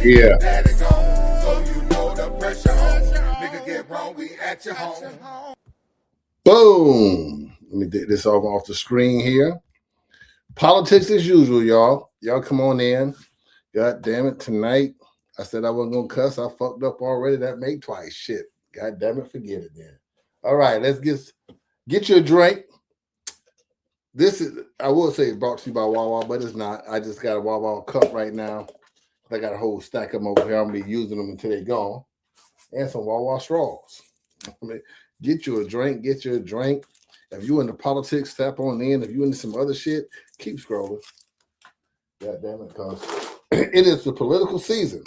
Yeah. Boom. Let me get this off the screen here. Politics as usual, y'all. Y'all come on in. God damn it. Tonight, I said I wasn't going to cuss. I fucked up already. That made twice. Shit. God damn it. Forget it then. All right. Let's get you a drink. This is, I will say it's brought to you by Wawa, but it's not. I just got a Wawa cup right now. I got a whole stack of them over here. I'm going to be using them until they're gone. And some Wawa straws. I mean, get you a drink. Get you a drink. If you into politics, tap on in. If you into some other shit, keep scrolling. God damn it, because it is the political season.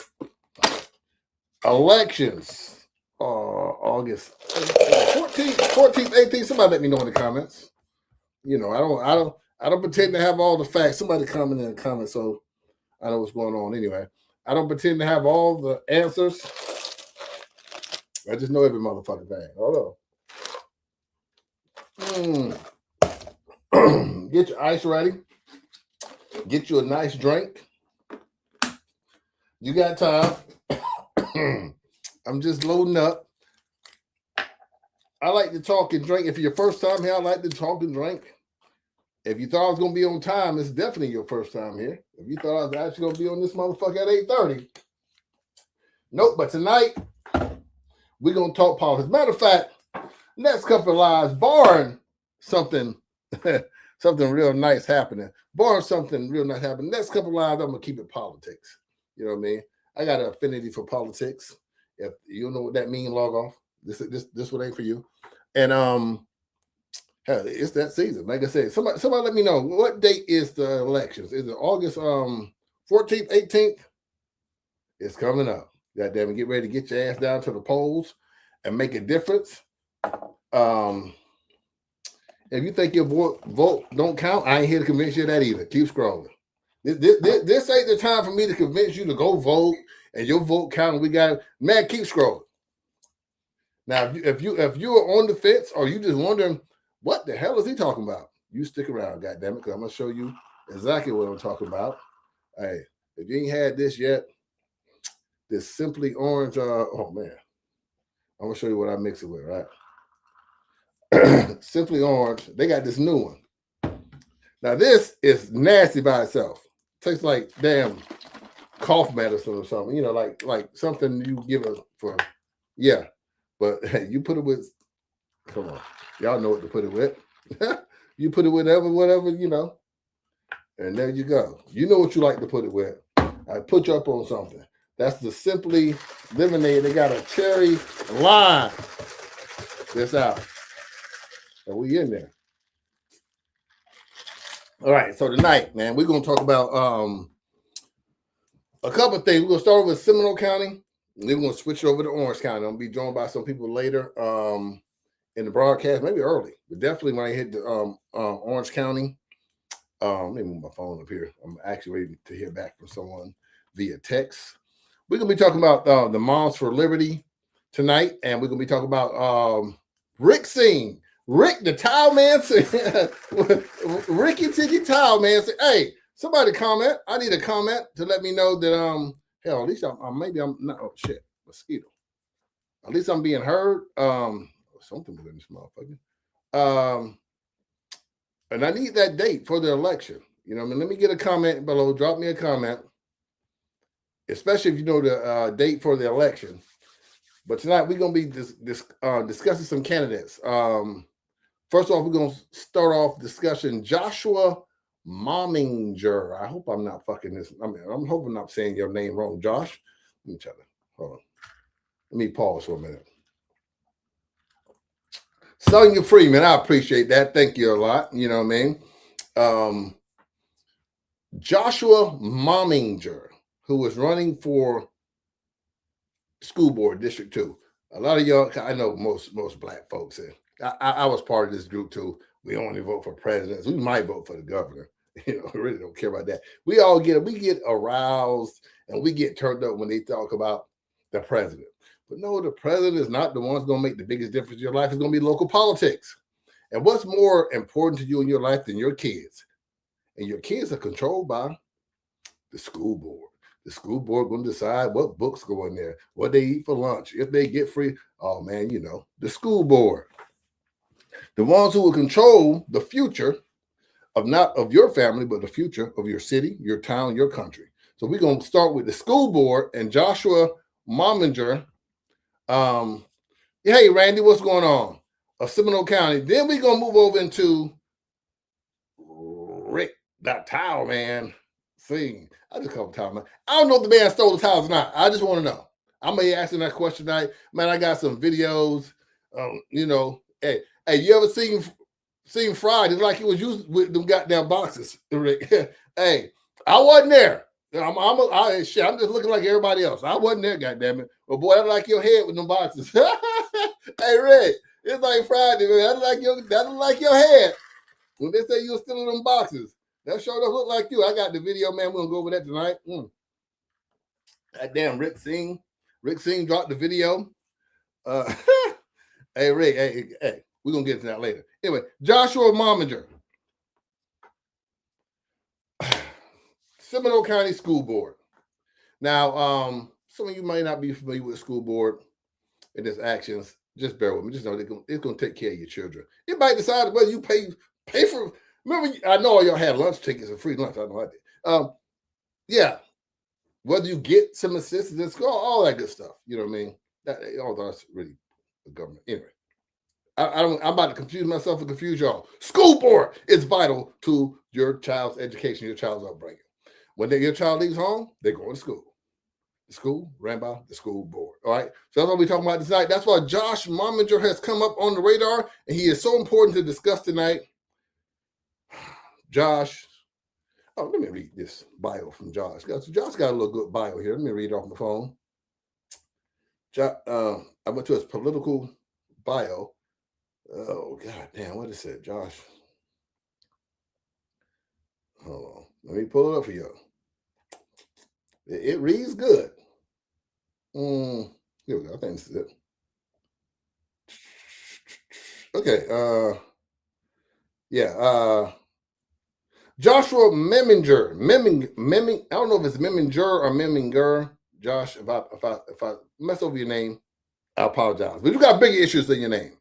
Elections. August 14th, 18th. Somebody let me know in the comments. You know, I don't pretend to have all the facts. Somebody comment in the comments so I know what's going on. Anyway, I don't pretend to have all the answers. I just know every motherfucking thing. Hold on. Get your ice ready. Get you a nice drink. You got time. I'm just loading up. I like to talk and drink. If you're your first time here, I like to talk and drink. If you thought I was gonna be on time, it's definitely your first time here. If you thought I was actually gonna be on this motherfucker at 8:30, nope. But tonight we're gonna talk politics. Matter of fact, next couple of lives, barring something, something real nice happening. Barring something real nice happening. Next couple of lives, I'm gonna keep it politics. You know what I mean? I got an affinity for politics. If you don't know what that means, log off. This one ain't for you. And hell, it's that season. Like I said, somebody let me know what date is the elections. Is it August 14th, 18th? It's coming up. God damn it, get ready to get your ass down to the polls and make a difference. If you think your vote don't count, I ain't here to convince you of that either. Keep scrolling. This ain't the time for me to convince you to go vote and your vote count. We got man, keep scrolling. Now, if you are on the fence or you just wondering what the hell is he talking about, you stick around, goddammit, because I'm gonna show you exactly what I'm talking about. Hey, if you ain't had this yet, this Simply Orange. Oh man, I'm gonna show you what I mix it with, right? Simply Orange. They got this new one. Now this is nasty by itself. Tastes like damn cough medicine or something. You know, like something you give us for, yeah. But hey, you put it with. Come on, y'all know what to put it with. You put it with whatever, you know. And there you go. You know what you like to put it with. I put you up on something. That's the Simply Lemonade. They got a cherry lime. This out. And we in there. All right, so tonight, man, we're gonna talk about a couple of things. We're gonna start with Seminole County, and then we're gonna switch it over to Orange County. I'm gonna be joined by some people later in the broadcast, maybe early, but definitely when I hit the Orange County. Let me move my phone up here. I'm actually waiting to hear back from someone via text. We're gonna be talking about the Moms for Liberty tonight, and we're gonna be talking about Singh. Rick the Tile Man said, Ricky Tiki Tile Man said, hey, somebody comment. I need a comment to let me know that hell, at least maybe I'm not, oh shit, mosquito. At least I'm being heard. Something within this motherfucker. And I need that date for the election. You know what I mean? Let me get a comment below. Drop me a comment, especially if you know the date for the election. But tonight we're going to be discussing some candidates. First off, we're going to start off discussion Joshua Mominger. I hope I'm not fucking this. I mean, I'm hoping I'm not saying your name wrong, Josh. Let me try to hold on. Let me pause for a minute. Sonia Freeman, I appreciate that. Thank you a lot. You know what I mean? Joshua Mominger, who was running for school board, District 2. A lot of y'all, I know most black folks, and I was part of this group too. We only vote for presidents. We might vote for the governor. You know, we really don't care about that. We get aroused and we get turned up when they talk about the president. But no, the president is not the one who's going to make the biggest difference in your life. It's going to be local politics. And what's more important to you in your life than your kids? And your kids are controlled by the school board. The school board going to decide what books go in there, what they eat for lunch, if they get free. Oh man, you know, the school board. The ones who will control the future of not of your family, but the future of your city, your town, your country. So we're going to start with the school board and Joshua Mominger. Hey, Randy, what's going on? Of Seminole County. Then we're going to move over into Rick, that tile man. Singh. I just call him tile man. I don't know if the man stole the tiles or not. I just want to know. I'm going to be asking that question tonight. Man, I got some videos. You know, hey, you ever seen Friday like he was used with them goddamn boxes, Rick? Hey, I wasn't there. I'm just looking like everybody else. I wasn't there, goddammit. But boy, I like your head with them boxes. Hey, Rick, it's like Friday, man. That look like your head. When they say you were still in them boxes, that sure does look like you. I got the video, man. We're gonna go over that tonight. That damn Rick Singh. Rick Singh dropped the video. Hey, Rick, hey, we're gonna get to that later. Anyway, Joshua Mominger. Seminole County School Board. Now, some of you might not be familiar with the school board and its actions. Just bear with me. Just know it's gonna take care of your children. It might decide whether you pay for. Remember, I know all y'all had lunch tickets and free lunch. I know I did. Yeah, whether you get some assistance in school, all that good stuff. You know what I mean? All that's really the government. Anyway, I'm about to confuse myself and confuse y'all. School board is vital to your child's education, your child's upbringing. When your child leaves home, they go to school. The school ran by the school board. All right. So that's what we're talking about tonight. That's why Josh Mominger has come up on the radar, and he is so important to discuss tonight. Josh. Oh, let me read this bio from Josh. Josh got a little good bio here. Let me read it off the phone. I went to his political bio. Oh, God damn. What is it, Josh? Hold on. Let me pull it up for you. It reads good. Here we go. I think this is it. Okay. Joshua Meminger. I don't know if it's Meminger or Meminger. Josh, if I mess over your name, I apologize. But you got bigger issues than your name.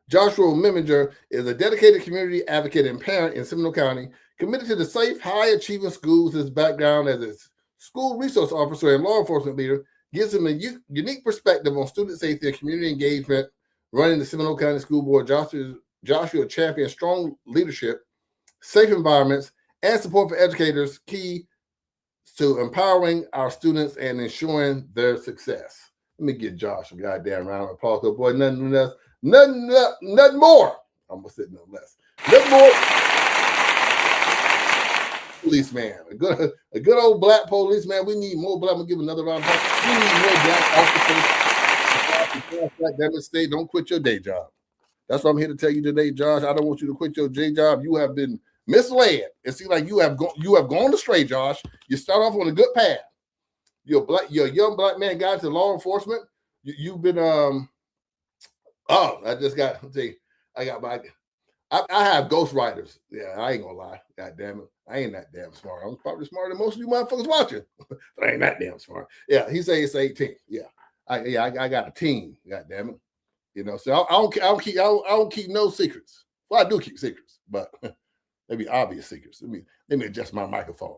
Joshua Meminger is a dedicated community advocate and parent in Seminole County, committed to the safe, high-achieving schools. His background as a school resource officer and law enforcement leader gives him a unique perspective on student safety and community engagement. Running the Seminole County School Board, Joshua champions strong leadership, safe environments, and support for educators, key to empowering our students and ensuring their success. Let me get Josh a goddamn round of applause. Boy, nothing less, nothing more. I'm gonna say nothing less. Nothing more. Policeman, a good old black policeman. We need more black. I'm gonna give another round of applause. We need more black officers. Don't quit your day job. That's what I'm here to tell you today, Josh. I don't want you to quit your day job. You have been misled. It seems like you have gone astray, Josh. You start off on a good path. You're a young black man got into law enforcement. You've been I just got to say, I have ghostwriters. Yeah, I ain't gonna lie. God damn it. I ain't that damn smart. I'm probably smarter than most of you motherfuckers watching. But I ain't that damn smart. Yeah, he say it's 18. Yeah. I got a team. God damn it. You know, so I don't keep no secrets. Well, I do keep secrets, but they be obvious secrets. Let me adjust my microphone.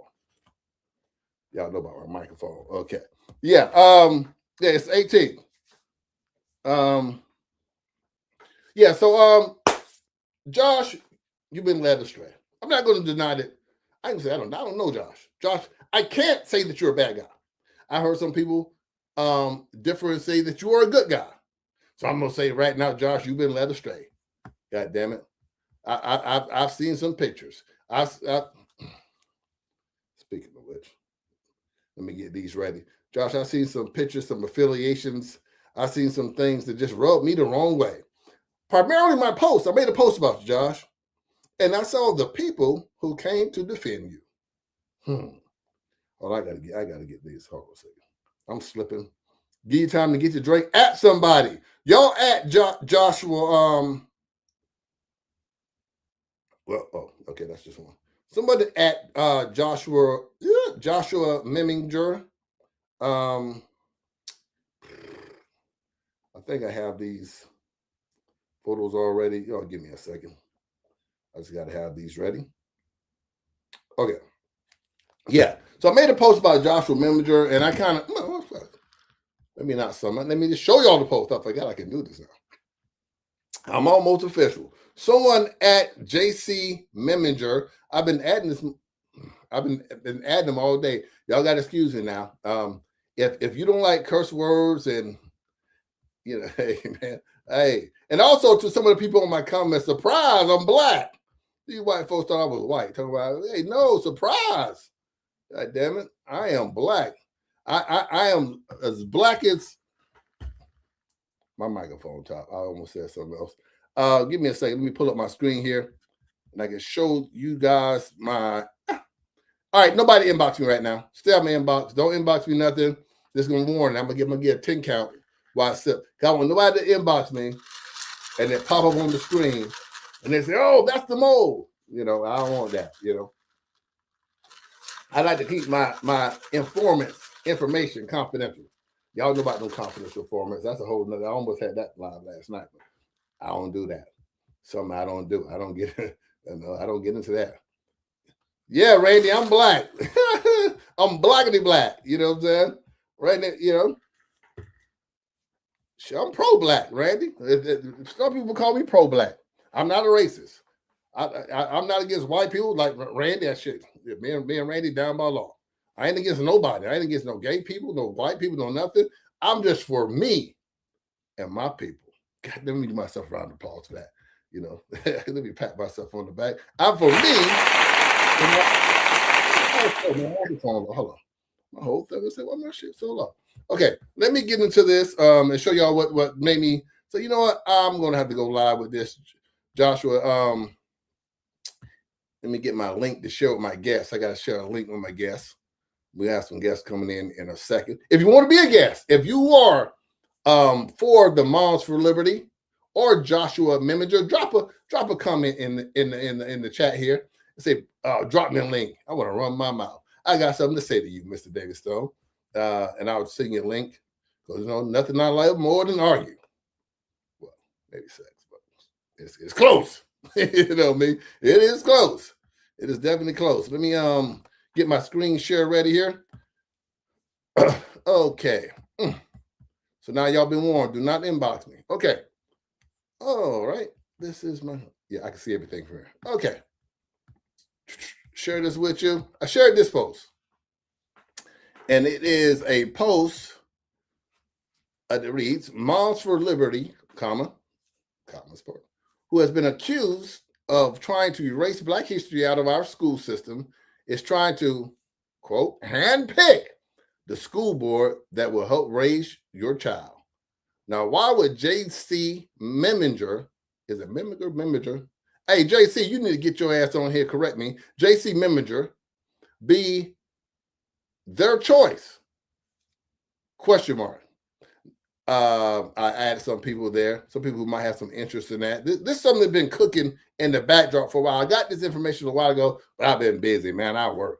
Y'all know about my microphone. Okay. Yeah. It's 18. Yeah, so Josh, you've been led astray. I'm not going to deny that. I can say I don't know Josh. Josh, I can't say that you're a bad guy. I heard some people differ and say that you are a good guy. So I'm gonna say right now, Josh, you've been led astray. God damn it. I've seen some pictures. Speaking of which, let me get these ready. Josh, I've seen some pictures, some affiliations. I've seen some things that just rubbed me the wrong way. Primarily my post. I made a post about you, Josh. And I saw the people who came to defend you. Oh, I gotta get these. Hold on a second. I'm slipping. Give you time to get your drink at somebody. Y'all at Joshua. Okay, that's just one. Somebody at Joshua Meminger. I think I have these photos already. Y'all give me a second. I just got to have these ready. Okay. Yeah. So I made a post about Joshua Meminger, and I kind of let me just show y'all the post. I forgot I can do this now. I'm almost official. Someone at JC Meminger. I've been adding this. I've been adding them all day. Y'all got to excuse me now. If you don't like curse words and hey man, hey, and also to some of the people on my comments, surprise, I'm black. These white folks thought I was white. Talking about, hey, no, surprise. God damn it, I am black. I am as black as my microphone top. I almost said something else. Give me a second. Let me pull up my screen here, and I can show you guys my. All right, nobody inbox me right now. Stay out my inbox. Don't inbox me nothing. Just gonna warn. I'm gonna get a 10 count while I sip. I want nobody to inbox me and then pop up on the screen and they say, "Oh, that's the mole." I don't want that. I like to keep my information confidential. Y'all know about them confidential formats. That's a whole nother. I almost had that live last night, but I don't do that. Something I don't do. I don't get. I don't get into that. Yeah, Randy, I'm black. I'm blackity black. You know what I'm saying? Right now, you know, I'm pro-black, Randy. Some people call me pro-black. I'm not a racist. I'm not against white people like Randy. That shit. Me and Randy down by law. I ain't against nobody. I ain't against no gay people, no white people, no nothing. I'm just for me and my people. God, let me give myself a round of applause for that. You know, let me pat myself on the back. I'm for me. Hold on. My whole thing was saying, why my shit so low? Okay, let me get into this and show y'all what made me. So you know what? I'm gonna have to go live with this, Joshua. Let me get my link to share with my guests. I gotta share a link with my guests. We have some guests coming in a second. If you want to be a guest, if you are for the Moms for Liberty or Joshua Meminger, drop a comment in the chat here and say, drop me a link. I want to run my mouth. I got something to say to you, Mr. David Stone. And I would send you a link because, you know, nothing I like more than argue. Well, maybe sex, but it's close. You know what I mean? It is close. It is definitely close. Let me get my screen share ready here. Okay. So now y'all been warned. Do not inbox me. Okay. All right. This is my, yeah, I can see everything from here. Okay. Share this with you. I shared this post. And it is a post that reads, Moms for Liberty, sport, who has been accused of trying to erase Black history out of our school system, is trying to, quote, handpick the school board that will help raise your child. Now, why would J.C. Meminger, is it Meminger? Hey, J.C., you need to get your ass on here, correct me. J.C. Meminger be their choice? Question mark. I added some people there, some people who might have some interest in that. This is something that's been cooking in the backdrop for a while. I got this information a while ago, but I've been busy, man. I work.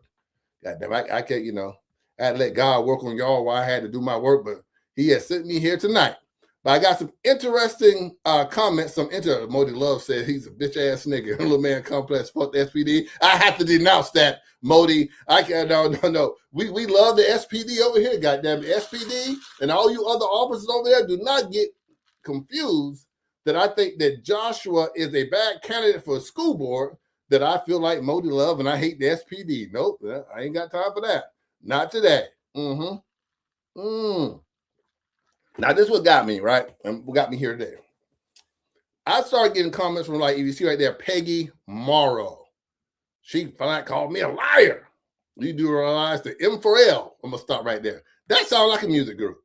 Goddamn, I can't, you know, I had to let God work on y'all while I had to do my work, but he has sent me here tonight. But I got some interesting comments. Modi Love said he's a bitch ass nigga. Little man complex, fuck the SPD. I have to denounce that, Modi. I can't, no. We love the SPD over here, goddamn it. SPD and all you other officers over there, do not get confused that I think that Joshua is a bad candidate for a school board, that I feel like Modi Love and I hate the SPD. Nope, I ain't got time for that. Not today. Now, this is what got me, right? And what got me here today. I started getting comments from, like, if you see right there, Peggy Morrow. She flat called me a liar. You do realize the M4L. I'm going to stop right there. That sounds like a music group.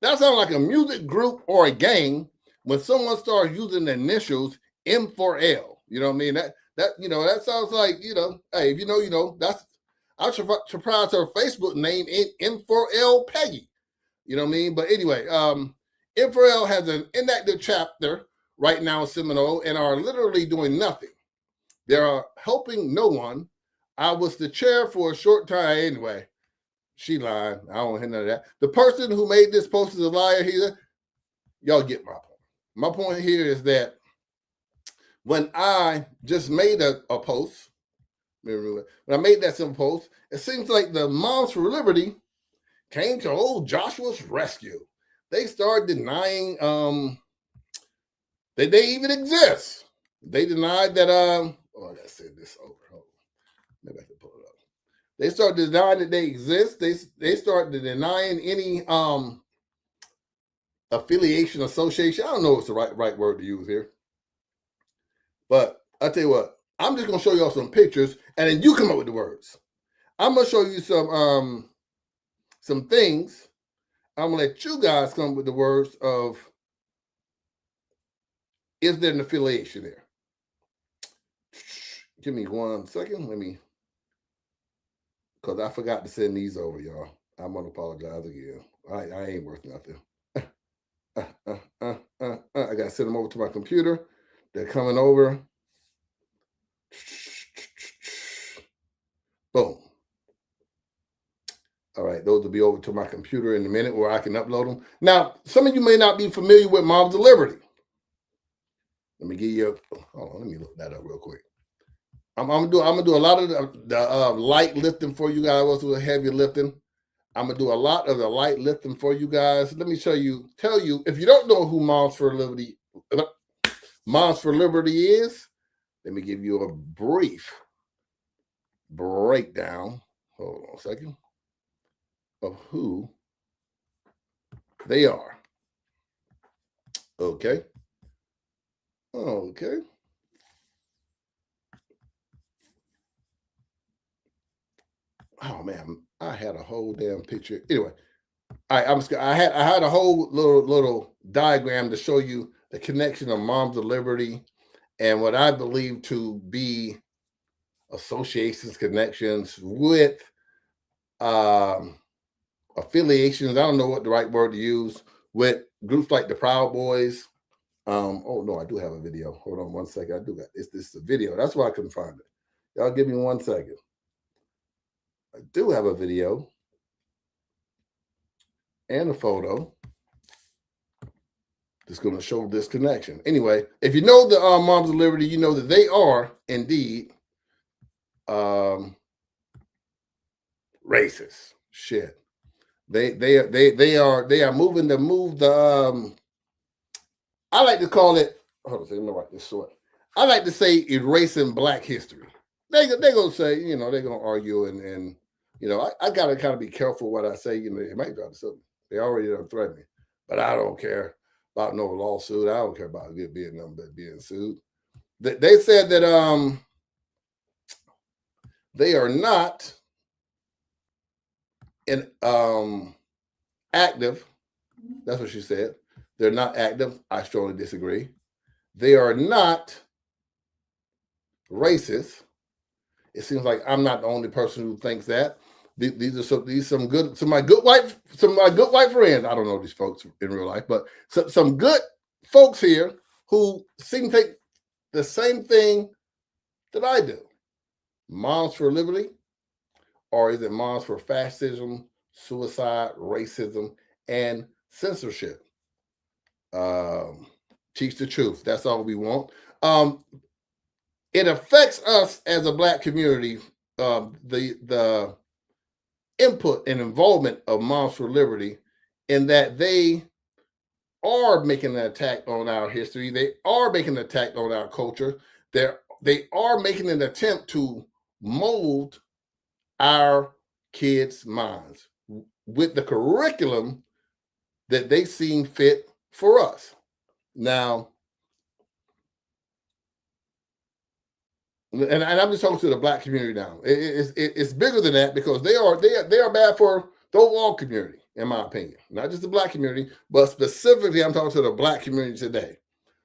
That sounds like a music group or a gang when someone starts using the initials M4L. You know what I mean? That you know, that sounds like, you know, hey, if you know, that's, I'm surprised her Facebook name ain't M4L Peggy. You know what I mean? But anyway, M4L has an inactive chapter right now in Seminole and are literally doing nothing. They are helping no one. I was the chair for a short time. Anyway, she lied. I don't hear none of that. The person who made this post is a liar. Y'all get my point. My point here is that when I just made a post, when I made that simple post, it seems like the Moms for Liberty came to old Joshua's rescue. They started denying that they even exist. They denied that I gotta say this over. Hold on. Maybe I can pull it up. They started denying that they exist. They started denying any affiliation, association. I don't know what's the right word to use here. But I tell you what, I'm just gonna show y'all some pictures and then you come up with the words. I'm gonna show you some things. I'm gonna let you guys come up with the words of, is there an affiliation there? Give me 1 second. Because I forgot to send these over, y'all. I'm gonna apologize again. I ain't worth nothing. I gotta send them over to my computer. They're coming over. Boom. All right, those will be over to my computer in a minute where I can upload them. Now, some of you may not be familiar with Moms of Liberty. Let me give you hold on, let me look that up real quick. I'm gonna do a lot of the light lifting for you guys. I was doing heavy lifting. I'm gonna do a lot of the light lifting for you guys. Let me tell you, if you don't know who Moms for Liberty is, let me give you a brief breakdown. Hold on a second. Of who they are. Okay. Okay. Oh man, I had a whole damn picture. Anyway, I had a whole little diagram to show you the connection of Moms of Liberty and what I believe to be associations, connections with affiliations. I don't know what the right word to use with groups like the Proud Boys. Oh no, I do have a video. Hold on one second. I do got this. This is a video. That's why I couldn't find it. Y'all give me 1 second. I do have a video and a photo that's going to show this connection. Anyway, if you know the Moms of Liberty, you know that they are indeed racist. Shit. They are moving to move the I like to call it, hold on a second, let me write this short. I like to say erasing Black history. They're gonna say, you know, they're gonna argue and you know, I gotta kind of be careful what I say. You know, they might try to sue me. They already done threatened me, but I don't care about no lawsuit. I don't care about being sued. They said that they are not in active. That's what she said. They're not active. I strongly disagree. They are not racist. It seems like I'm not the only person who thinks that. These are some of my good white friends. I don't know these folks in real life, but some good folks here who seem to take the same thing that I do. Moms for Liberty, or is it Moms for Fascism, Suicide, Racism, and Censorship? Teach the truth. That's all we want. It affects us as a Black community. The input and involvement of Moms for Liberty, in that they are making an attack on our history. They are making an attack on our culture. They are making an attempt to mold our kids' minds with the curriculum that they seem fit for us. Now, and I'm just talking to the Black community now. It's bigger than that, because they are bad for the overall community, in my opinion. Not just the Black community, but specifically, I'm talking to the Black community today.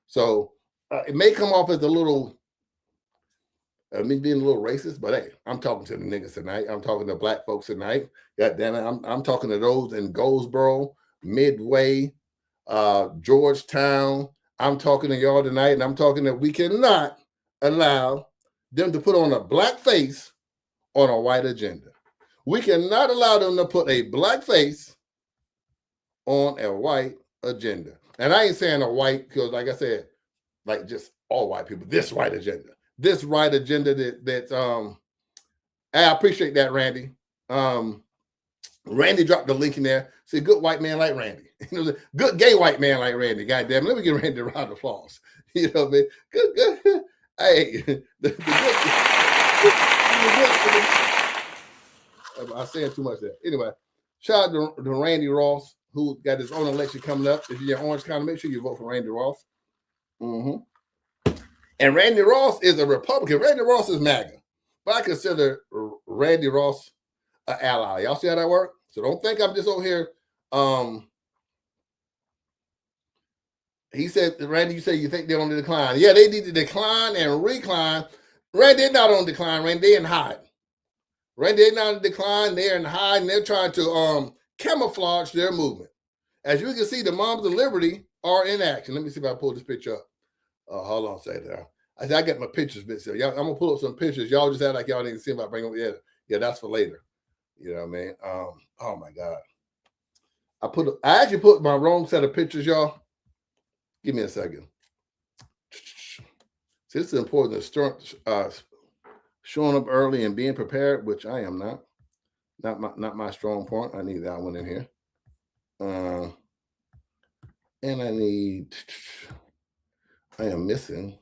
So it may come off as a little, me being a little racist, but hey, I'm talking to the niggas tonight. I'm talking to Black folks tonight. God damn it, I'm talking to those in Goldsboro, Midway, Georgetown. I'm talking to y'all tonight, and I'm talking that we cannot allow them to put on a Black face on a white agenda. We cannot allow them to put a Black face on a white agenda. And I ain't saying a white, because like I said, like just all white people, this white agenda. This white agenda that I appreciate that, Randy. Randy dropped the link in there. Say, good white man like Randy. You know, good gay white man like Randy. God damn it. Let me give Randy a round of applause. You know what I mean? Good. Hey, I'm saying too much there. Anyway, shout out to Randy Ross, who got his own election coming up. If you're in Orange County, make sure you vote for Randy Ross. And Randy Ross is a Republican. Randy Ross is MAGA. But I consider Randy Ross an ally. Y'all see how that works? So don't think I'm just over here. He said, Randy, you say you think they're on the decline. Yeah, they need to decline and recline. Randy, they're not on decline. Randy, they're in hide. Randy, they're not in decline. They're in hide, and they're trying to camouflage their movement. As you can see, the Moms of Liberty are in action. Let me see if I pull this picture up. Hold on a second there. I got my pictures, but so I'm gonna pull up some pictures. Y'all just act like y'all didn't see them. I bring them. Yeah, that's for later. You know what I mean? Oh my God. I actually put my wrong set of pictures, y'all. Give me a second. See, this is important. Showing up early and being prepared, which I am not. Not my strong point. I need that one in here. And I am missing.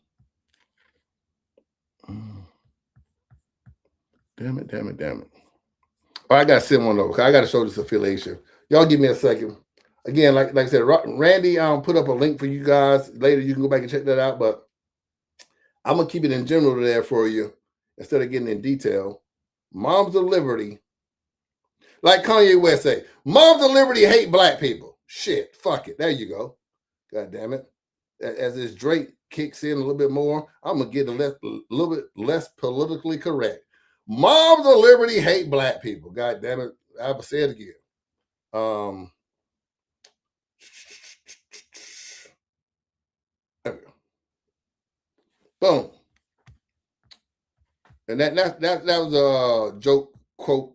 Damn it. Oh, I got to send one over. I got to show this affiliation. Y'all give me a second. Again, like I said, Randy put up a link for you guys. Later, you can go back and check that out. But I'm going to keep it in general there for you instead of getting in detail. Moms of Liberty. Like Kanye West say, Moms of Liberty hate black people. Shit, fuck it. There you go. God damn it. As this Drake kicks in a little bit more, I'm going to get a little bit less politically correct. Moms of Liberty hate black people. God damn it. I'll say it again. There we go. Boom. And that was a joke quote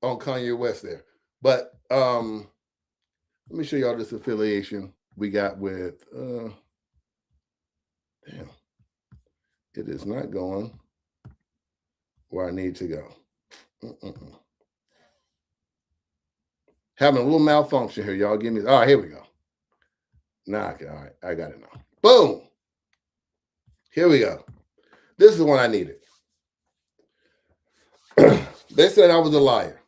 on Kanye West there. But let me show y'all this affiliation we got with damn. It is not going where I need to go. Having a little malfunction here, y'all. Give me. All right, here we go. Now, all right, I got it now. Boom. Here we go. This is the one I needed. They said I was a liar.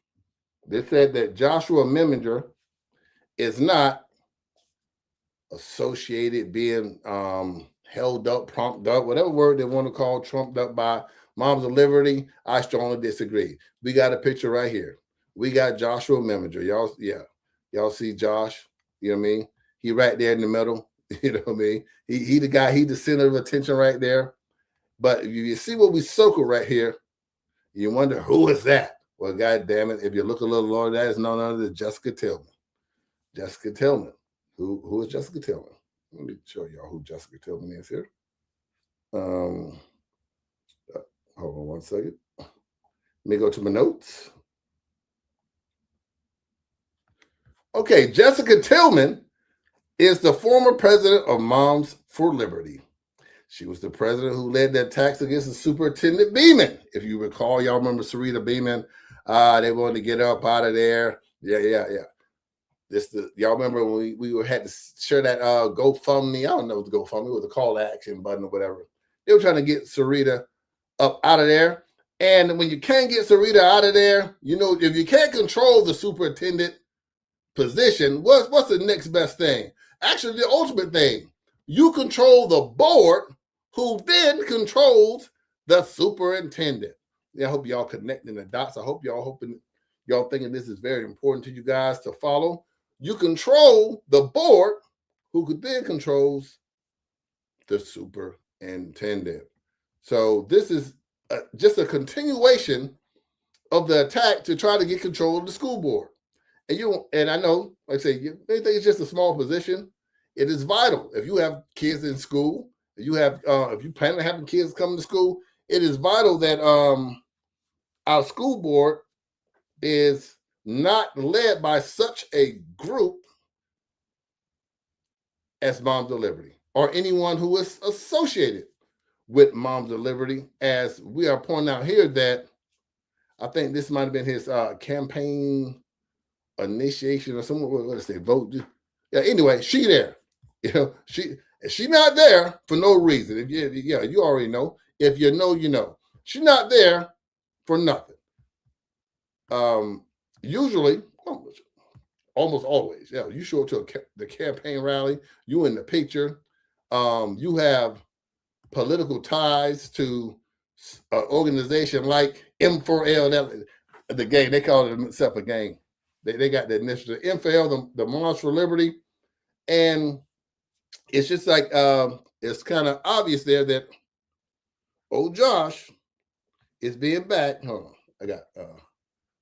They said that Joshua Memminger is not associated, being held up, propped up, whatever word they want to call, trumped up by Moms of Liberty. I strongly disagree. We got a picture right here. We got Joshua Memminger. Y'all see Josh? You know what I mean? He right there in the middle. You know what I mean? He the guy. He the center of attention right there. But if you see what we circle right here, you wonder who is that? Well, God damn it! If you look a little lower, that is none other than Jessica Tillman. Jessica Tillman. Who is Jessica Tillman? Let me show y'all who Jessica Tillman is here. Hold on one second. Let me go to my notes. Okay, Jessica Tillman is the former president of Moms for Liberty. She was the president who led the attacks against the superintendent Beeman. If you recall, y'all remember Sarita Beeman. They wanted to get up out of there. Yeah. Y'all remember when we had to share that GoFundMe? I don't know what the GoFundMe was, a call to action button or whatever. They were trying to get Sarita up out of there. And when you can't get Sarita out of there, you know, if you can't control the superintendent position, what's the next best thing? Actually, the ultimate thing. You control the board, who then controls the superintendent. Yeah, I hope y'all connecting the dots. I hope y'all thinking this is very important to you guys to follow. You control the board, who then controls the superintendent. So this is just a continuation of the attack to try to get control of the school board. And I know, like I say, they think it's just a small position. It is vital. If you have kids in school, if you plan on having kids come to school, it is vital that our school board is not led by such a group as Moms of Liberty or anyone who is associated with Moms of Liberty. As we are pointing out here that I think this might have been his campaign initiation or something. What did I say? Vote. Yeah. Anyway, she there. You know, she not there for no reason. If you already know. If you know, you know. She's not there for nothing. Usually, almost always, yeah. You show up to the campaign rally. You in the picture. You have political ties to an organization like M4L. The gang, they call it themselves a gang. They got the initiative M4L, the Moms for Liberty, and it's just like it's kind of obvious there that old Josh is being backed. Hold on, I got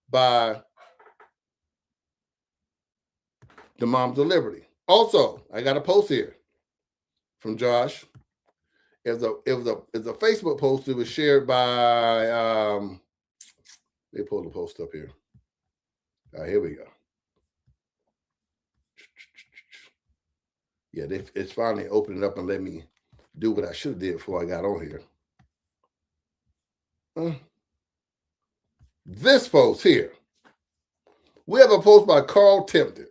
by the Moms of Liberty. Also, I got a post here from Josh. It was a Facebook post that was shared by they pulled the post up here. All right, here we go. Yeah, it's finally opened up and let me do what I should have did before I got on here. This post here. We have a post by Carl Tipton.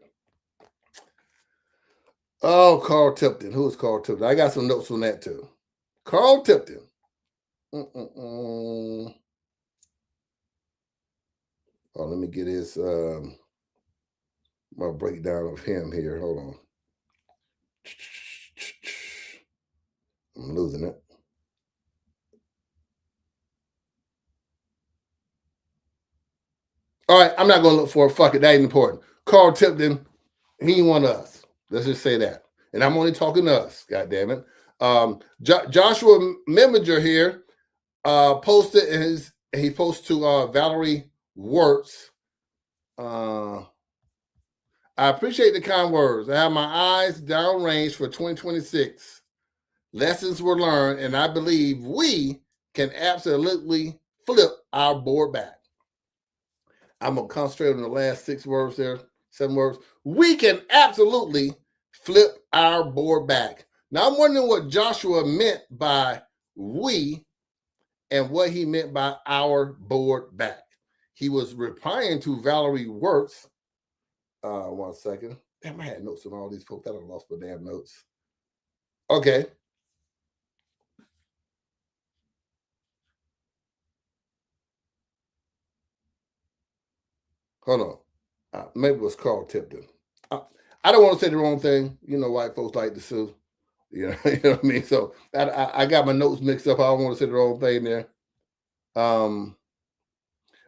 Oh, Carl Tipton. Who is Carl Tipton? I got some notes on that too. Carl Tipton. Oh, let me get his my breakdown of him here. Hold on. I'm losing it. All right, I'm not going to look for it. Fuck it. That ain't important. Carl Tipton, he ain't one of us. Let's just say that. And I'm only talking to us. God damn it. Joshua Meminger here posted he posted to Valerie Wirtz. I appreciate the kind words. I have my eyes downrange for 2026. Lessons were learned, and I believe we can absolutely flip our board back. I'm going to concentrate on the last 6 words there, 7 words. We can absolutely flip our board back. Now, I'm wondering what Joshua meant by we and what he meant by our board back. He was replying to Valerie Wirtz. 1 second. Damn, I had notes on all these folks. I done lost my damn notes. Okay. Hold on. Maybe it was Carl Tipton. I don't want to say the wrong thing. You know, white folks like to sue. You know what I mean? So I got my notes mixed up. I don't want to say the wrong thing there.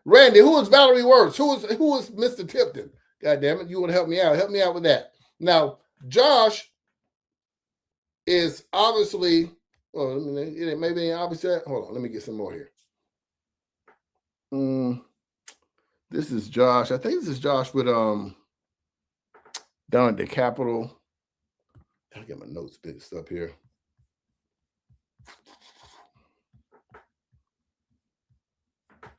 Randy, who is Valerie Wirtz? Who is Mr. Tipton? God damn it. You want to help me out? Help me out with that. Now, Josh is obviously, well, maybe obviously, hold on, let me get some more here. This is Josh. I think this is Josh with down at the Capitol. I get my notes mixed up here.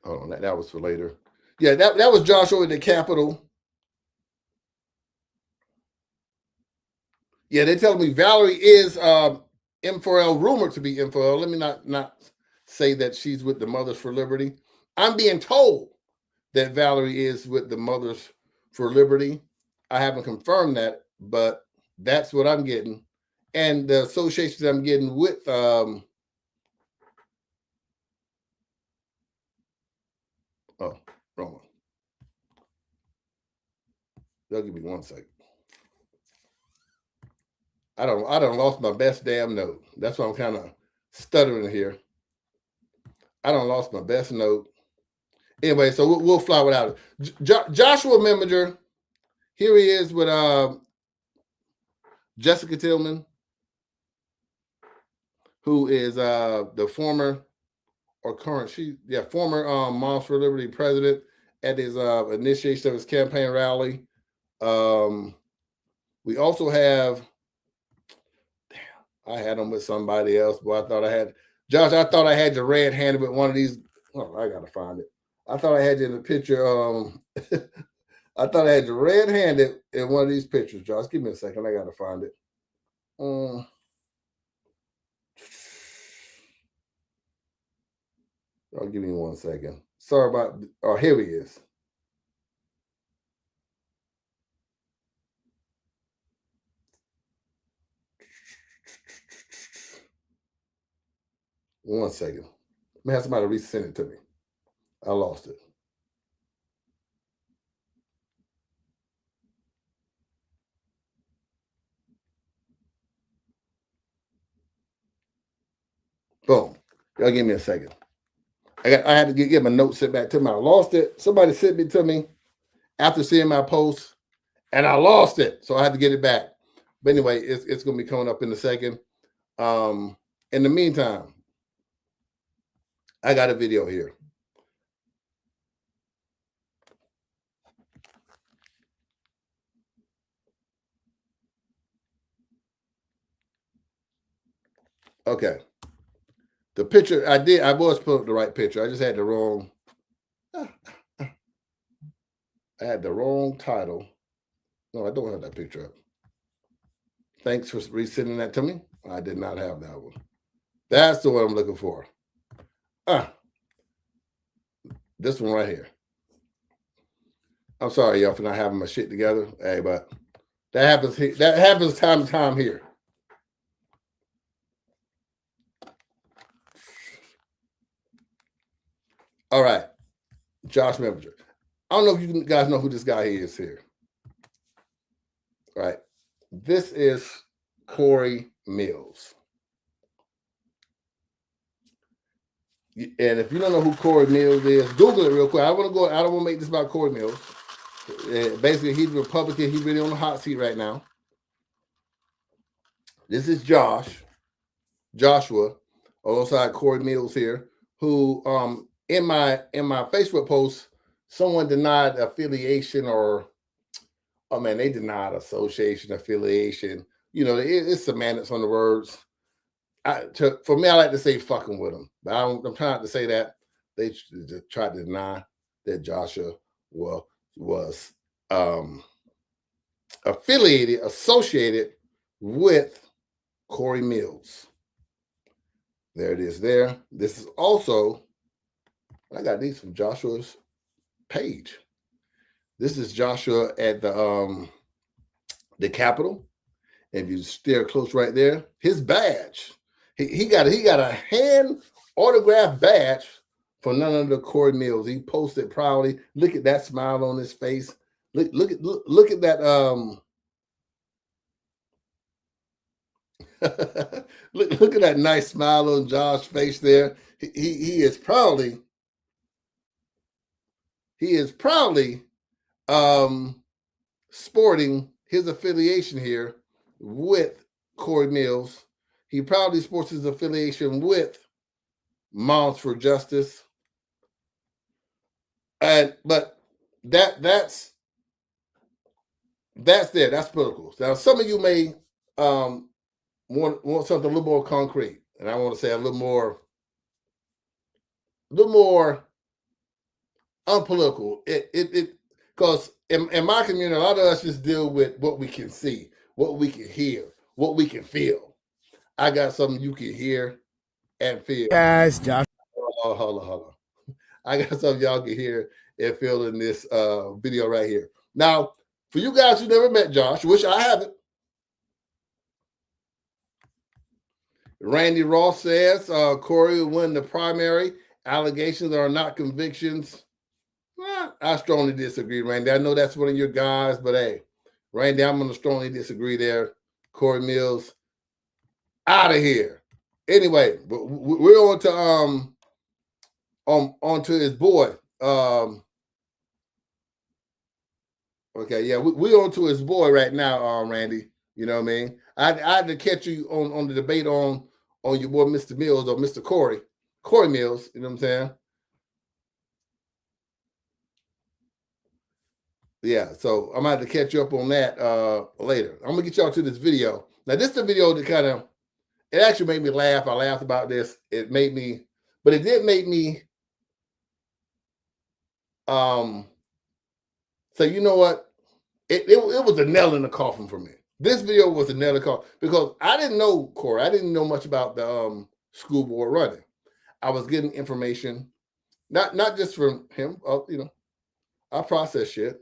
Hold on, that was for later. Yeah, that was Josh over at the Capitol. Yeah, they're telling me Valerie is M4L, rumored to be M4L. Let me not say that she's with the Mothers for Liberty. I'm being told that Valerie is with the Mothers for Liberty. I haven't confirmed that, but that's what I'm getting. And the associations I'm getting with oh, wrong one. They'll give me 1 second. I don't lost my best damn note. That's why I'm kind of stuttering here. I don't lost my best note. Anyway, so we'll fly without it. Joshua Meminger, here he is with Jessica Tillman, who is the former or current, former Moms for Liberty president at his initiation of his campaign rally. We also have, I had him with somebody else, but I thought I had, Josh, I thought I had you red-handed with one of these. Oh, I got to find it. I thought I had you in the picture. I thought I had you red-handed in one of these pictures, Josh. Give me a second. I got to find it. Give me 1 second. Sorry about, oh, here he is. One second. Let me have somebody resend it to me. I lost it. Boom. Y'all give me a second. I had to get my notes sent back to me. I lost it. Somebody sent it to me after seeing my post, and I lost it. So I had to get it back. But anyway, it's going to be coming up in a second. In the meantime, I got a video here. Okay. The picture I was putting up the right picture. I just had the wrong. I had the wrong title. No, I don't have that picture up. Thanks for resending that to me. I did not have that one. That's the one I'm looking for. This one right here. I'm sorry, y'all, for not having my shit together. Hey, but that happens. That happens time to time here. All right, Josh Messenger. I don't know if you guys know who this guy is here. All right, this is Corey Mills. And if you don't know who Corey Mills is, Google it real quick. I don't want to make this about Corey Mills. Basically, he's a Republican. He's really on the hot seat right now. This is Joshua, alongside Corey Mills here, who in my Facebook post, someone denied affiliation they denied association, affiliation. You know, it's semantics on the words. For me, I like to say fucking with them, but I'm trying not to say that. They tried to deny that Joshua was associated with Corey Mills. There it is there. This is also, I got these from Joshua's page. This is Joshua at the Capitol. If you stare close right there, his badge. He got a hand autographed badge for none other Corey Mills. He posted proudly. Look at that smile on his face. Look at that look at that nice smile on Josh's face there. He is proudly sporting his affiliation here with Corey Mills. He proudly sports his affiliation with Moms for Justice. But that's there. That's political. Now, some of you may want something a little more concrete, and I want to say a little more unpolitical. Because in my community, a lot of us just deal with what we can see, what we can hear, what we can feel. I got something you can hear and feel. Guys, Josh. Hold on. I got something y'all can hear and feel in this video right here. Now, for you guys who never met Josh, which I haven't, Randy Ross says Corey will win the primary. Allegations are not convictions. I strongly disagree, Randy. I know that's one of your guys, but hey, Randy, I'm going to strongly disagree there. Corey Mills, out of here. Anyway, we're on to his boy. Okay, yeah, we're on to his boy right now, Randy. You know what I mean? I had to catch you on the debate on your boy Mr. Mills or Mr. Corey Mills. You know what I'm saying? Yeah, so I'm going to have to catch you up on that later. I'm going to get y'all to this video. Now, this is the video that it actually made me laugh. I laughed about this. It did make me so you know what? It was a nail in the coffin for me. This video was a nail in the coffin because I didn't know Corey. I didn't know much about the school board running. I was getting information, not just from him. I process shit.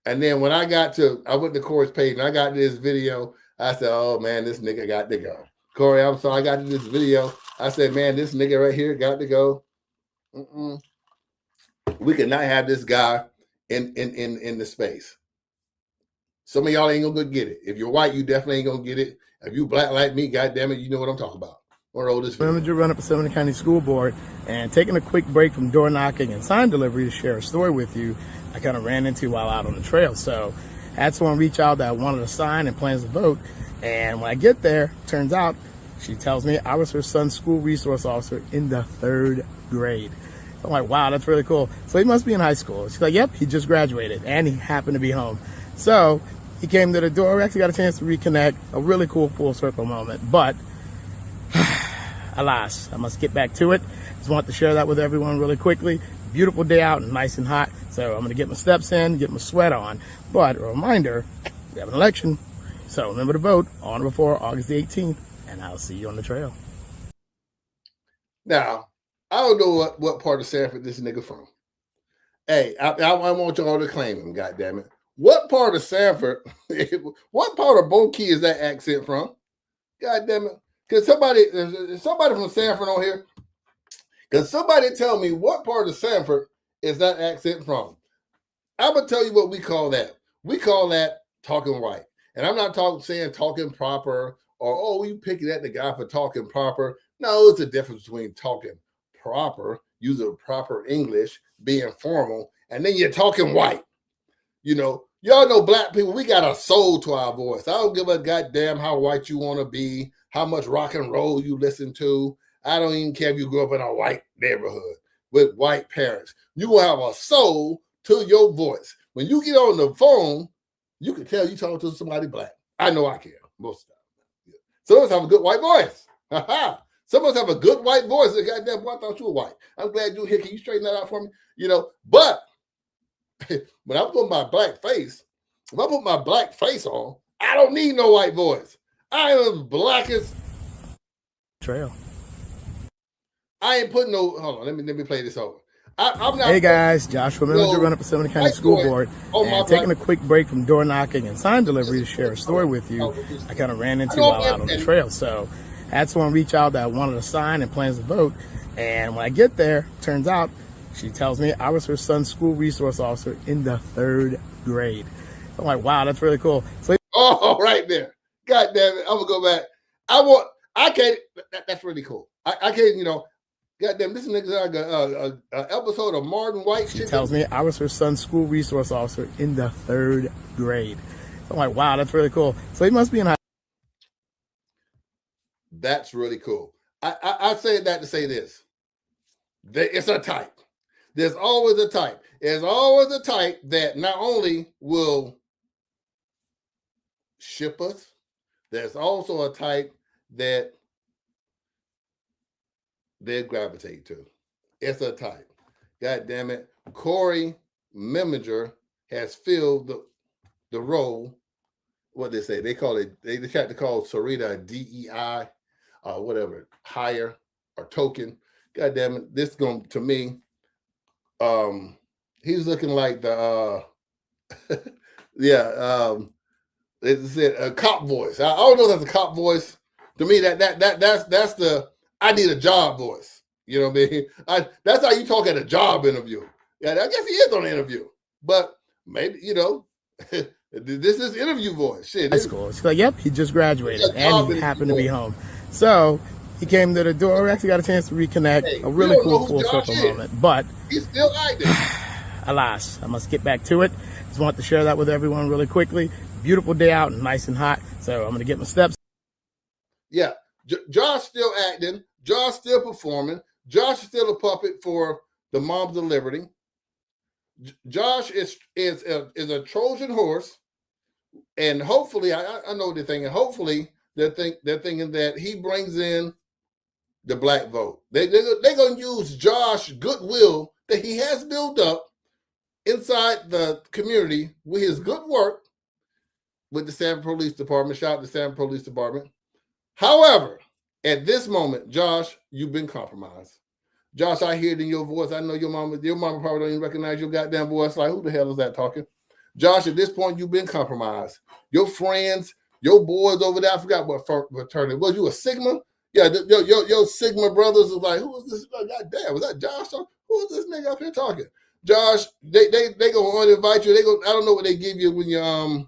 And then when I went to Corey's page and I got to this video, I said, oh man, this nigga got to go. Corey, I'm sorry, I got to this video. I said, man, this nigga right here got to go. We cannot have this guy in the space. Some of y'all ain't gonna get it. If you're white, you definitely ain't gonna get it. If you black like me, goddamn it, you know what I'm talking about. I'm gonna roll this video. Manager run up for Seminole County School Board and taking a quick break from door knocking and sign delivery to share a story with you. I kind of ran into while out on the trail. So I had someone reach out that wanted to sign and plans to vote. And when I get there, turns out she tells me I was her son's school resource officer in the 3rd grade. So I'm like, wow, that's really cool. So he must be in high school. She's like, yep, he just graduated and he happened to be home. So he came to the door. We actually got a chance to reconnect. A really cool full circle moment. But alas, I must get back to it. Just want to share that with everyone really quickly. Beautiful day out and nice and hot. So I'm going to get my steps in, get my sweat on. But a reminder, we have an election. So remember to vote on or before August the 18th, and I'll see you on the trail. Now, I don't know what part of Sanford this nigga from. Hey, I want y'all to claim him, goddammit. What part of Sanford, what part of Boki is that accent from? Goddammit. Can somebody from Sanford on here? Can somebody tell me what part of Sanford is that accent from? I'm going to tell you what we call that. We call that talking white. And I'm not saying talking proper or, oh, you picking at the guy for talking proper. No, it's a difference between talking proper, using proper English, being formal, and then you're talking white. You know, y'all know black people, we got a soul to our voice. I don't give a goddamn how white you want to be, how much rock and roll you listen to. I don't even care if you grew up in a white neighborhood with white parents. You will have a soul to your voice. When you get on the phone, you can tell you talking to somebody black. I know I can most of the time. Some of us have a good white voice. Some of us have a good white voice. Goddamn, boy, I thought you were white. I'm glad you're here. Can you straighten that out for me? You know, but when I put my black face, if I put my black face on, I don't need no white voice. I am as black as trail. I ain't putting no. Hold on, let me play this over. I'm not. Hey guys, Joshua Miller, run up for Seminole County School Board, and taking a quick break from door knocking and sign delivery to share a story with you. I kind of ran into while out on the trail, so I had someone reach out that wanted to sign and plans to vote. And when I get there, turns out she tells me I was her son's school resource officer in the 3rd grade. I'm like, wow, that's really cool. So, right there. God damn it. I'm gonna go back. I can't. That's really cool. I can't, you know. Goddamn, this nigga's like a episode of Martin White. She tells me I was her son's school resource officer in the 3rd grade. I'm like, wow, that's really cool. So he must be in high. That's really cool. I say that to say this. It's a type. There's always a type. There's always a type that not only will ship us, there's also a type that they gravitate to. It's a type. God damn it. Corey Meminger has filled the role. What they say? They call it, they tried to call Sarita a DEI or whatever, hire or token. God damn it. This going to me, he's looking like the it's a cop voice. I don't know if that's a cop voice. To me, that's the I need a job voice. You know what I mean? That's how you talk at a job interview. Yeah, I guess he is on an interview, but maybe, you know, this is interview voice. Shit. High school. She's like, yep, he just graduated and he happened to be home. So he came to the door. We actually got a chance to reconnect. Hey, a really cool full circle moment. But he's still active. Alas, I must get back to it. Just want to share that with everyone really quickly. Beautiful day out and nice and hot. So I'm going to get my steps. Yeah. Josh still acting. Josh still performing. Josh is still a puppet for the Moms of Liberty. Josh is a Trojan horse, and hopefully, I know what they're thinking. Hopefully, they're thinking that he brings in the black vote. They're going to use Josh's goodwill that he has built up inside the community with his good work with the Sanford Police Department. Shout out to the Sanford Police Department. However, at this moment, Josh, you've been compromised. Josh, I hear it in your voice. I know your mama probably don't even recognize your goddamn voice. Like, who the hell is that talking? Josh, at this point, you've been compromised. Your friends, your boys over there, I forgot what fraternity. Was you a Sigma? Yeah, your Sigma brothers was like, who is this? Goddamn, was that Josh? Who is this nigga up here talking? Josh, they gonna uninvite you. I don't know what they give you when you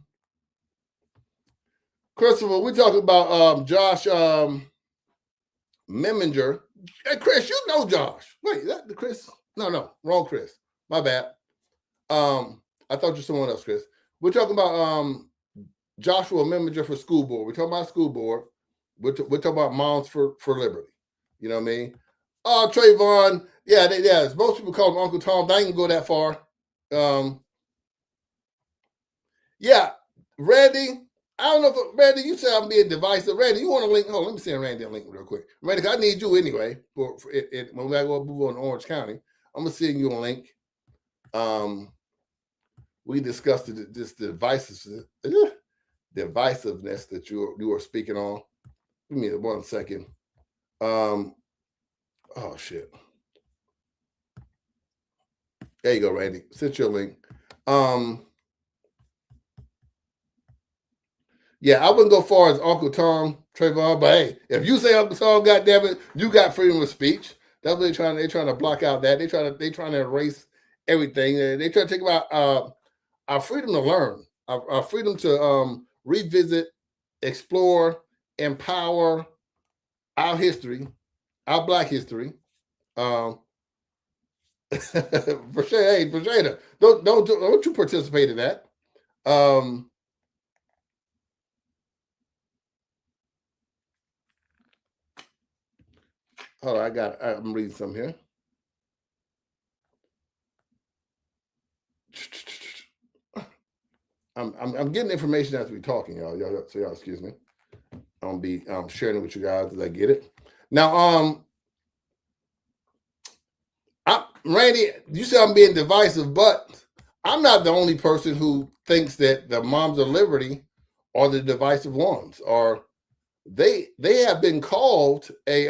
Christopher, we talking about Josh Meminger. Hey, Chris, you know Josh. Wait, is that the Chris? No, wrong Chris. My bad. I thought you were someone else, Chris. We're talking about Joshua Meminger for school board. We're talking about school board. We're talking about Moms for Liberty. You know what I mean? Trayvon, yeah. Most people call him Uncle Tom. They ain't go that far. Yeah, Randy. I don't know if Randy, you said I'm being divisive. Randy, you want a link? Hold on, let me send Randy a link real quick. Randy, I need you anyway. For when I go move on to Orange County, I'm gonna send you a link. We discussed this divisiveness that you are speaking on. Give me 1 second. Oh shit. There you go, Randy. Send your link. Yeah, I wouldn't go far as Uncle Tom, Trayvon, but hey, if you say Uncle Tom, goddamn it, you got freedom of speech. That's what they're trying to block out that. They're trying to erase everything. They try to take about our freedom to learn, our freedom to revisit, explore, empower our history, our Black history. For sure, hey, for sure, don't you participate in that. Hold on, I'm reading some here. I'm getting information as we're talking, y'all. So y'all excuse me. I'm gonna be sharing it with you guys as I get it. Now, Randy, you said I'm being divisive, but I'm not the only person who thinks that the Moms of Liberty are the divisive ones. Or they have been called a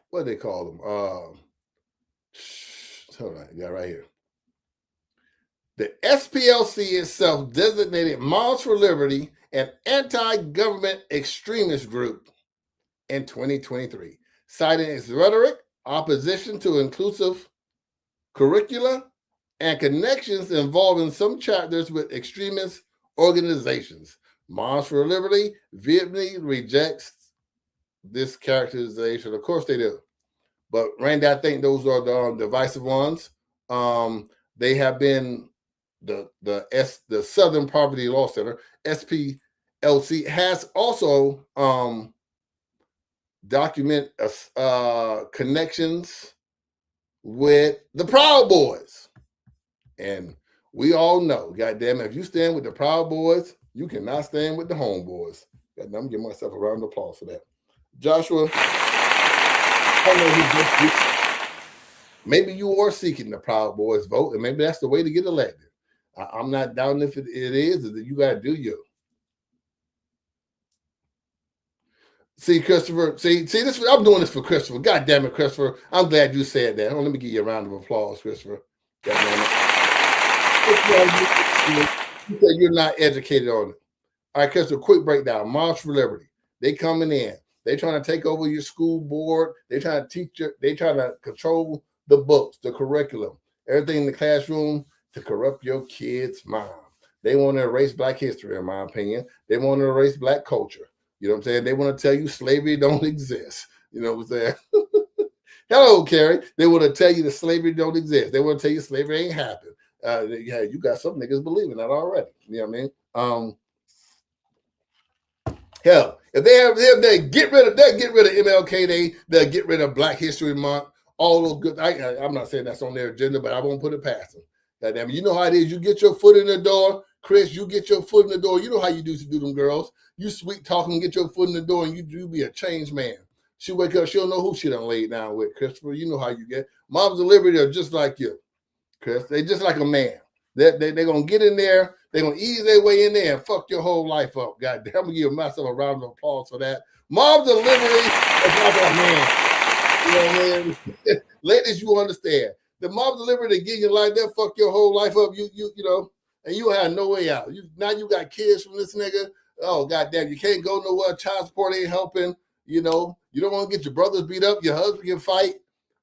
what do they call them? Hold on, I got it right here. The SPLC itself designated Moms for Liberty an anti-government extremist group in 2023, citing its rhetoric, opposition to inclusive curricula, and connections involving some chapters with extremist organizations. Moms for Liberty vehemently rejects this characterization. Of course they do. But Randy, I think those are the divisive ones. They have been the Southern Poverty Law Center, SPLC, has also document connections with the Proud Boys. And we all know, goddamn it, if you stand with the Proud Boys, you cannot stand with the Homeboys. Goddamn, I'm giving myself a round of applause for that. Joshua, maybe you are seeking the Proud Boys vote, and maybe that's the way to get elected. I'm not doubting if it is that you got to do you. See, Christopher, see this. I'm doing this for Christopher. God damn it, Christopher. I'm glad you said that. Let me give you a round of applause, Christopher. God damn it. You said you're not educated on it. All right, Christopher, quick breakdown. March for Liberty. They coming in. They trying to take over your school board. They trying to teach you. They trying to control the books, the curriculum, everything in the classroom to corrupt your kids' mind. They want to erase Black history, in my opinion. They want to erase Black culture. You know what I'm saying? They want to tell you slavery don't exist. You know what I'm saying? Hello, Carrie. They want to tell you that slavery don't exist. They want to tell you slavery ain't happened. Yeah, you got some niggas believing that already. You know what I mean? Hell, if they get rid of MLK, they'll get rid of Black History Month. All those good. I'm not saying that's on their agenda, but I won't put it past them. Goddamn, you know how it is. You get your foot in the door, Chris. You get your foot in the door. You know how you do to do them girls. You sweet talking, get your foot in the door, and you be a changed man. She wake up, she don't know who she done laid down with, Christopher. You know how you get. Moms of Liberty are just like you, Chris. They just like a man. They're going to get in there. They're going to ease their way in there and fuck your whole life up. God damn, I'm going to give myself a round of applause for that. Moms of Liberty is like a man. You know what I mean? Ladies, you understand. The Moms of Liberty give you like that, fuck your whole life up. You know, and you have no way out. Now you got kids from this nigga. Oh, goddamn, you can't go nowhere. Child support ain't helping. You know, you don't want to get your brothers beat up. Your husband can fight.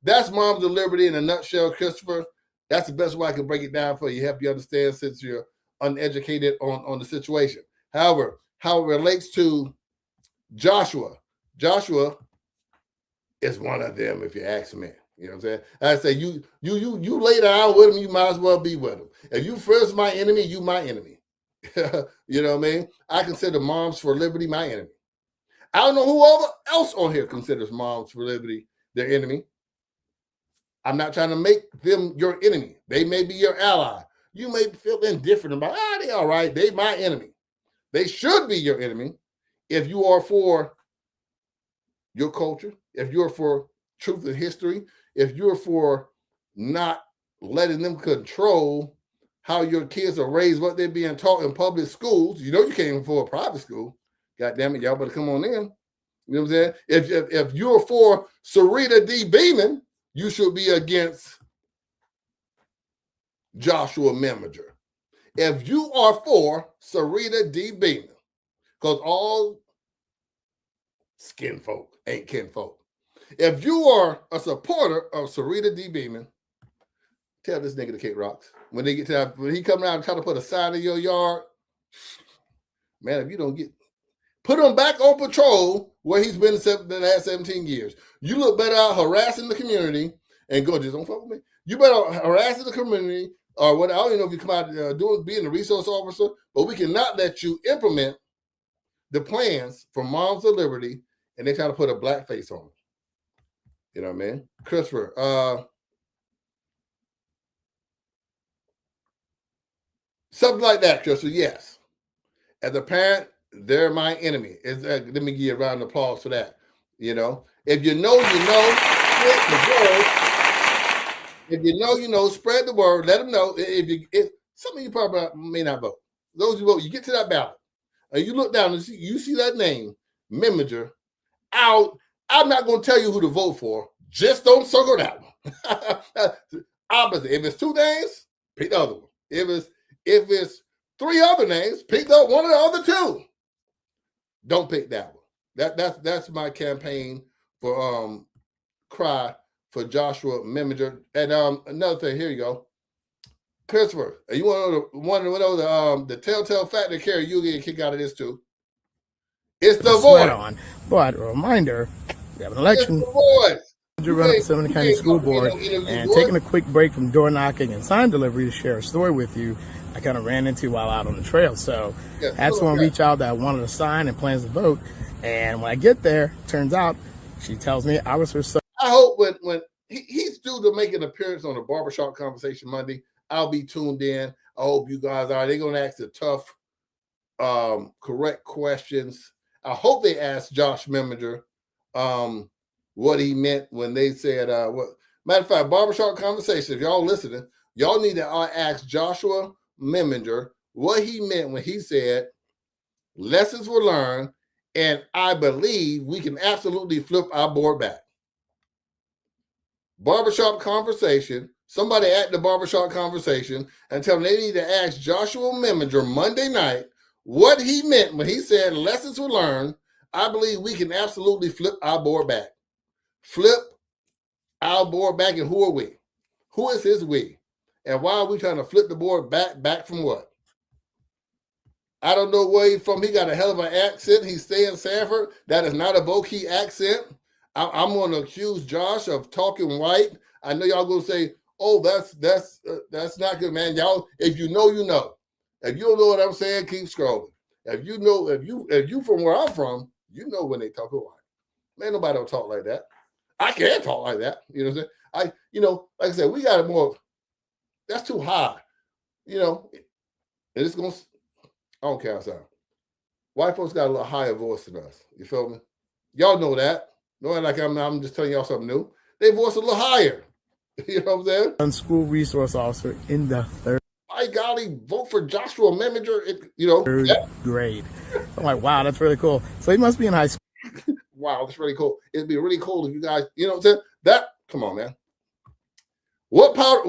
That's Moms of Liberty in a nutshell, Christopher. That's the best way I can break it down for you, help you understand since you're uneducated on the situation. However, how it relates to Joshua is one of them, if you ask me. You know what I'm saying? I say you lay down with him, you might as well be with him. If you first my enemy, you my enemy. You know what I mean? I consider Moms for Liberty my enemy. I don't know who else on here considers Moms for Liberty their enemy. I'm not trying to make them your enemy. They may be your ally. You may feel indifferent about, they all right. They my enemy. They should be your enemy if you are for your culture, if you're for truth and history, if you're for not letting them control how your kids are raised, what they're being taught in public schools. You know you can't afford a private school. God damn it, y'all better come on in. You know what I'm saying? If you're for Sarita D. Beeman, you should be against Joshua Memminger. If you are for Sarita D. Beeman, because all skin folk ain't kinfolk. If you are a supporter of Sarita D. Beeman, tell this nigga to kick rocks. When they get to that, when he come around and try to put a sign in your yard, man, if you don't put him back on patrol where he's been the last 17 years. You look better out harassing the community and go, just don't fuck with me. You better harassing the community or what? I don't even know if you come out being a resource officer, but we cannot let you implement the plans for Moms of Liberty and they try to put a black face on it. You know what I mean? Christopher, something like that, Christopher, yes. As a parent, they're my enemy. Let me give you a round of applause for that. You know, if you know, you know, spread the word. If you know, you know, spread the word. Let them know. If some of you probably may not vote. Those who vote, you get to that ballot and you look down and you see that name, Memminger, out. I'm not going to tell you who to vote for. Just don't circle that one. Opposite. If it's two names, pick the other one. If it's three other names, pick up one of the other two. Don't pick that one. That's my campaign for cry for Joshua Memminger. And another thing, here you go. Christopher, you want to know the telltale fact that Carrie, you'll get a kick out of this too. It's the voice. On. But a reminder, we have an election. It's the voice. You run up to Seminole County School Board and taking a quick break from door knocking and sign delivery to share a story with you I kind of ran into while out on the trail. So I had someone reach out that wanted to sign and plans to vote. And when I get there, turns out she tells me I was her son. I hope when he's due to make an appearance on the Barbershop Conversation Monday, I'll be tuned in. I hope you guys are. They're going to ask the tough, correct questions. I hope they ask Josh Memminger what he meant when they said, matter of fact, Barbershop Conversation, if y'all listening, y'all need to ask Joshua Memminger what he meant when he said, lessons were learned, and I believe we can absolutely flip our board back. Barbershop Conversation, somebody at the Barbershop Conversation, and tell them they need to ask Joshua Memminger Monday night what he meant when he said lessons were learned. I believe we can absolutely flip our board back. Flip our board back, and who are we? Who is his we? And why are we trying to flip the board back from what? I don't know where he's from. He got a hell of an accent. He stay in Sanford. That is not a Bokeh accent. I'm going to accuse Josh of talking white. I know y'all going to say, "Oh, that's not good, man." Y'all, if you know, you know. If you don't know what I'm saying, keep scrolling. If you know, if you from where I'm from, you know when they talk white. Man, nobody don't talk like that. I can't talk like that. You know what I'm saying? Like I said, we got more. That's too high. And it's going to, I don't care how it sounds. White folks got a little higher voice than us. You feel me? Y'all know that. No, like I'm just telling y'all something new. They voice a little higher. You know what I'm saying? School resource officer in the third. My golly, vote for Joshua Memminger. Third grade. I'm like, wow, that's really cool. So he must be in high school. Wow, that's really cool. It'd be really cool if you guys, you know what I'm saying? Come on, man. What part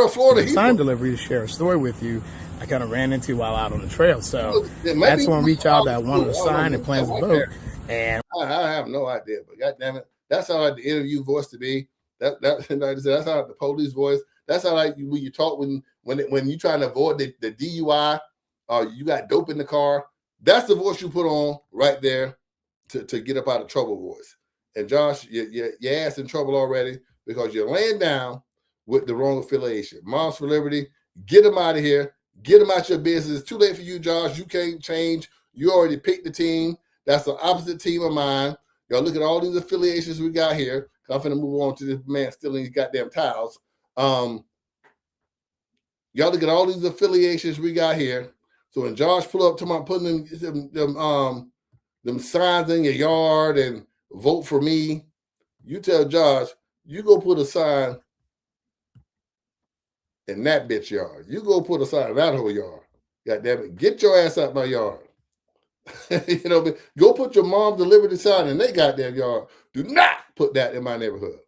of Florida? Sign delivery to share a story with you I kind of ran into while out on the trail. So that's when reach out that wanted to sign and plans to vote. And I have no idea, but God damn it, that's how I like the interview voice to be. Like I said, that's how the police voice. That's how when you talk when you're trying to avoid the DUI, you got dope in the car. That's the voice you put on right there to get up out of trouble voice. And Josh, your ass in trouble already because you're laying down with the wrong affiliation. Moms for Liberty, get them out of here. Get them out your business. It's too late for you, Josh. You can't change. You already picked the team. That's the opposite team of mine. Y'all look at all these affiliations we got here. I'm finna move on to this man stealing these goddamn towels. Y'all look at all these affiliations we got here. So when Josh pull up to my putting them signs in your yard and vote for me, you tell Josh, you go put a sign in that bitch yard. You go put a sign in that whole yard. God damn it. Get your ass out my yard. You know, go put your mom delivery sign in they goddamn yard. Do not put that in my neighborhood.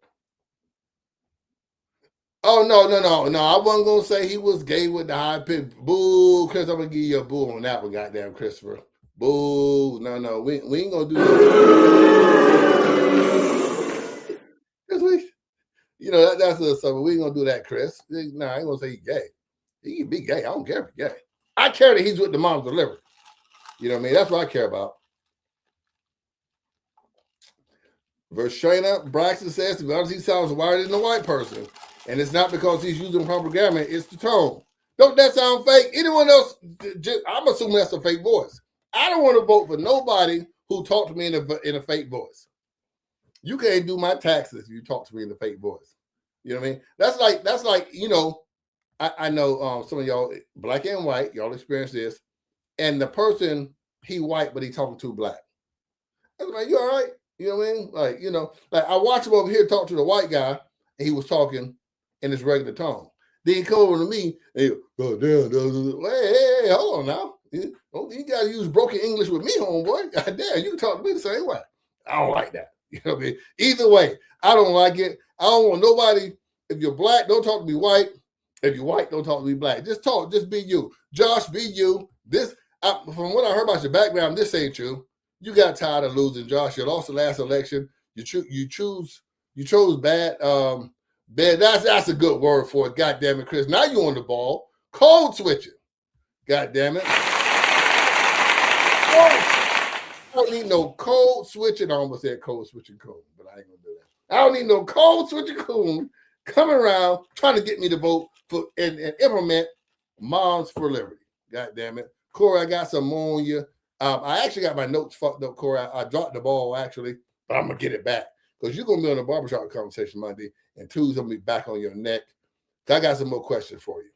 Oh, no. I wasn't going to say he was gay with the high pitch. Boo, Chris, I'm going to give you a boo on that one, goddamn Christopher. Boo. No. We ain't going to do that. You know, that's a something. We ain't going to do that, Chris. No, I ain't going to say he's gay. He can be gay. I don't care if he's gay. I care that he's with the mom's delivery. You know what I mean? That's what I care about. Vershana Braxton says, to be honest, he sounds wired than a white person. And it's not because he's using proper grammar, it's the tone. Don't that sound fake? Anyone else, I'm assuming that's a fake voice. I don't want to vote for nobody who talked to me in a fake voice. You can't do my taxes if you talk to me in a fake voice. You know what I mean? That's like, you know, I know some of y'all, black and white, y'all experience this. And the person, he white, but he talking too black. I was like, you all right? You know what I mean? Like, you know, like I watched him over here talk to the white guy, and he was talking in his regular tone. Then he come over to me, and he go, hey, hold on now. You got to use broken English with me, homeboy. God damn, you can talk to me the same way. I don't like that. You know what I mean? Either way, I don't like it. I don't want nobody, if you're black, don't talk to me white. If you're white, don't talk to me black. Just talk, just be you. Josh, be you. From what I heard about your background, this ain't you. You got tired of losing, Josh. You lost the last election. You chose bad. Bad. That's a good word for it. God damn it, Chris. Now you on the ball. Code switching. God damn it. I don't need no code switching. I almost said code switching coon, but I ain't gonna do that. I don't need no code switching coon coming around trying to get me to vote for and implement Moms for Liberty. God damn it. Corey, I got some more on you. I actually got my notes fucked up, Corey. I dropped the ball, actually, but I'm going to get it back because you're going to be on the barbershop conversation Monday, and Tuesday, I'm going to be back on your neck. I got some more questions for you.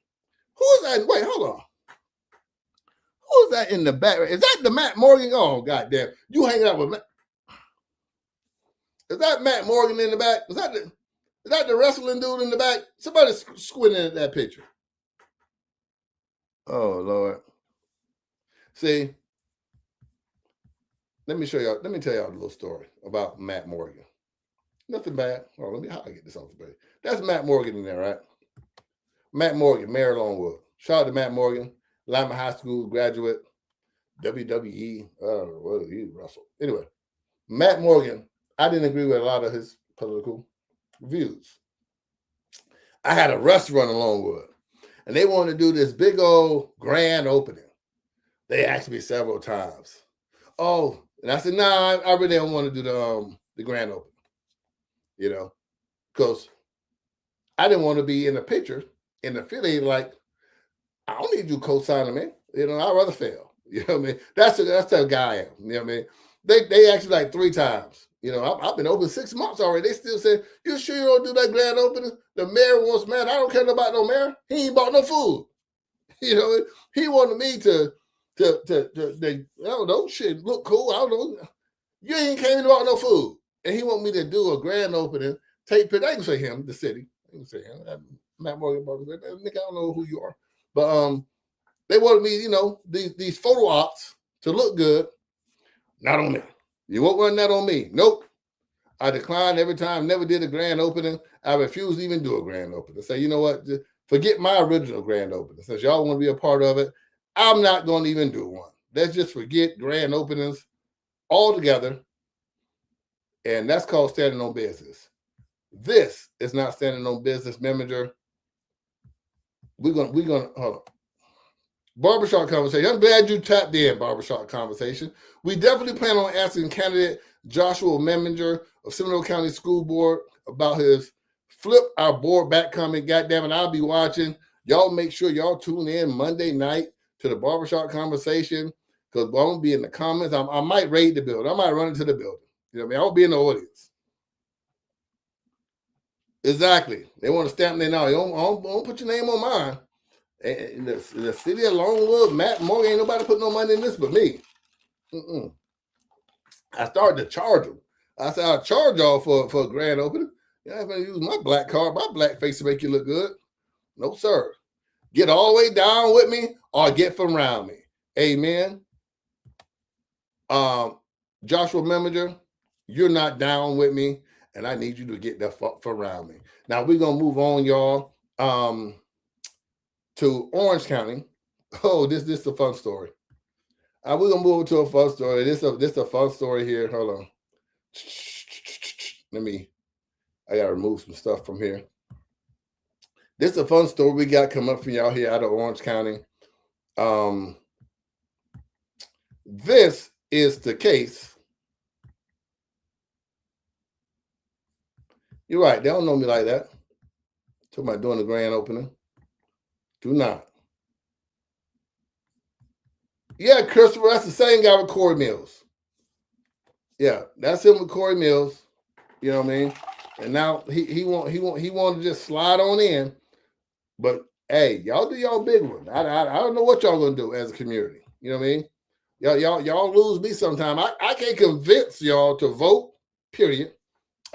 Who is that? Wait, hold on. Who is that in the back? Is that the Matt Morgan? Oh, goddamn. You hanging out with Matt. Is that Matt Morgan in the back? Is that the wrestling dude in the back? Somebody squinting at that picture. Oh, Lord. See, let me tell y'all a little story about Matt Morgan. Nothing bad. Oh, let me how I get this off the page. That's Matt Morgan in there, right? Matt Morgan, Mayor Longwood. Shout out to Matt Morgan, Lima High School graduate, WWE. He wrestled. Anyway, Matt Morgan, I didn't agree with a lot of his political views. I had a restaurant in Longwood, and they wanted to do this big old grand opening. They asked me several times. Oh, and I said, nah, I really don't want to do the grand opening. You know, because I didn't want to be in the picture in the affiliate like, I don't need you co-signing me. You know, I'd rather fail. You know what I mean? That's the guy I am. You know what I mean? They asked me like 3 times. You know, I've been open 6 months already. They still say, you sure you don't do that grand opening? The mayor wants mad. I don't care about no mayor. He ain't bought no food. You know, he wanted me to I don't know, shit, look cool. I don't know. You ain't came about no food. And he want me to do a grand opening, take pictures. I can say him, the city. I can say him. Matt Morgan, nigga, I don't know who you are. But they wanted me, you know, these photo ops to look good. Not on me. You won't run that on me. Nope. I declined every time, never did a grand opening. I refused to even do a grand opening. Say, you know what? Just forget my original grand opening. Since y'all want to be a part of it, I'm not going to even do one. Let's just forget grand openings altogether. And that's called standing on business. This is not standing on business, manager. We're gonna hold on. Barbershop conversation. I'm glad you tapped in, barbershop conversation. We definitely plan on asking candidate Joshua Memminger of Seminole County School Board about his flip our board back comment. Goddamn it, I'll be watching. Y'all make sure y'all tune in Monday night to the barbershop conversation because I'm gonna be in the comments. I might raid the building. I might run into the building. You know what I mean? I won't be in the audience. Exactly. They want to stamp their name. Don't put your name on mine. In the city of Longwood, Matt Morgan, ain't nobody put no money in this but me. I started to charge them. I said, I'll charge y'all for a grand opening. You're not going to use my black card, my black face to make you look good. No, sir. Get all the way down with me or get from around me. Amen. Joshua Memminger, you're not down with me, and I need you to get the fuck from around me. Now we're gonna move on, y'all. To Orange County. Oh, this is a fun story. We're gonna move to a fun story. This a fun story here. Hold on. I gotta remove some stuff from here. This is a fun story we got coming up for y'all here out of Orange County. This is the case. You're right. They don't know me like that. Talking about doing the grand opening. Do not. Yeah, Christopher, that's the same guy with Corey Mills. Yeah, that's him with Corey Mills. You know what I mean? And now he want to just slide on in. But hey, y'all do y'all big one. I don't know what y'all gonna do as a community. You know what I mean? Y'all lose me sometime. I can't convince y'all to vote. Period.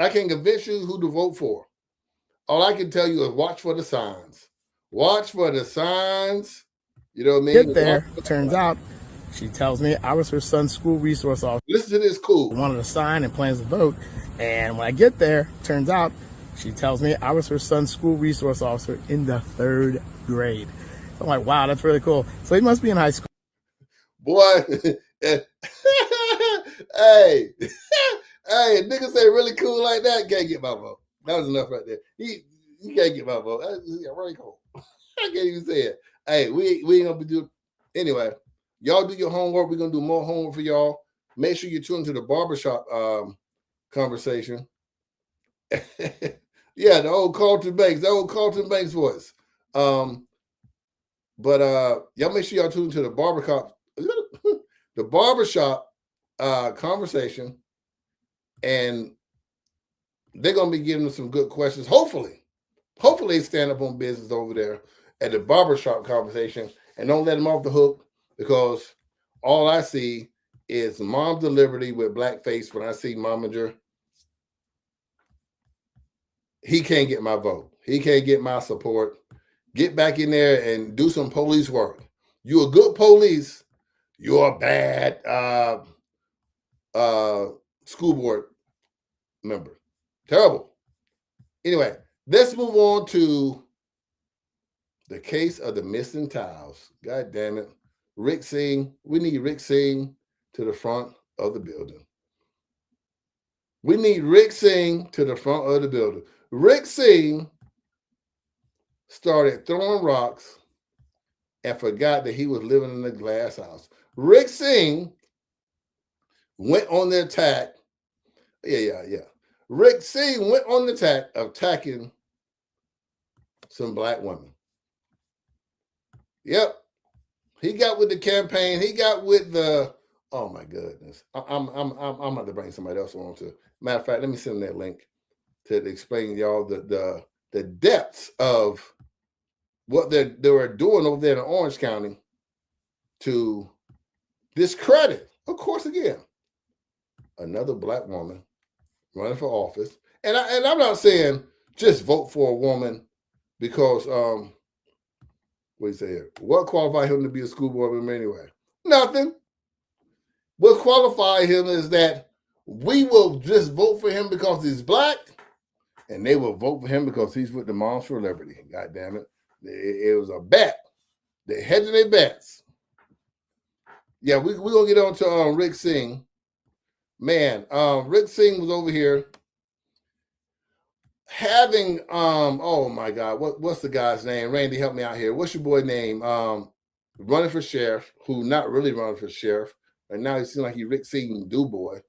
I can't convince you who to vote for. All I can tell you is watch for the signs. Watch for the signs. You know what I mean? Get there. Turns out, she tells me I was her son's school resource officer. Listen to this, cool. Wanted to sign and plans to vote. And when I get there, turns out she tells me I was her son's school resource officer in the 3rd grade. So I'm like, wow, that's really cool. So he must be in high school. Boy, hey, hey, niggas say really cool like that, can't get my vote. That was enough right there. You can't get my vote. That's really cool. I can't even say it. Hey, we ain't gonna be doing anyway. Y'all do your homework. We're gonna do more homework for y'all. Make sure you tune to the barbershop conversation. Yeah, the old Carlton Banks voice. But y'all make sure y'all tune to the barbershop conversation, and they're gonna be giving them some good questions. Hopefully they stand up on business over there at the barbershop conversation, and don't let them off the hook, because all I see is Mom's Liberty with blackface. When I see Momager, he can't get my vote. He can't get my support. Get back in there and do some police work. You're a good police. You're a bad school board member. Terrible. Anyway, let's move on to the case of the missing tiles. God damn it. Rick Singh. We need Rick Singh to the front of the building. We need Rick Singh to the front of the building. Rick Singh started throwing rocks and forgot that he was living in a glass house. Rick Singh went on the attack. Yeah. Rick Singh went on the attack of attacking some black women. Yep. He got with the campaign. He got with the, oh my goodness. I'm about to bring somebody else on to. Matter of fact, let me send that link to explain y'all the depths of what they were doing over there in Orange County to discredit, of course, again, another black woman running for office. And I'm not saying just vote for a woman because what do you say here? What qualified him to be a school board member anyway? Nothing. What qualified him is that we will just vote for him because he's black, and they will vote for him because he's with the Moms for Liberty. God damn it. It was a bet. They hedging their bets. Yeah, we're going to get on to Rick Singh. Man, Rick Singh was over here having, oh my God, what's the guy's name? Randy, help me out here. What's your boy name? Running for sheriff, who not really running for sheriff. And now he seems like he Rick Singh do boy.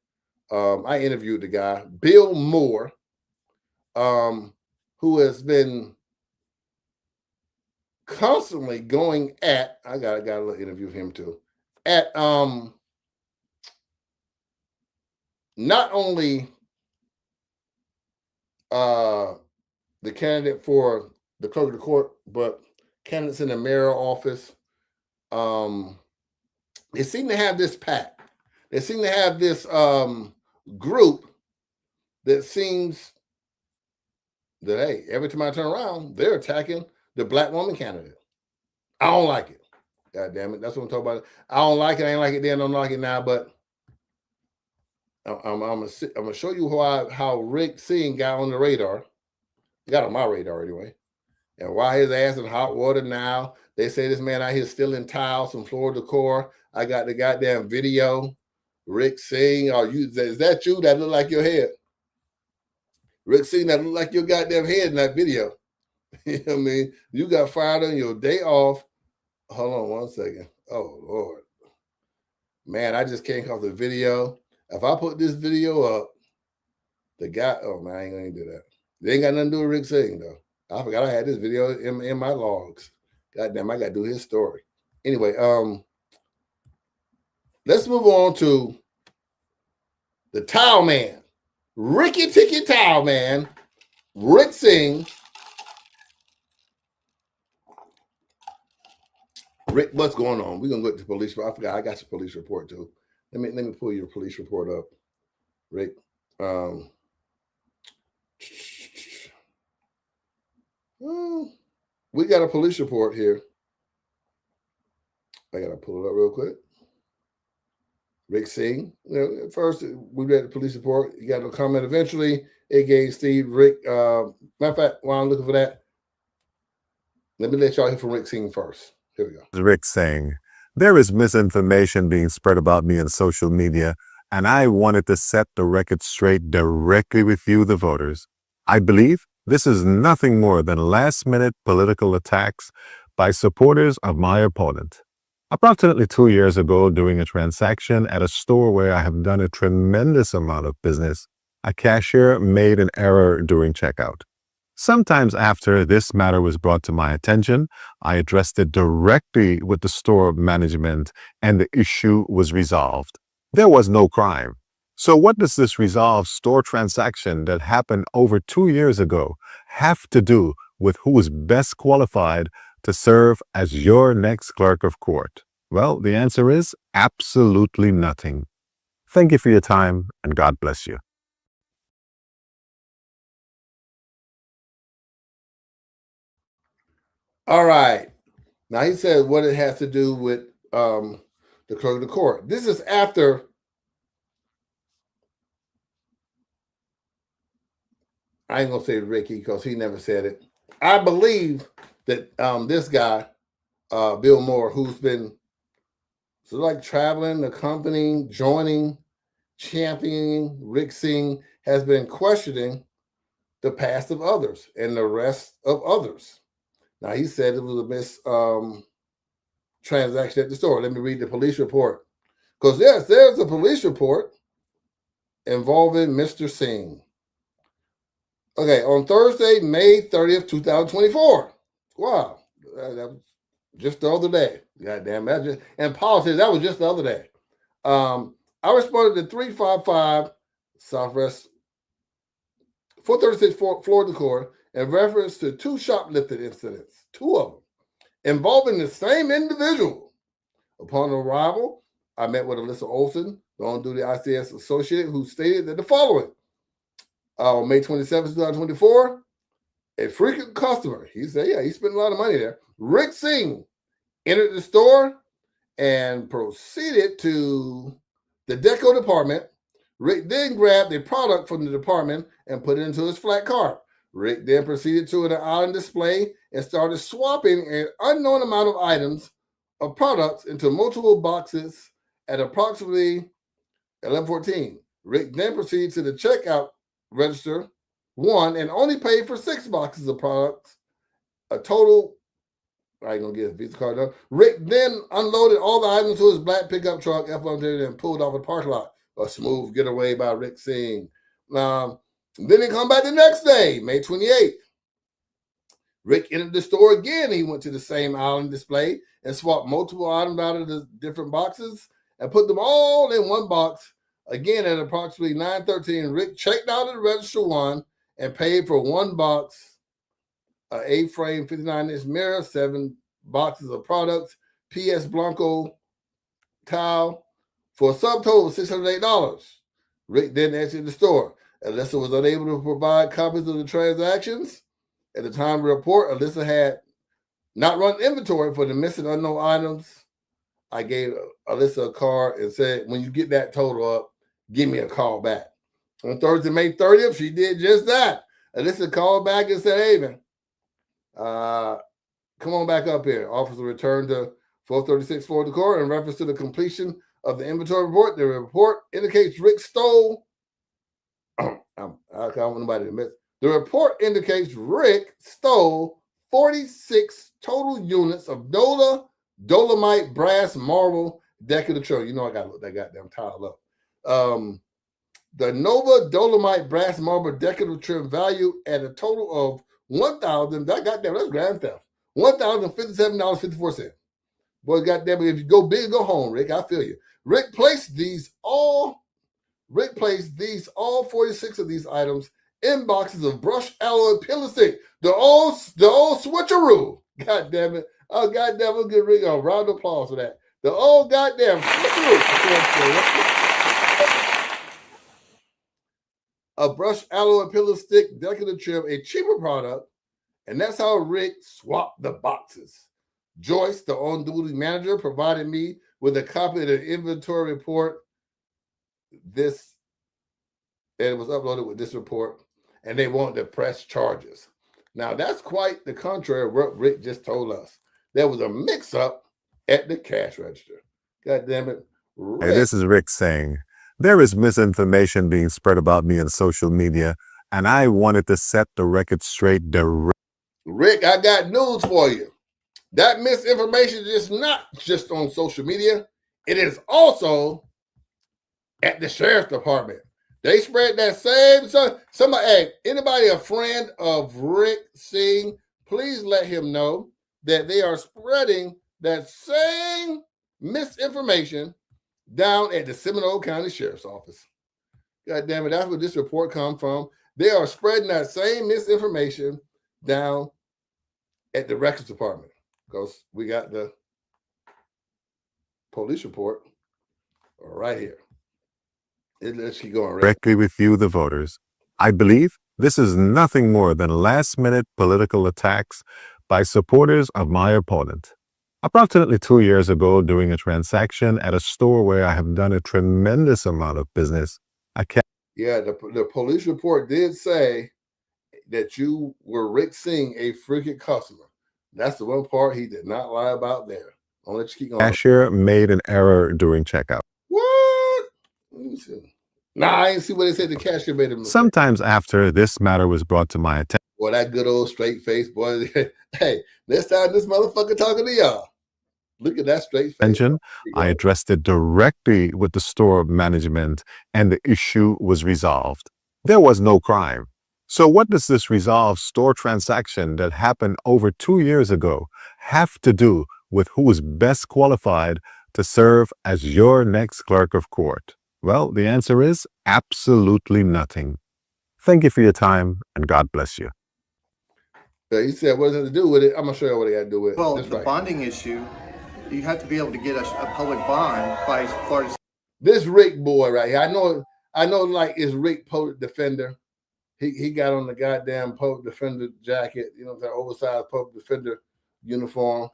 I interviewed the guy, Bill Moore, who has been constantly going at, I got a little interview with him too, at not only the candidate for the clerk of the court, but candidates in the mayor office. They seem to have this pact. They seem to have this group that seems that, hey, every time I turn around, they're attacking the black woman candidate. I don't like it. God damn it. That's what I'm talking about. I don't like it. I ain't like it then. I don't like it now. But I'm gonna show you how Rick Singh got on the radar. He got on my radar anyway. And why his ass in hot water now. They say this man out here stealing tiles from Florida Decor. I got the goddamn video. Rick Singh, is that you that look like your head? Rick Singh that look like your goddamn head in that video. You know what I mean? You got fired on your day off. Hold on one second. Oh, Lord. Man, I just came off the video. If I put this video up, the guy, oh man, I ain't gonna do that. They ain't got nothing to do with Rick Singh though. I forgot I had this video in my logs. Goddamn, I gotta do his story. Anyway, let's move on to the Towel Man. Ricky Ticky Towel Man, Rick Singh. Rick, what's going on? We're gonna go to the police. I forgot I got your police report too. Let me pull your police report up, Rick. We got a police report here. I gotta pull it up real quick. Rick Singh. At first we read the police report. You got no comment. Eventually, it gave Steve Rick. Matter of fact, while I'm looking for that, let me let y'all hear from Rick Singh first. Here we go. Rick Singh. There is misinformation being spread about me on social media, and I wanted to set the record straight directly with you, the voters. I believe this is nothing more than last-minute political attacks by supporters of my opponent. Approximately 2 years ago, during a transaction at a store where I have done a tremendous amount of business, a cashier made an error during checkout. Sometimes after this matter was brought to my attention, I addressed it directly with the store management and the issue was resolved. There was no crime. So what does this resolved store transaction that happened over 2 years ago have to do with who is best qualified to serve as your next clerk of court? Well, the answer is absolutely nothing. Thank you for your time and God bless you. All right. Now he said what it has to do with the clerk of the court. This is after I ain't gonna say Ricky because he never said it. I believe that this guy, Bill Moore, who's been sort of like traveling the company, joining, championing Rick Singh, has been questioning the past of others and the rest of others. Now, he said it was a transaction at the store. Let me read the police report. Because, yes, there's a police report involving Mr. Singh. Okay, on Thursday, May 30th, 2024. Wow. That was just the other day. Goddamn. And politics, that was just the other day. I responded to 355 Southwest 436 Florida Decor in reference to 2 shoplifting incidents, 2 of them, involving the same individual. Upon arrival, I met with Alyssa Olson, on-duty ICS associate, who stated that the following. On May 27, 2024, a frequent customer, he said, yeah, he spent a lot of money there, Rick Singh, entered the store and proceeded to the deco department. Rick then grabbed a product from the department and put it into his flat cart. Rick then proceeded to an island display and started swapping an unknown amount of items of products into multiple boxes at approximately 11:14. Rick then proceeded to the checkout register 1 and only paid for 6 boxes of products. A total, I ain't gonna get his Visa card though. Rick then unloaded all the items to his black pickup truck, F-150, and pulled off a parking lot. A smooth getaway by Rick Singh. Then he come back the next day, May 28th. Rick entered the store again. He went to the same island display and swapped multiple items out of the different boxes and put them all in one box. Again, at approximately 9:13, Rick checked out of the register 1 and paid for 1 box, an A-frame 59-inch mirror, 7 boxes of products, PS Blanco towel, for a subtotal of $608. Rick then exited the store. Alyssa was unable to provide copies of the transactions. At the time of the report, Alyssa had not run inventory for the missing unknown items. I gave Alyssa a card and said, when you get that total up, give me a call back. On Thursday, May 30th, she did just that. Alyssa called back and said, hey, man, come on back up here. Officer returned to 436 Ford Decor in reference to the completion of the inventory report. The report indicates Rick stole. I don't want nobody to miss. The report indicates Rick stole 46 total units of Dolomite brass marble decorative trim. You know I got to look that goddamn tile up. The Nova Dolomite brass marble decorative trim value at a total of $1,000. Goddamn, that's grand theft. $1,057.54. Boy, goddamn it, if you go big, go home, Rick. I feel you. Rick placed all 46 of these items in boxes of brushed alloy pillar stick. The old switcheroo. God damn it. Oh, God damn it. Good Rick. A round of applause for that. The old goddamn switcheroo. A brushed alloy pillar stick decorative trim, a cheaper product, and that's how Rick swapped the boxes. Joyce, the on-duty manager, provided me with a copy of the inventory report. And it was uploaded with this report, and they wanted to press charges. Now, that's quite the contrary of what Rick just told us. There was a mix-up at the cash register. God damn it. Rick. Hey, this is Rick saying, there is misinformation being spread about me on social media, and I wanted to set the record straight. Rick, I got news for you. That misinformation is not just on social media. It is also at the sheriff's department. They spread that same. Somebody, hey, anybody a friend of Rick Singh, please let him know that they are spreading that same misinformation down at the Seminole County Sheriff's Office. God damn it, that's where this report comes from. They are spreading that same misinformation down at the records department because we got the police report right here. Let's keep going. Directly with you, the voters. I believe this is nothing more than last-minute political attacks by supporters of my opponent. Approximately 2 years ago, during a transaction at a store where I have done a tremendous amount of business, the police report did say that you were Rick Singh, a freaking customer. That's the one part he did not lie about there. I'll let you keep going. Cashier made an error during checkout. What? Let me see. Nah, I didn't see what they said. The cashier made a mistake. Sometimes after this matter was brought to my attention. Boy, that good old straight face, boy. Hey, next time this motherfucker talking to y'all, look at that straight face. I addressed it directly with the store management, and the issue was resolved. There was no crime. So what does this resolved store transaction that happened over 2 years ago have to do with who is best qualified to serve as your next clerk of court? Well, the answer is absolutely nothing. Thank you for your time, and God bless you. He said, what does it have to do with it? I'm going to show you what it got to do with it. Well, the bonding issue, you have to be able to get a public bond by Florida. This Rick boy right here, I know like it's Rick Public Defender. He got on the goddamn Public Defender jacket, you know, that oversized Public Defender uniform.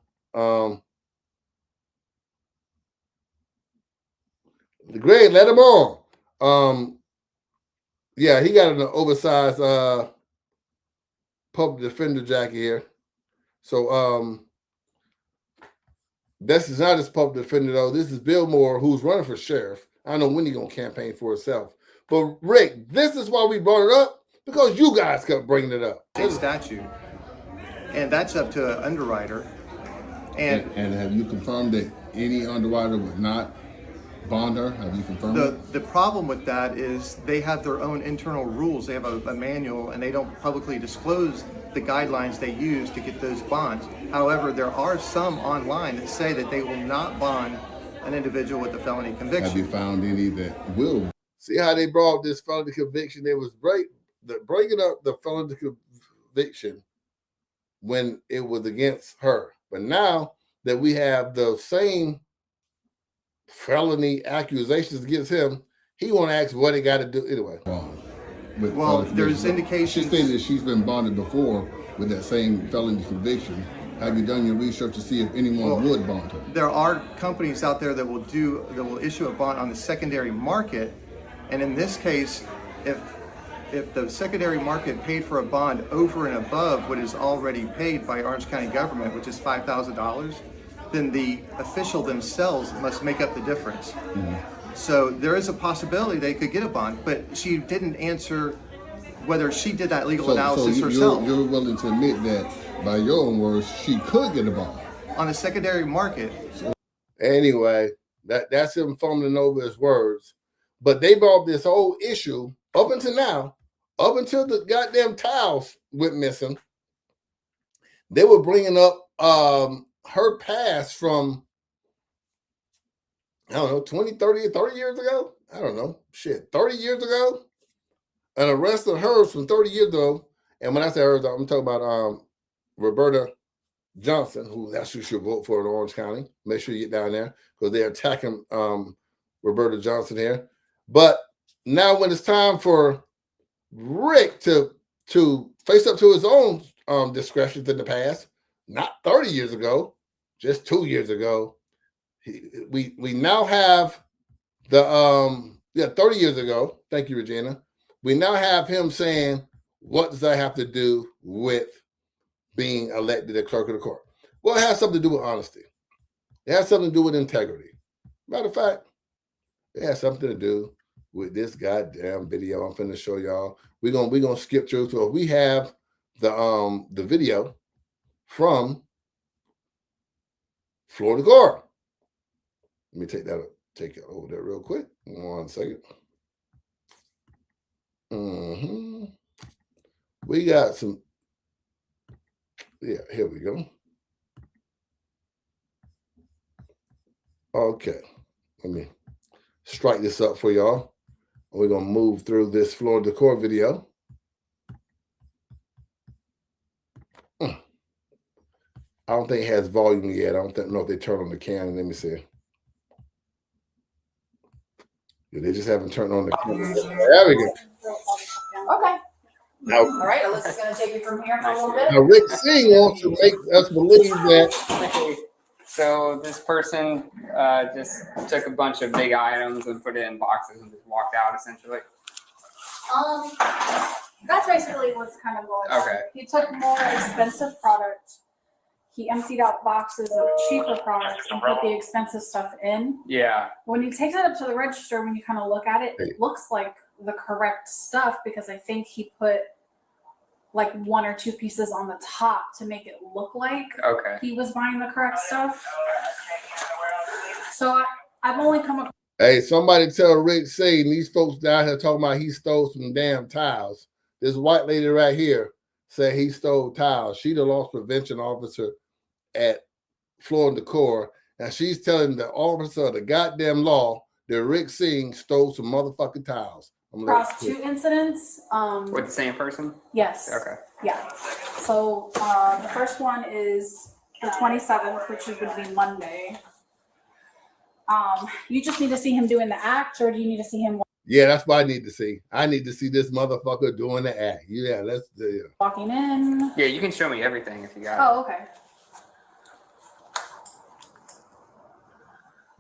Greg, let him on. Yeah, he got an oversized Public Defender jacket here. So this is not his Public Defender though. This is Bill Moore, who's running for sheriff. I don't know when he's gonna campaign for himself. But Rick, this is why we brought it up, because you guys kept bringing it up. State statute, and that's up to an underwriter. And have you confirmed that any underwriter would not bond her? Have you confirmed the problem with that is they have their own internal rules. They have a manual, and they don't publicly disclose the guidelines they use to get those bonds. However, there are some online that say that they will not bond an individual with a felony conviction. Have you found any that will? See how they brought this felony conviction? It was breaking up the felony conviction when it was against her. But now that we have the same felony accusations against him, he want to ask what he got to do anyway. Well, there's indications. She stated that she's been bonded before with that same felony conviction, Have you done your research to see if anyone would bond her? There are companies out there that will issue a bond on the secondary market, and in this case, if the secondary market paid for a bond over and above what is already paid by Orange County government, which is $5,000, then the official themselves must make up the difference. So there is a possibility they could get a bond, but she didn't answer whether she did that legal analysis herself. You're willing to admit that, by your own words, she could get a bond on the secondary market. Anyway, that's him fumbling over his words. But they brought this whole issue up until now, up until the goddamn tiles went missing. They were bringing up her past from, I don't know, 20, 30 years ago? I don't know. Shit, 30 years ago? An arrest of hers from 30 years ago. And when I say hers, I'm talking about Roberta Johnson, who that's who should vote for in Orange County. Make sure you get down there because they're attacking Roberta Johnson here. But now when it's time for Rick to face up to his own discretions in the past, not 30 years ago, just 2 years ago, we now have the 30 years ago. Thank you, Regina. We now have him saying, what does that have to do with being elected a clerk of the court? Well, it has something to do with honesty. It has something to do with integrity. Matter of fact, it has something to do with this goddamn video I'm finna show y'all. We're gonna skip through. So we have the video from Florida Gore. Let me take it over there real quick. 1 second. We got some. Yeah, here we go. Okay, let me strike this up for y'all. We're gonna move through this Florida Decor video. I don't think it has volume yet. I don't know if they turn on the camera. Let me see. Yeah, they just haven't turned on the camera. There we go. Okay. Now, all right, Alyssa's going to take you from here for a little bit. Now, Rick Singh wants to make us believe that. So this person just took a bunch of big items and put it in boxes and just walked out, essentially. That's basically what's kind of going on. Okay. He took more expensive product. He emptied out boxes of cheaper products and put the expensive stuff in. Yeah. When he takes it up to the register, when you kind of look at it, it looks like the correct stuff because I think he put like 1 or 2 pieces on the top to make it look like he was buying the correct stuff. So I've only come across. Hey, somebody tell Rick Singh these folks down here talking about he stole some damn tiles. This white lady right here said he stole tiles. She the loss prevention officer at Florida Decor, and she's telling the officer of the goddamn law that Rick Singh stole some motherfucking tiles. Across 2 incidents. With the same person? Yes. Okay. Yeah. So the first one is the 27th, which would be Monday. You just need to see him doing the act, or do you need to see him? Yeah, that's what I need to see. I need to see this motherfucker doing the act. Yeah, let's do it. Walking in. Yeah, you can show me everything if you got Oh, okay.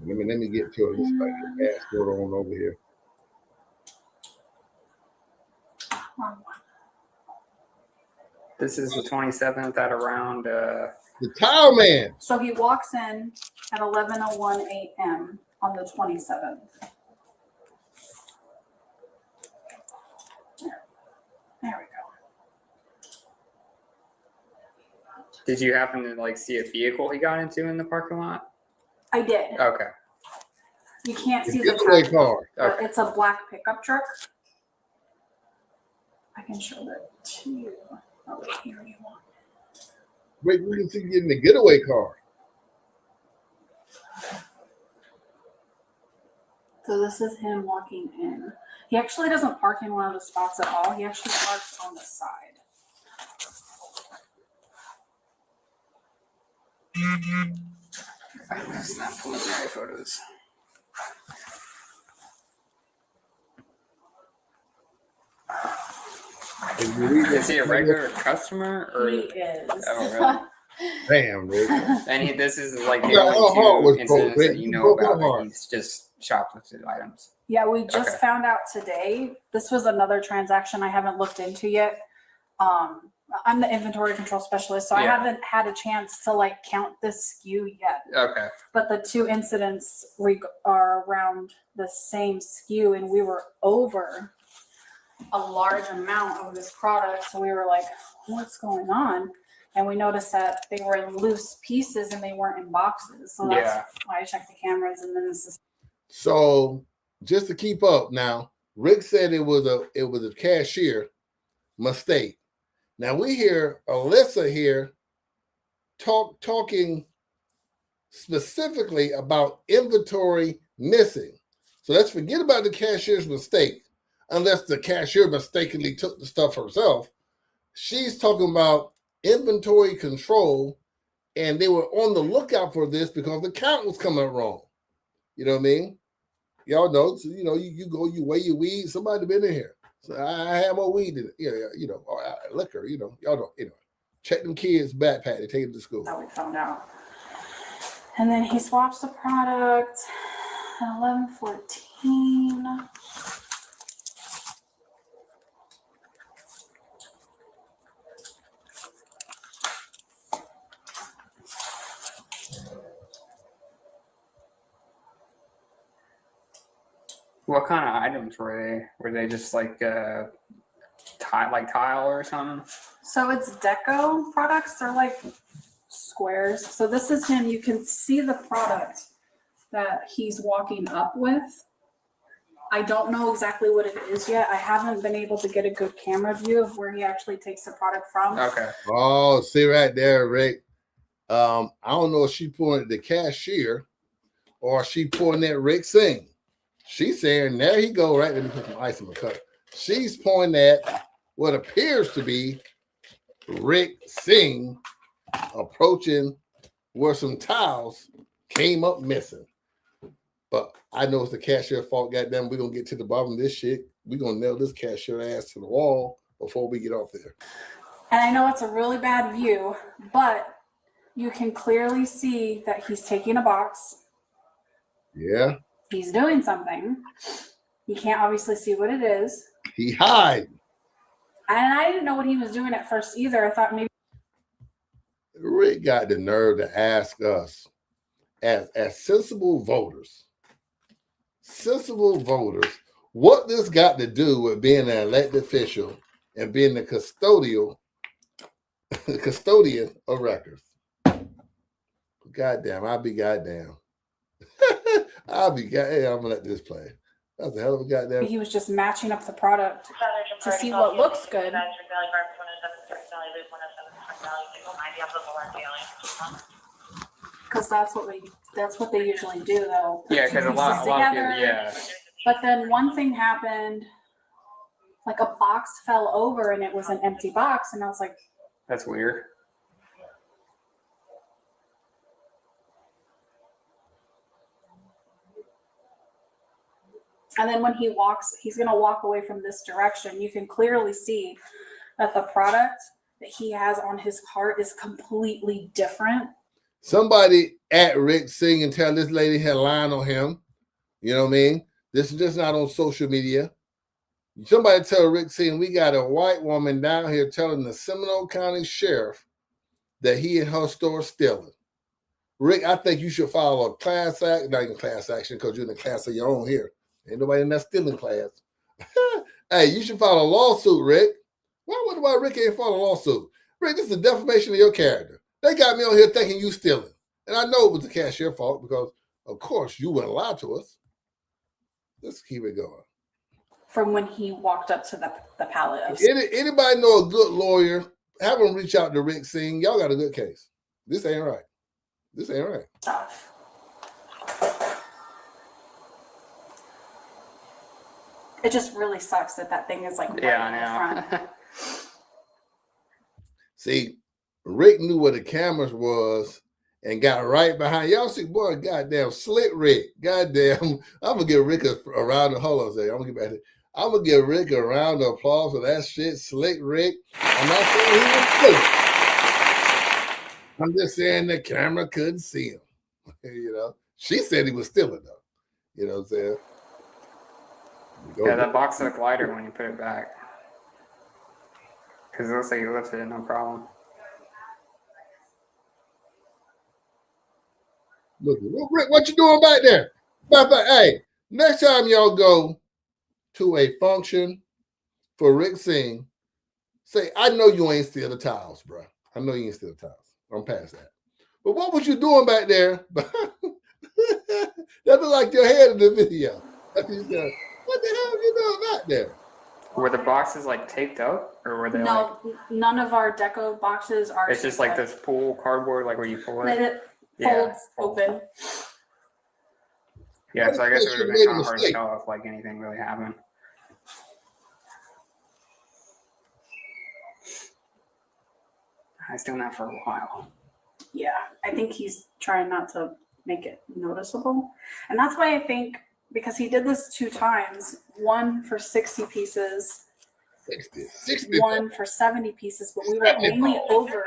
Let me get to it. Just like the gas going on over here. Wrong one. This is the 27th at around the tile man. So he walks in at 11:01 a.m. on the 27th. There we go. Did you happen to like see a vehicle he got into in the parking lot? I did. Okay. You can't see the Getaway tag, car. but it's a black pickup truck. I can show that to you. Oh, here you want. Wait, we can see you in the getaway car. So this is him walking in. He actually doesn't park in one of the spots at all. He actually parks on the side. Snap preliminary photos. Is he a regular customer or? He is. Oh, really? Damn, Rick. And this is like the Yeah, her heart only was two broke, incidents Rick. that you You know broke her about that heart. he's just shoplifted items. Yeah, we just Okay. found out today. This was another transaction I haven't looked into yet. I'm the inventory control specialist, so I Yeah. haven't had a chance to like count this SKU yet. Okay. But the two incidents are around the same SKU, and we were over a large amount of this product. So we were like, what's going on? And we noticed that they were in loose pieces and they weren't in boxes. So that's why I checked the cameras. And then this is. So just to keep up now, Rick said it was a cashier mistake. Now we hear Alyssa here talking specifically about inventory missing. So let's forget about the cashier's mistake, unless the cashier mistakenly took the stuff herself. She's talking about inventory control, and they were on the lookout for this because the count was coming up wrong. You know what I mean? Y'all know, so, you know, you go, you weigh your weed, somebody been in here. So I have more weed in it. Yeah, you know, or liquor, you know, y'all know, you know. Check them kids' backpack, they take them to school. That's how we found out. And then he swaps the product at 11:14. What kind of items were they? Were they just like tile or something? So it's deco products. They're like squares. So this is him. You can see the product that he's walking up with. I don't know exactly what it is yet. I haven't been able to get a good camera view of where he actually takes the product from. Okay. Oh, see right there, Rick. I don't know if she pointed at the cashier or she pointing at Rick Singh. She's saying, there he go, right? Let me put some ice in my cup. She's pointing at what appears to be Rick Singh approaching where some tiles came up missing. But I know it's the cashier's fault. Goddamn, we're going to get to the bottom of this shit. We're going to nail this cashier ass to the wall before we get off there. And I know it's a really bad view, but you can clearly see that he's taking a box. Yeah. He's doing something. You can't obviously see what it is. He hide. And I didn't know what he was doing at first either. I thought maybe. Rick got the nerve to ask us as sensible voters, what this got to do with being an elected official and being the custodian of records. Goddamn, I'll be goddamn. I'm gonna let this play. That's a hell of a goddamn. He was just matching up the product to see what looks good. Because that's what they usually do, though. Yeah, because a lot of people, yeah. But then one thing happened, like a box fell over and it was an empty box, and I was like, that's weird. And then when he walks, he's going to walk away from this direction. You can clearly see that the product that he has on his cart is completely different. Somebody at Rick Singh and tell this lady had lying on him. You know what I mean? This is just not on social media. Somebody tell Rick Singh we got a white woman down here telling the Seminole County Sheriff that he and her store stealing. Rick, I think you should file a class act, not even class action, because you're in the class of your own here. Ain't nobody in that stealing class. Hey, you should file a lawsuit, Rick. Why Rick ain't file a lawsuit? Rick, this is a defamation of your character. They got me on here thinking you stealing. And I know it was the cashier's fault because, of course, you wouldn't lie to us. Let's keep it going. From when he walked up to the pallet. Anybody know a good lawyer? Have them reach out to Rick Singh. Y'all got a good case. This ain't right. Stuff. It just really sucks that thing is like right in the front. See, Rick knew where the cameras was and got right behind. Y'all see, boy, goddamn slick Rick. Goddamn, I'm gonna give Rick a round of hold on a second. I'm gonna give Rick a round of applause for that shit. Slick Rick. I'm not saying he was slick. I'm just saying the camera couldn't see him. You know, she said he was stealing though. You know what I'm saying? Yeah, that box looked lighter when you put it back. Because it looks like you lifted it, no problem. Look, Rick, what you doing back there? Hey, next time y'all go to a function for Rick Singh, say, I know you ain't steal the towels, bro. I know you ain't steal the towels. I'm past that. But what was you doing back there? That looked like your head in the video. What the hell are you doing back there? Were the boxes like taped up, or were they No, none of our deco boxes are. It's just like this pull cardboard, like where you pull it. It folds open. Yeah, so I guess it would have been kind of hard to tell if like anything really happened. He's doing that for a while. Yeah, I think he's trying not to make it noticeable, and that's why I think, because he did this 2 times, one for 60 pieces, 60. One for 70 pieces, but we were only over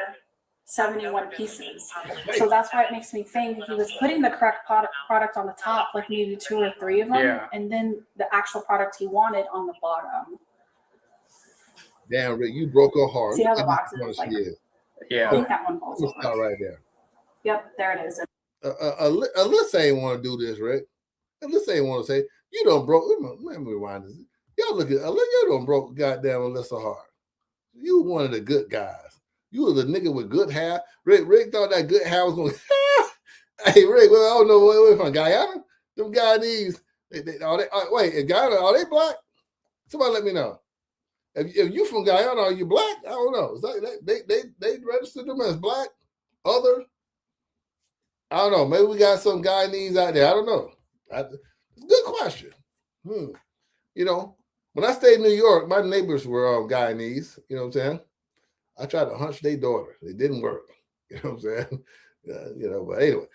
71 pieces. So that's why it makes me think he was putting the correct product on the top, like maybe 2 or 3 of them, and then the actual product he wanted on the bottom. Damn, Rick, you broke her heart. See how the box is like? Yeah. I think that one falls over. Start right there. Yep, there it is. Alyssa ain't want to do this, Rick. Alyssa ain't want to say, you done broke. Let me rewind this. Y'all look at Alyssa, you done broke goddamn Alyssa heart. You one of the good guys. You was a nigga with good hair. Rick thought that good hair was going to. Hey, Rick, well, I don't know where from Guyana. Them Guyanese, wait, Guyana, are they black? Somebody let me know. If you from Guyana, are you black? I don't know. Is that, they registered them as black? Other? I don't know. Maybe we got some Guyanese out there. I don't know. Good question. You know, when I stayed in New York, my neighbors were Guyanese. You know what I'm saying? I tried to hunch their daughter. It didn't work. You know what I'm saying? You know, but anyway,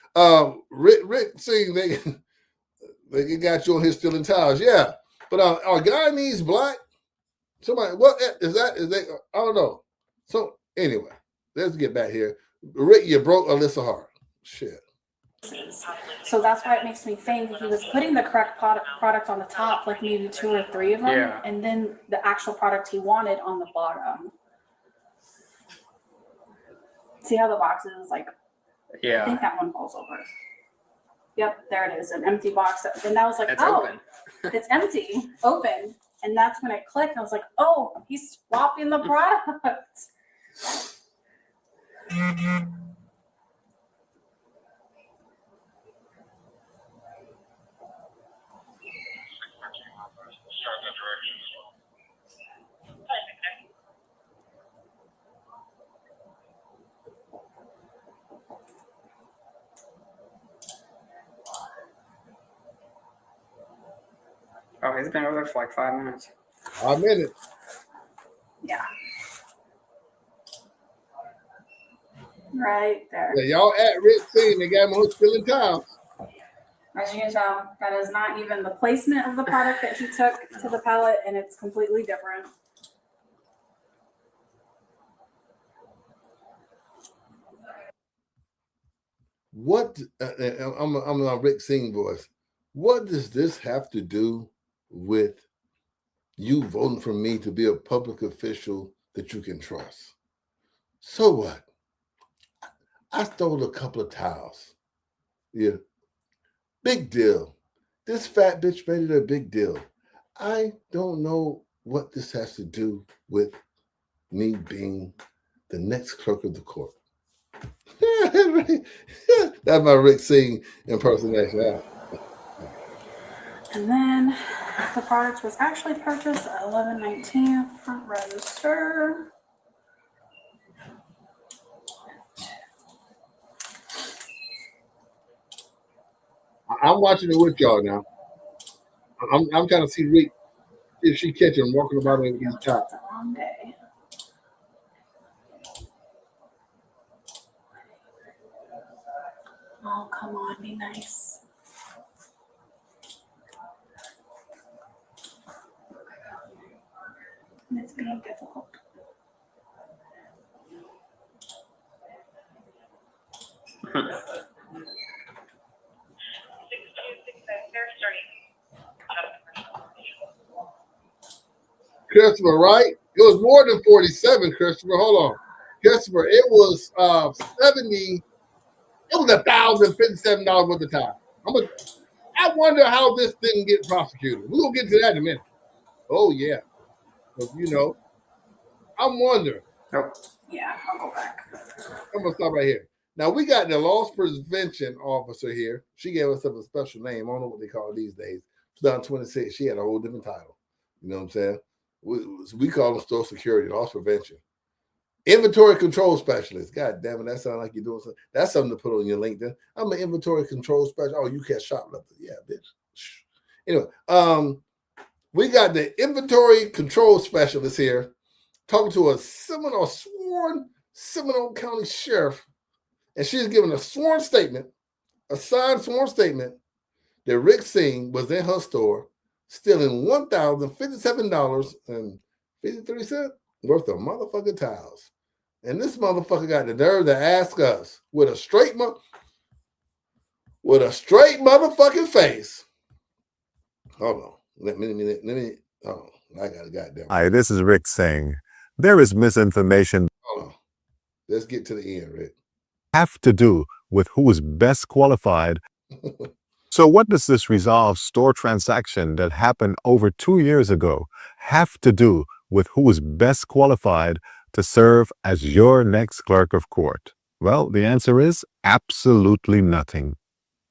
Rick Singh, they got you on his stealing towels. Yeah, but are Guyanese black? Somebody, what is that? Is they? I don't know. So anyway, let's get back here. Rick, you broke Alyssa heart. Shit. So that's why it makes me think he was putting the correct product on the top, like maybe 2 or 3 of them, and then the actual product he wanted on the bottom. See how the box is like? Yeah. I think that one falls over. Yep, there it is, an empty box. And that was like, it's open. It's empty, open. And that's when it clicked. I was like, oh, he's swapping the product. Oh, he's been over there for like 5 minutes. 5 minutes. Yeah. Right there. Yeah, y'all at Rick Singh, they got him stealing towels. As you can tell, that is not even the placement of the product that he took to the pallet, and it's completely different. What? I'm on Rick Singh voice. What does this have to do with you voting for me to be a public official that you can trust? So what? I stole a couple of towels. Yeah. Big deal. This fat bitch made it a big deal. I don't know what this has to do with me being the next clerk of the court. That's my Rick Singh impersonation. And then the product was actually purchased at 1119 front register. I'm watching it with y'all now. I'm trying to see Rick if she catch him walking about in his top. It's a long day. Oh, come on, be nice. It's being difficult. Christopher, right? It was more than 47, Christopher. Hold on. Christopher, it was 70. It was $1,057 worth of time. I wonder how this didn't get prosecuted. We're gonna get to that in a minute. Oh yeah. You know, I'm wondering. Oh. Yeah, I'll go back. I'm gonna stop right here. Now we got the loss prevention officer here. She gave us a special name. I don't know what they call it these days. 2026. She had a whole different title. You know what I'm saying? We call them store security, loss prevention. Inventory control specialist. God damn it, that sounds like you're doing something. That's something to put on your LinkedIn. I'm an inventory control specialist. Oh, you catch shoplifter. Yeah, bitch. Anyway, we got the inventory control specialist here talking to a sworn Seminole County sheriff, and she's giving a sworn statement, a signed sworn statement that Rick Singh was in her store stealing $1,057.53 worth of motherfucking towels. And this motherfucker got the nerve to ask us with a straight motherfucking face. Hold on. Let me hold on. I got a goddamn. Hi, this is Rick Singh. There is misinformation. Hold on. Let's get to the end, Rick. Have to do with who is best qualified. So what does this resolved store transaction that happened over 2 years ago have to do with who is best qualified to serve as your next clerk of court? Well, the answer is absolutely nothing.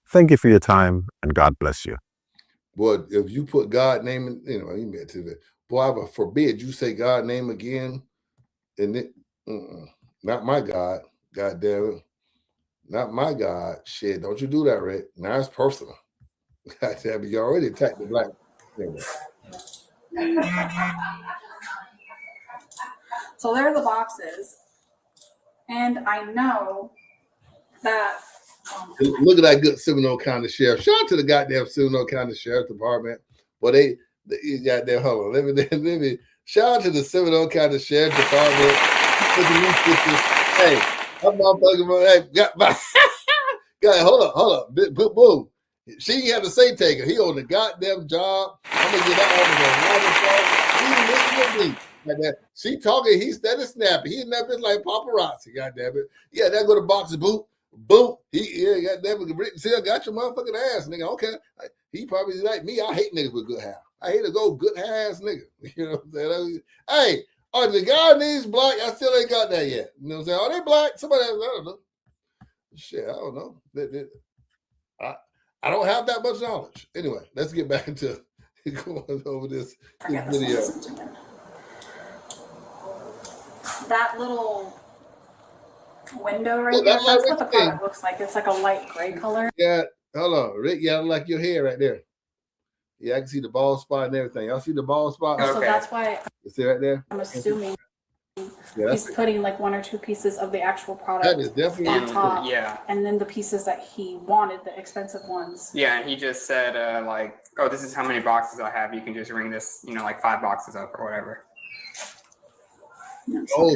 Thank you for your time, and God bless you. Boy, if you put God name in, you get to that. Boy, I would forbid you say God name again, and it, not my God. God damn it. Not my God. Shit, don't you do that, Rick. Now it's personal. God damn it, you already attacked the black. Anyway. So there are the boxes. And I know that. Look at that good Seminole County Sheriff. Shout out to the goddamn Seminole County Sheriff Department. Well, they goddamn, hold on. Let me shout out to the Seminole County Sheriff Department. Hey, I'm motherfucking, hey, God, hold up. Boom. She ain't have to say take her. He on the goddamn job. I'm gonna get that over the she talking, he steady snapping. He in that bitch like paparazzi, goddamn it. Yeah, that go to boxes, boop. Goddamn it. See, I got your motherfucking ass, nigga. Okay. He probably like me. I hate niggas with good hair. I hate to go good hair ass nigga. You know what I'm saying? Hey, the guy needs black. I still ain't got that yet. You know what I'm saying? Are they black? Somebody else, I don't know. Shit, I don't know. I don't have that much knowledge. Anyway, let's get back into going over this video. That little window right there, that's what the product looks like. It's like a light gray color. Yeah, hold on. Rick, yeah, like your hair right there. Yeah, I can see the bald spot and everything. Y'all see the bald spot? So that's why you see right there? I'm assuming he's putting like 1 or 2 pieces of the actual product that is definitely on top. Yeah. And then the pieces that he wanted, the expensive ones. Yeah, and he just said like, oh, this is how many boxes I have. You can just ring this, like 5 boxes up or whatever. Oh,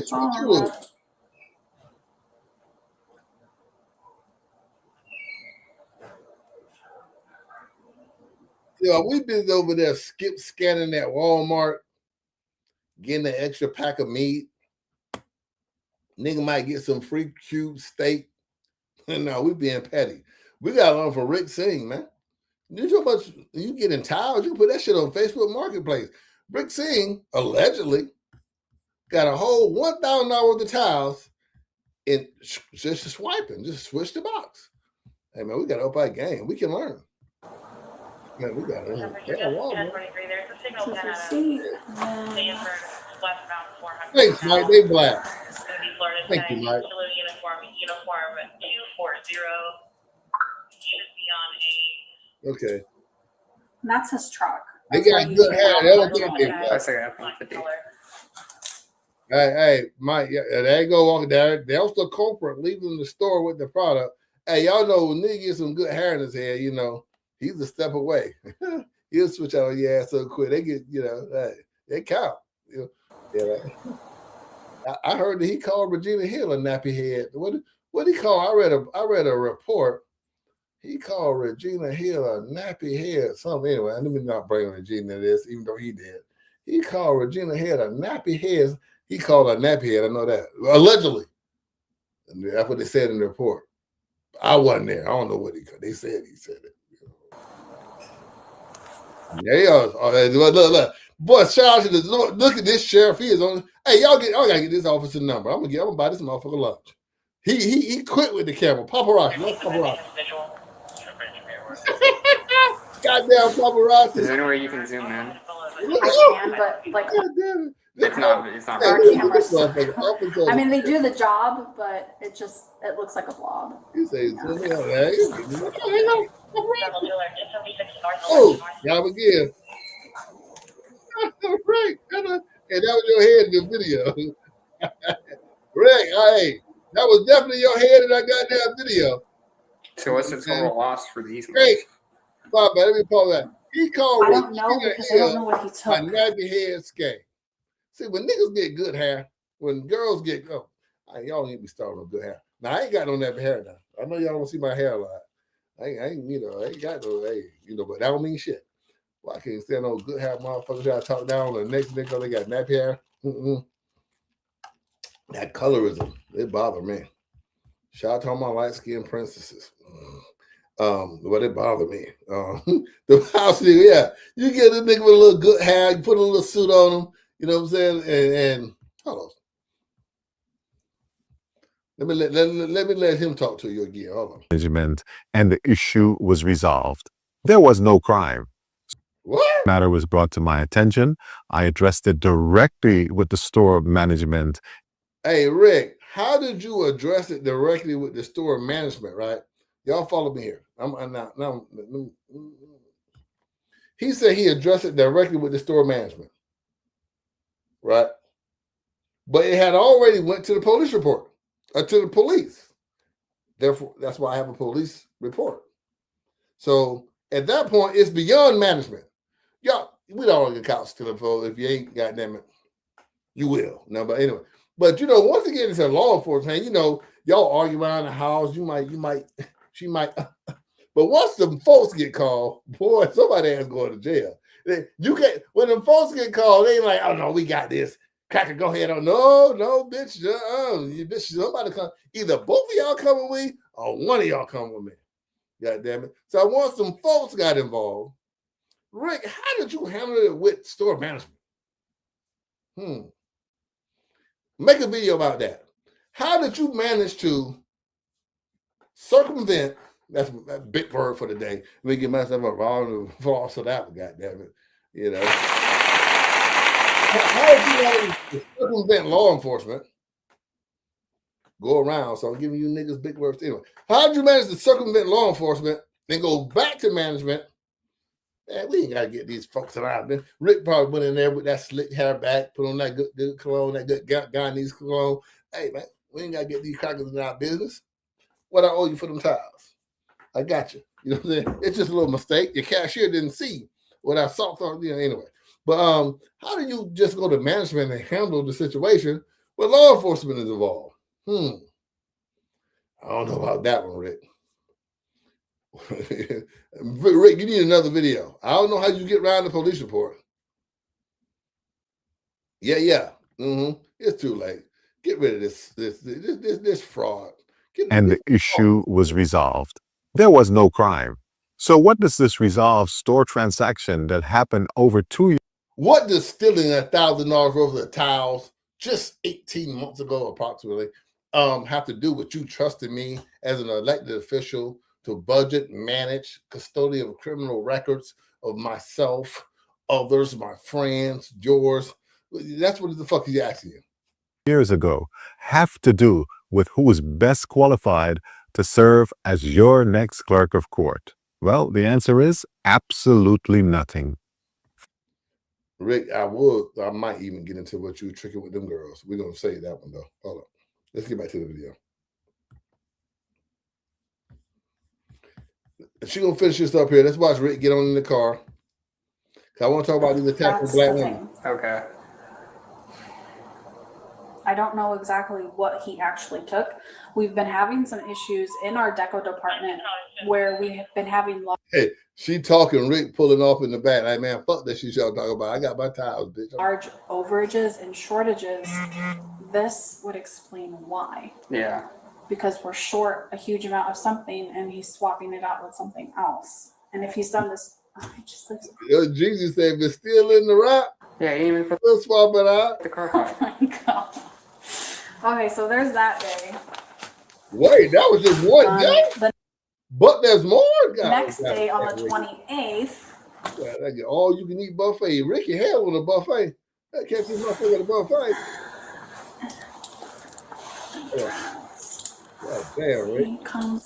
we've been over there scanning that Walmart, getting an extra pack of meat. Nigga might get some free cube steak. No, we being petty. We got to learn from Rick Singh, man. You get in towels, you put that shit on Facebook Marketplace. Rick Singh allegedly got a whole $1,000 worth of towels and just swiping, just switch the box. Hey, man, we got to up our game. We can learn. Man, we got to learn. Thanks, Mike. They black. Thank you, Mike. Okay. And that's his truck. They got good hair. Hey, Mike, they go walking there. They also culprit leaving the store with the product. Hey, y'all know when nigga get some good hair in his head, he's a step away. He'll switch out on your ass so quick. They get, they count. I heard that he called Regina Hill a nappy head. What What he called? I read a report. He called Regina Hill a nappy head. Something anyway. Let me not bring Regina to this, even though he did. He called Regina Hill a nappy head. He called her a nappy head. I know that allegedly. And that's what they said in the report. I wasn't there. I don't know what they said. He said it. Yeah, look. Boy, shout out to the look at this sheriff. He is on. Hey, y'all gotta get this officer number. I'm gonna buy this motherfucker lunch. He quit with the camera. Paparazzi. Paparazzi. Goddamn paparazzi. Is there any way you can zoom in? I can, but like it's not I mean, they do the job, but it looks like a blob. You say zoom in, right? Oh, y'all again. Right. And that was your head in the video. Rick, hey, that was definitely your head in that goddamn video. So what's the total loss for these? Great. Let me pause that. He called I don't know because I don't know what he took. A nappy head skate. See, when niggas get good hair, when girls get y'all need to be starting with good hair. Now I ain't got no nappy hair now. I know y'all don't see my hair a lot. I ain't got no, but that don't mean shit. Well, I can't stand no good hair motherfuckers that I talk down on the next nigga they got nappy hair. That colorism, it bothered me. Shout out to all my light-skinned princesses. But it bothered me. The house nigga, yeah. You get a nigga with a little good hair, you put a little suit on him, you know what I'm saying? And hold on. Let me let him talk to you again. Hold on. Management, and the issue was resolved. There was no crime. What? The matter was brought to my attention. I addressed it directly with the store management. Hey, Rick, how did you address it directly with the store management, right? Y'all follow me here. He said he addressed it directly with the store management, right? But it had already went to the police report, or to the police. Therefore, that's why I have a police report. So at that point, it's beyond management. Y'all, we don't get caught stealing for if you ain't, goddamn it, you will. No, but anyway. But once again, it's a law enforcement. Y'all argue around the house. She might. But once them folks get called, boy, somebody has going to jail. When them folks get called, they ain't like, oh no, we got this. Cracker, go ahead. Oh no, bitch. You bitch, somebody come. Either both of y'all come with me or one of y'all come with me. God damn it. So once some folks got involved, Rick, how did you handle it with store management? Make a video about that. How did you manage to circumvent? That's a big word for the day. Let me get myself a wrong false so that, goddamn it. How did you manage to circumvent law enforcement? Go around. So I'm giving you niggas big words anyway. How did you manage to circumvent law enforcement, then go back to management? Man, we ain't got to get these folks around. Rick probably went in there with that slick hair back, put on that good cologne, that good Guyanese cologne. Hey, man, we ain't got to get these crackers in our business. What I owe you for them towels? I got you. You know what I'm saying? It's just a little mistake. Your cashier didn't see what I saw from, anyway. But how do you just go to management and handle the situation when law enforcement is involved? I don't know about that one, Rick. Rick, you need another video. I don't know how you get around the police report. Yeah. It's too late. Get rid of this fraud. And the issue was resolved. There was no crime. So what does this resolve store transaction that happened over 2 years? What does stealing $1,000 worth of towels just 18 months ago, approximately, have to do with you trusting me as an elected official to budget, manage, custodian of criminal records of myself, others, my friends, yours? That's what the fuck he's asking you. Years ago have to do with who is best qualified to serve as your next clerk of court? Well, the answer is absolutely nothing. Rick, I might even get into what you were tricking with them girls. We're going to say that one, though. Hold on. Let's get back to the video. She's going to finish this up here. Let's watch Rick get on in the car. I want to talk about these attacks on black women. Okay. I don't know exactly what he actually took. We've been having some issues in our deco department where we have been having. Hey, she talking, Rick pulling off in the back. Like, man, fuck that shit y'all talking about. I got my tiles, bitch. Large overages and shortages. This would explain why. Yeah. Because we're short a huge amount of something and he's swapping it out with something else. And if he's done this, he just lives. Jesus said, if it's still in the rock, yeah, he even put we'll swap it out. The car. Oh my god. Okay, so there's that day. Wait, that was just one day? But there's more. Next day on the 28th. Yeah, all you can eat buffet. Ricky had on a buffet. I can't see motherfucker at a buffet. God damn, Rick.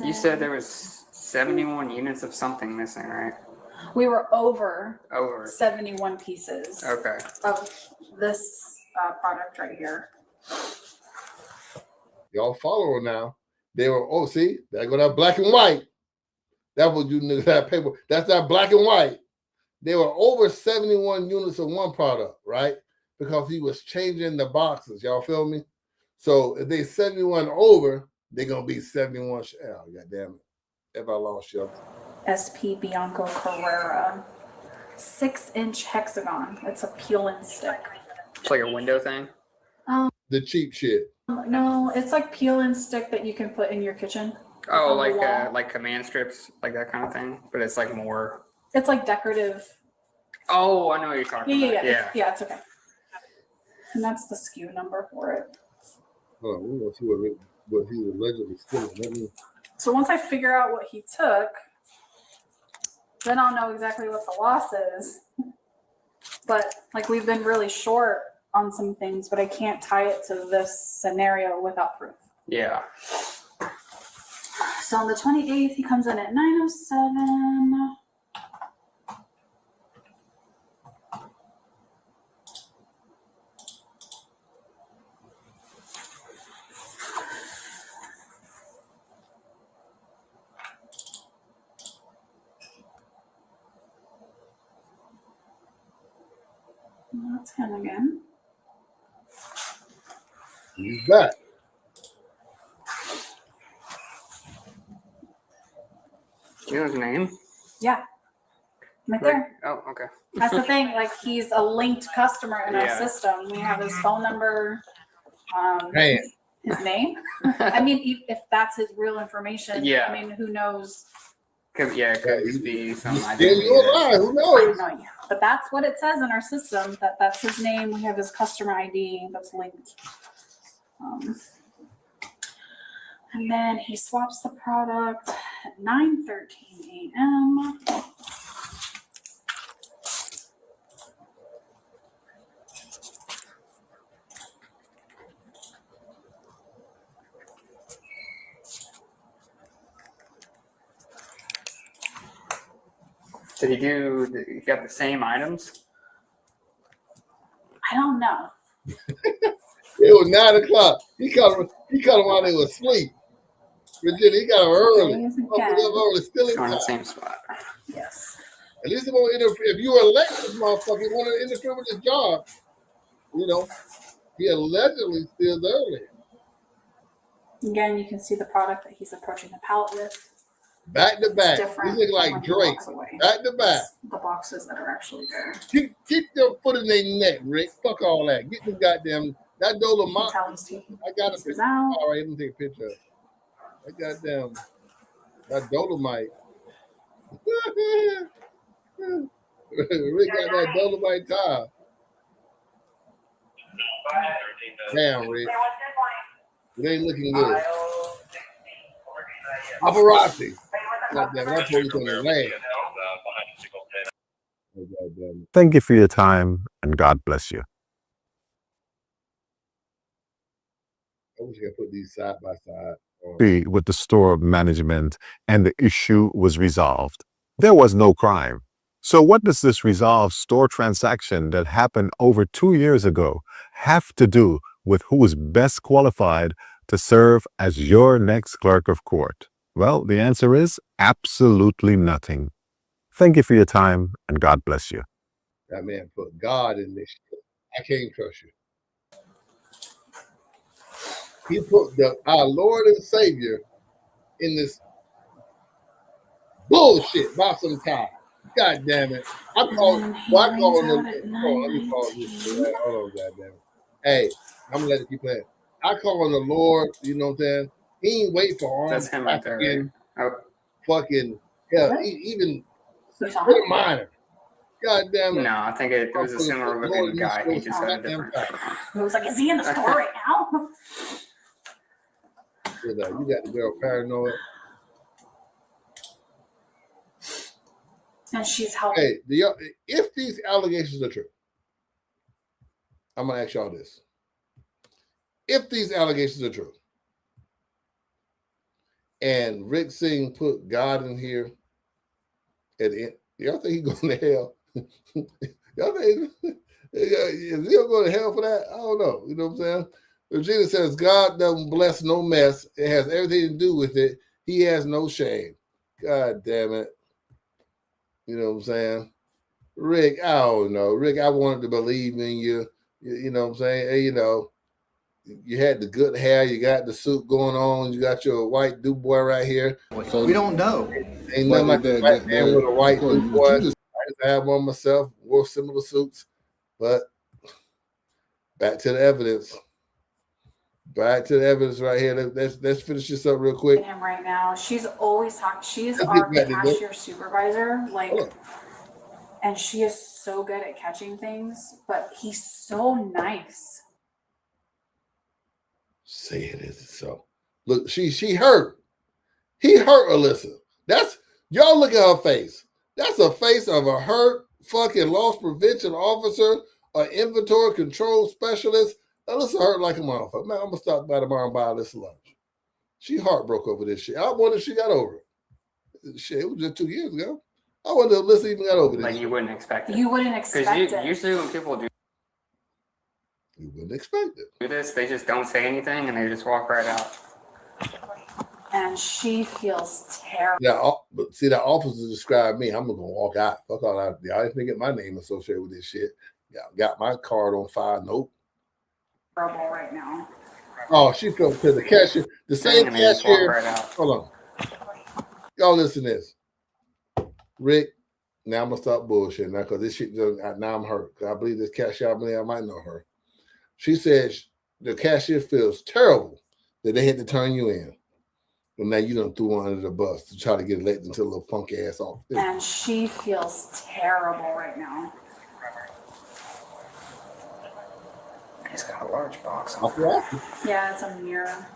You said there was 71 units of something missing, right? We were over 71 pieces. Okay. Of this product right here. Y'all follow her now. They were, see, there go that black and white. That was you niggas that paper. That's that black and white. They were over 71 units of one product, right? Because he was changing the boxes. Y'all feel me? So if they 71 over, they're gonna be 71. Oh, God damn it. If I lost you. SP Bianco Carrera. 6-inch hexagon. It's a peel and stick. It's like a window thing? The cheap shit. No, it's like peel and stick that you can put in your kitchen. Oh, like command strips, like that kind of thing. But it's like more. It's like decorative. Oh, I know what you're talking about. Yeah, it's okay. And that's the SKU number for it. Oh, we want to see what he was allegedly stealing. So once I figure out what he took, then I'll know exactly what the loss is. But like we've been really short on some things, but I can't tie it to this scenario without proof. Yeah. So on the 28th, he comes in at 9:07. That's him again. He's back. Do you know his name? Yeah. Right there. Oh, okay. That's the thing. Like he's a linked customer in our system. We have his phone number, his name. I mean, if that's his real information, I mean, who knows? Could just be some who knows? But that's what it says in our system. That's his name. We have his customer ID that's linked. And then he swaps the product at 9:13 a.m. Did he got the same items? I don't know. It was 9 o'clock. He caught him while they were asleep. Virginia, he got him early. Still on the same spot. Yes. At least it won't interfere. If you were late, this motherfucker, he want to interfere with his job. You know, he allegedly steals early. Again, you can see the product that he's approaching the pallet with. Back to back. These look like Drake. Back to back. The boxes that are actually there. Keep your foot in their neck, Rick. Fuck all that. Get them goddamn. That Dolomite. I got a picture. All right, let me take a picture. That goddamn. That Dolomite. Rick got that Dolomite tile. Damn, Rick. It ain't looking good. Paparazzi. Thank you for your time, and God bless you. I wish I could put these side by side. With the store management, and the issue was resolved. There was no crime. So what does this resolved store transaction that happened over 2 years ago have to do with who is best qualified to serve as your next clerk of court? Well, the answer is absolutely nothing. Thank you for your time, and God bless you. That man put God in this shit. I can't trust you. He put our Lord and Savior in this bullshit by some time. God damn it. I call on the let me call this. Hold on, god damn it. Hey, I'm gonna let it keep playing. I call on the Lord, you know what I'm saying? He ain't wait for arms trafficking, fucking hell, even put a minor. God damn it. No, I think it was a similar looking guy. He just had a different. It was like, is he in the store right now? You got the girl paranoid. And she's helping. Hey, if these allegations are true, I'm gonna ask y'all this. If these allegations are true, and Rick Singh put God in here at the end, y'all think he's going to hell? Y'all think is he gonna go to hell for that? I don't know. You know what I'm saying? Regina says God doesn't bless no mess. It has everything to do with it. He has no shame. God damn it. You know what I'm saying? Rick, I don't know. Rick, I wanted to believe in you. You know what I'm saying? Hey, you know, you had the good hair. You got the suit going on. You got your white dude boy right here. So we don't know. Ain't nothing like a white man with a white dude boy. I used to have one myself. Wore similar suits. But back to the evidence. Back to the evidence right here. Let's finish this up real quick. Him right now. She's always talking. She's our cashier supervisor. Like, and she is so good at catching things, but he's so nice. Say it isn't so. Look, she hurt. He hurt Alyssa. That's y'all look at her face. That's a face of a hurt fucking loss prevention officer, an inventory control specialist. Alyssa hurt like a motherfucker. Man, I'm gonna stop by tomorrow and buy Alyssa lunch. She heartbroke over this shit. I wonder if she got over it. Shit, it was just 2 years ago. I wonder if Alyssa even got over this. Like you wouldn't expect it. You wouldn't expect it. Usually when people do you wouldn't expect it. Do this, they just don't say anything and they just walk right out. And she feels terrible. Yeah, but see, that officer described me. I'm gonna walk out. Fuck all that. Y'all didn't get my name associated with this shit. Got my card on file. Nope. Terrible right now. Oh, she felt to the cashier. The same cashier. Right hold on. Y'all listen to this. Rick, now I'm gonna stop bullshitting now because this shit now I'm hurt. I believe this cashier, I might know her. She says the cashier feels terrible that they had to turn you in. And now you done threw one under the bus to try to get elected into a little funky ass off. And she feels terrible right now. He's got a large box. Yeah, it's a mirror.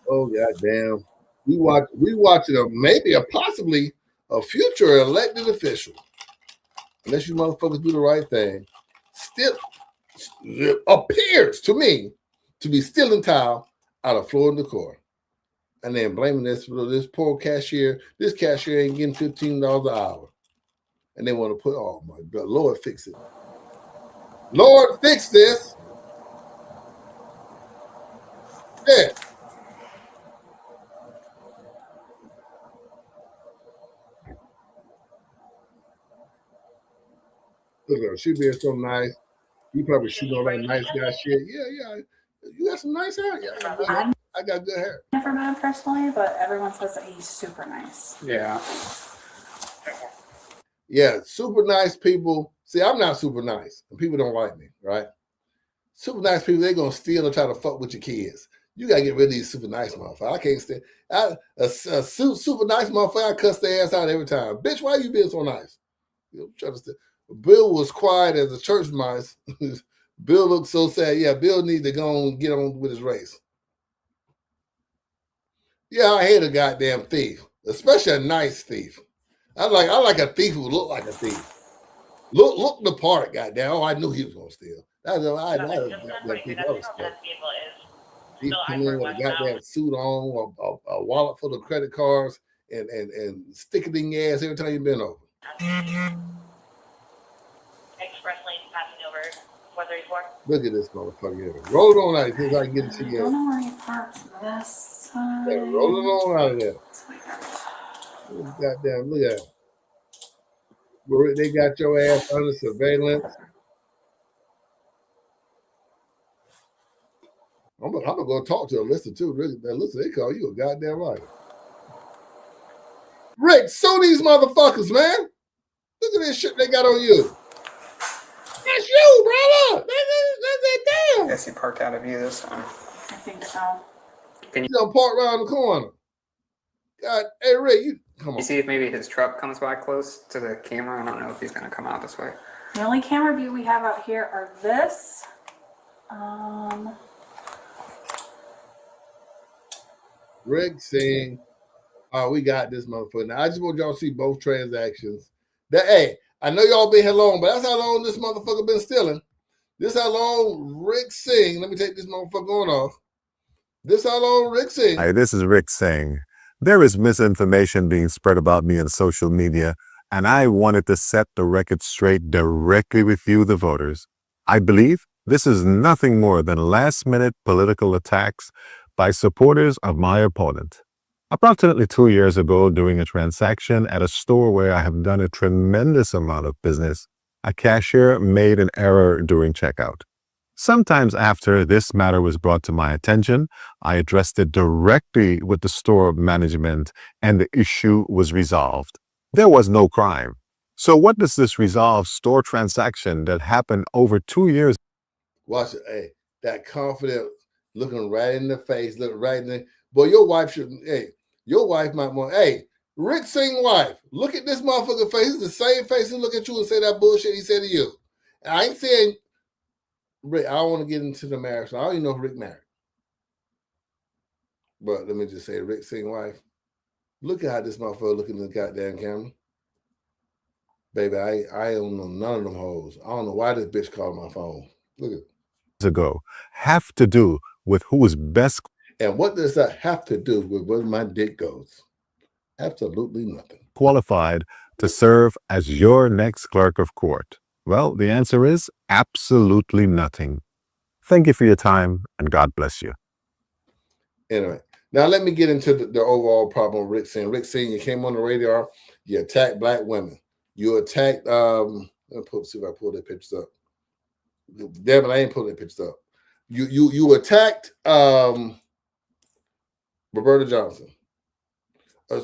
Oh goddamn! We watching maybe possibly a future elected official, unless you motherfuckers do the right thing. Still appears to me to be stealing tile out of floor and decor, and then blaming this poor cashier. This cashier ain't getting $15 an hour, and they want to put my God, Lord fix it. Lord fix this. Yeah. Look at her. She being so nice. You probably shooting all that nice guy shit. Yeah. You got some nice hair. Yeah, I got good hair. Never met him personally, but everyone says that he's super nice. Yeah. Yeah, super nice people. See, I'm not super nice, and people don't like me, right? Super nice people, they're gonna steal and try to fuck with your kids. You gotta get rid of these super nice motherfuckers. I can't stand a super nice motherfucker. I cuss their ass out every time. Bitch, why you being so nice? You know, trying to Bill was quiet as a church mouse. Bill looked so sad. Yeah, Bill need to go and get on with his race. Yeah, I hate a goddamn thief, especially a nice thief. I like a thief who look like a thief. Look the part, goddamn. Oh, I knew he was gonna steal. He come in with a goddamn suit on, a wallet full of credit cards, and stick it in your ass every time you've been over. Express lane passing over 434. Look at this motherfucker here. Roll it on out of here so I can get it to you. I don't know where he parked this time. Yeah, roll it on out of there. Goddamn, look at that. They got your ass under surveillance. I'm gonna go talk to Alyssa too. Really, Alyssa, they call you a goddamn liar. Rick, sue these motherfuckers, man. Look at this shit they got on you. That's you, brother. That's I guess he parked out of view this time. I think so. Can you park around the corner? God, hey Rick, you come on. You see if maybe his truck comes by close to the camera? I don't know if he's gonna come out this way. The only camera view we have out here are this. Rick Singh. Oh, we got this motherfucker. Now I just want y'all to see both transactions. Hey, I know y'all been here long, but that's how long this motherfucker been stealing. This how long Rick Singh. Let me take this motherfucker on off. This how long Rick Singh. Hi, this is Rick Singh. There is misinformation being spread about me on social media, and I wanted to set the record straight directly with you, the voters. I believe this is nothing more than last-minute political attacks by supporters of my opponent. Approximately 2 years ago, during a transaction at a store where I have done a tremendous amount of business, a cashier made an error during checkout. Sometimes after this matter was brought to my attention, I addressed it directly with the store management and the issue was resolved. There was no crime. So what does this resolve store transaction that happened over 2 years? Watch it. Hey, that confident looking right in the face, look right in the, boy, your wife should, hey, your wife might want, hey, Rick Singh wife, look at this motherfucker face. It's the same face and look at you and say that bullshit he said to you. And I ain't saying, Rick, I don't want to get into the marriage. So I don't even know if Rick married. But let me just say, Rick Singh wife, look at how this motherfucker looking in the goddamn camera. Baby, I don't know none of them hoes. I don't know why this bitch called my phone. Look at it. Ago have to do with who is best. And what does that have to do with where my dick goes? Absolutely nothing. Qualified to serve as your next clerk of court? Well, the answer is absolutely nothing. Thank you for your time and God bless you. Anyway, now let me get into the overall problem with Rick Singh. Rick Singh, you came on the radar, you attacked black women. You attacked, let me see if I pull that pictures up. Damn it, I ain't pulling that pictures up. You attacked Roberta Johnson.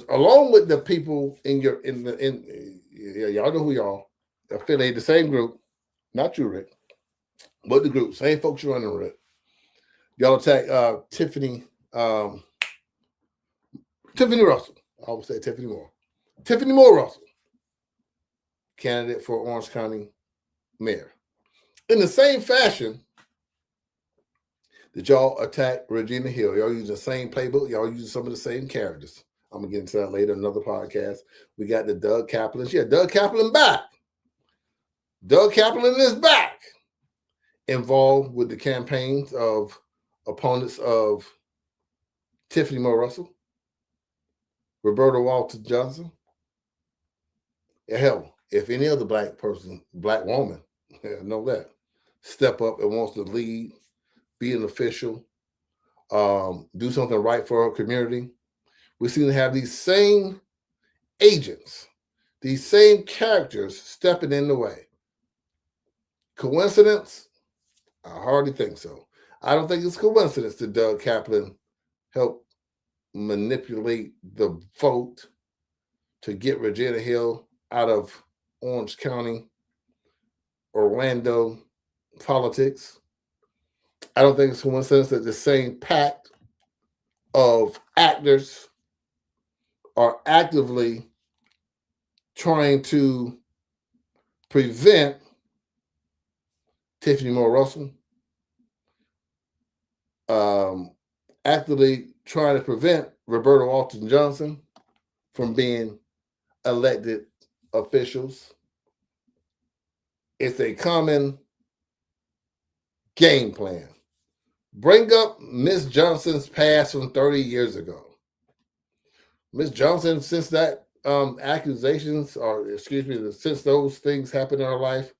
Along with the people in y'all know who y'all affiliate the same group, not you, Rick, but the group, same folks you're running with. Y'all attack Tiffany Russell. I would say Tiffany Moore Russell, candidate for Orange County mayor. In the same fashion that y'all attack Regina Hill, y'all use the same playbook, y'all use some of the same characters. I'm gonna get into that later, another podcast. We got the Doug Kaplan. Yeah, Doug Kaplan back. Doug Kaplan is back, involved with the campaigns of opponents of Tiffany Moore Russell, Roberta Walter Johnson. Hell, if any other black woman, know that, step up and wants to lead, be an official, do something right for our community, we seem to have these same agents, these same characters stepping in the way. Coincidence? I hardly think so. I don't think it's coincidence that Doug Kaplan helped manipulate the vote to get Regina Hill out of Orange County, Orlando politics. I don't think it's coincidence that the same pack of actors are actively trying to prevent Tiffany Moore Russell, actively trying to prevent Roberta Walton Johnson from being elected officials. It's a common game plan. Bring up Miss Johnson's past from 30 years ago. Miss Johnson, since that accusations, or excuse me, since those things happened in her life,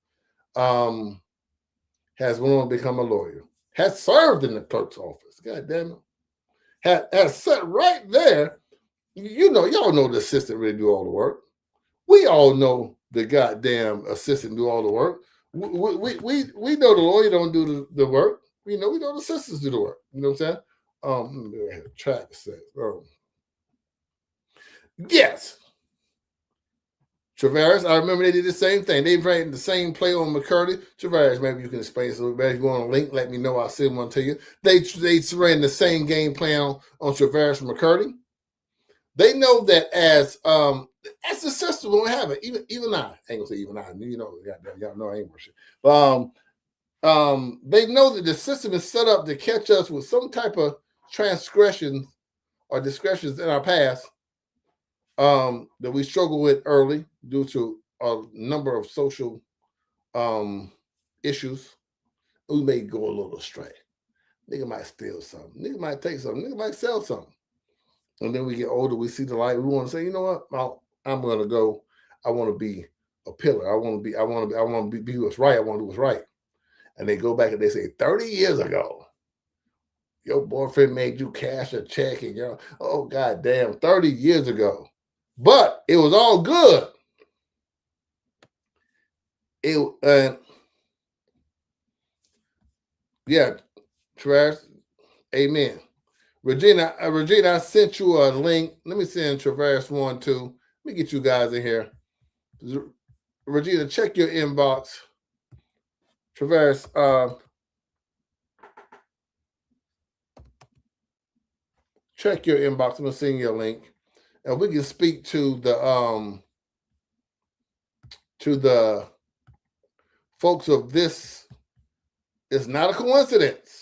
has went on to become a lawyer. Has served in the clerk's office. God damn it. Has sat right there. You know, y'all know the assistant really do all the work. We all know the goddamn assistant do all the work. We know the lawyer don't do the work. We know the sisters do the work. You know what I'm saying? Track says, yes. Travaris, I remember they did the same thing. They ran the same play on McCurdy. Travaris, maybe you can explain this a little better. If you want a link, let me know. I'll send one to you. They ran the same game plan on Travaris and McCurdy. They know that as the system won't have it. Even I ain't gonna say even I. You know, y'all know I ain't worship. They know that the system is set up to catch us with some type of transgressions or discretions in our past that we struggle with early due to a number of social issues. We may go a little astray. Nigga might steal something. Nigga might take something. Nigga might sell something. And then we get older, we see the light. We want to say, you know what? I'm gonna go. I want to be a pillar. I want to be what's right. I want to do what's right. And they go back and they say, 30 years ago, your boyfriend made you cash a check, and oh goddamn, 30 years ago. But it was all good. Yeah, Trash. Amen. Regina, I sent you a link. Let me send Traverse one too. Let me get you guys in here. Regina, check your inbox. Traverse, check your inbox. I'm gonna send you a link, and we can speak to the folks of this. It's not a coincidence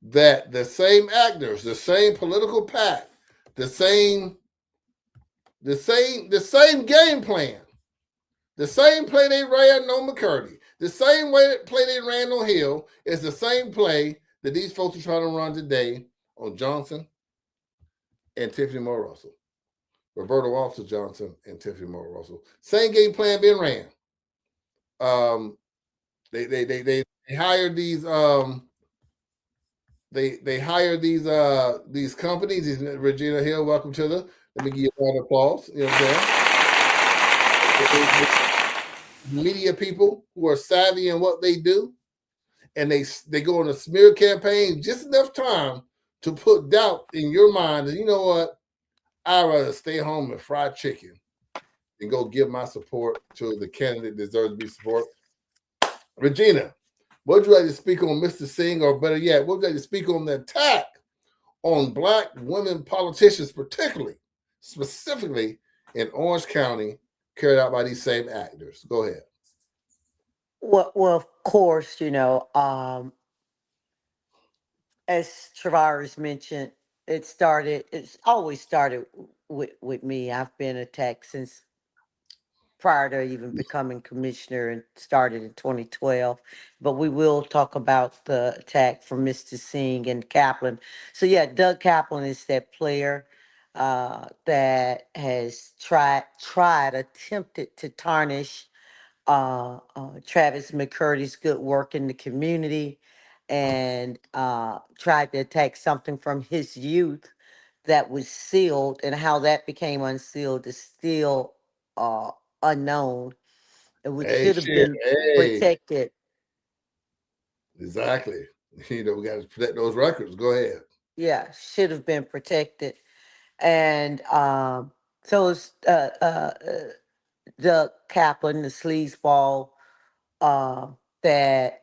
that the same actors, the same political pack, the same game plan, the same play they ran on McCurdy, the same play they ran on Hill is the same play that these folks are trying to run today on Johnson and Tiffany Moore Russell. Roberta Walter Johnson and Tiffany Moore Russell. Same game plan being ran. They hired these they hire these companies. Regina Hill, welcome to the. Let me give you a round of applause. You know what I'm saying? Media people who are savvy in what they do, and they go on a smear campaign just enough time to put doubt in your mind that, you know what, I'd rather stay home and fry chicken and go give my support to the candidate that deserves to be supported. Regina, what would you like to speak on Mr. Singh, or better yet, what would you like to speak on the attack on Black women politicians, specifically in Orange County, carried out by these same actors? Go ahead. Well, of course, as Travaris mentioned, it's always started with me. I've been attacked since prior to even becoming commissioner, and started in 2012. But we will talk about the attack from Mr. Singh and Kaplan. So yeah, Doug Kaplan is that player that has attempted to tarnish Travis McCurdy's good work in the community, and tried to attack something from his youth that was sealed, and how that became unsealed is still unknown, which should have been protected. Exactly. We got to protect those records. Go ahead. Yeah, should have been protected. And so it's Doug Kaplan, the sleazeball that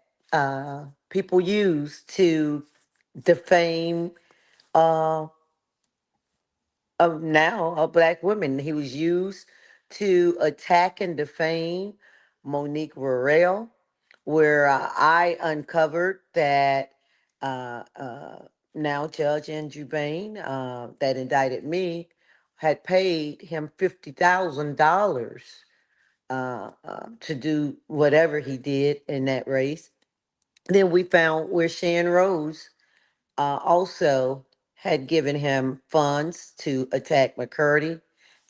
people use to defame now Black women. He was used to attack and defame Monique Burrell, where I uncovered that now Judge Andrew Bain, that indicted me, had paid him $50,000 to do whatever he did in that race. Then we found where Shan Rose also had given him funds to attack McCurdy,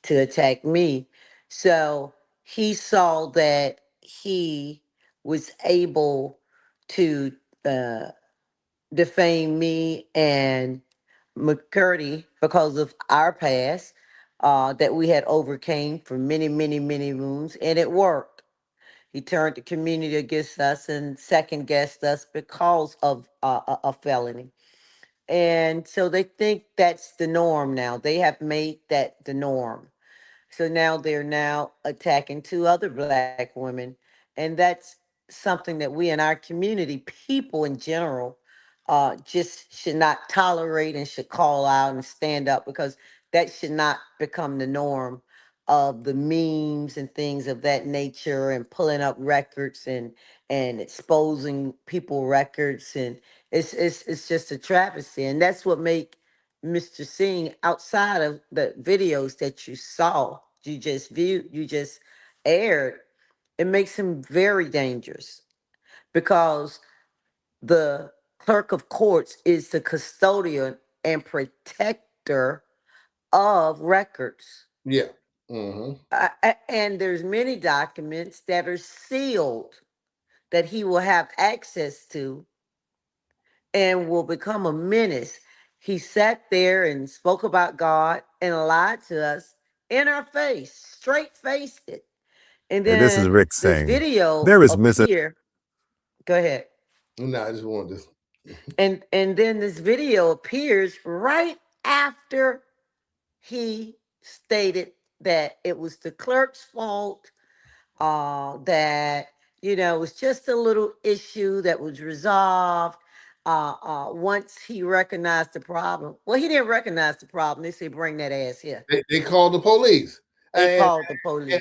to attack me. So he saw that he was able to defame me and McCurdy because of our past that we had overcame for many, many, many moons, and it worked. He turned the community against us and second guessed us because of a felony. And so they think that's the norm now. They have made that the norm. So now they're now attacking two other black women. And that's something that we in our community, people in general, just should not tolerate and should call out and stand up, because that should not become the norm of the memes and things of that nature, and pulling up records and exposing people records, and it's just a travesty. And that's what make Mr. Singh, outside of the videos that you saw, you just aired, it makes him very dangerous, because the clerk of courts is the custodian and protector of records. Yeah. Mm-hmm. And there's many documents that are sealed that he will have access to and will become a menace. He sat there and spoke about God and lied to us in our face, straight faced it. And Hey, this is then Rick this saying video there is appear. Go ahead. No, I just wanted to. And then this video appears right after he stated that it was the clerk's fault, that it was just a little issue that was resolved once he recognized the problem. Well, he didn't recognize the problem. They said, bring that ass here. They called the police. They and, called the police.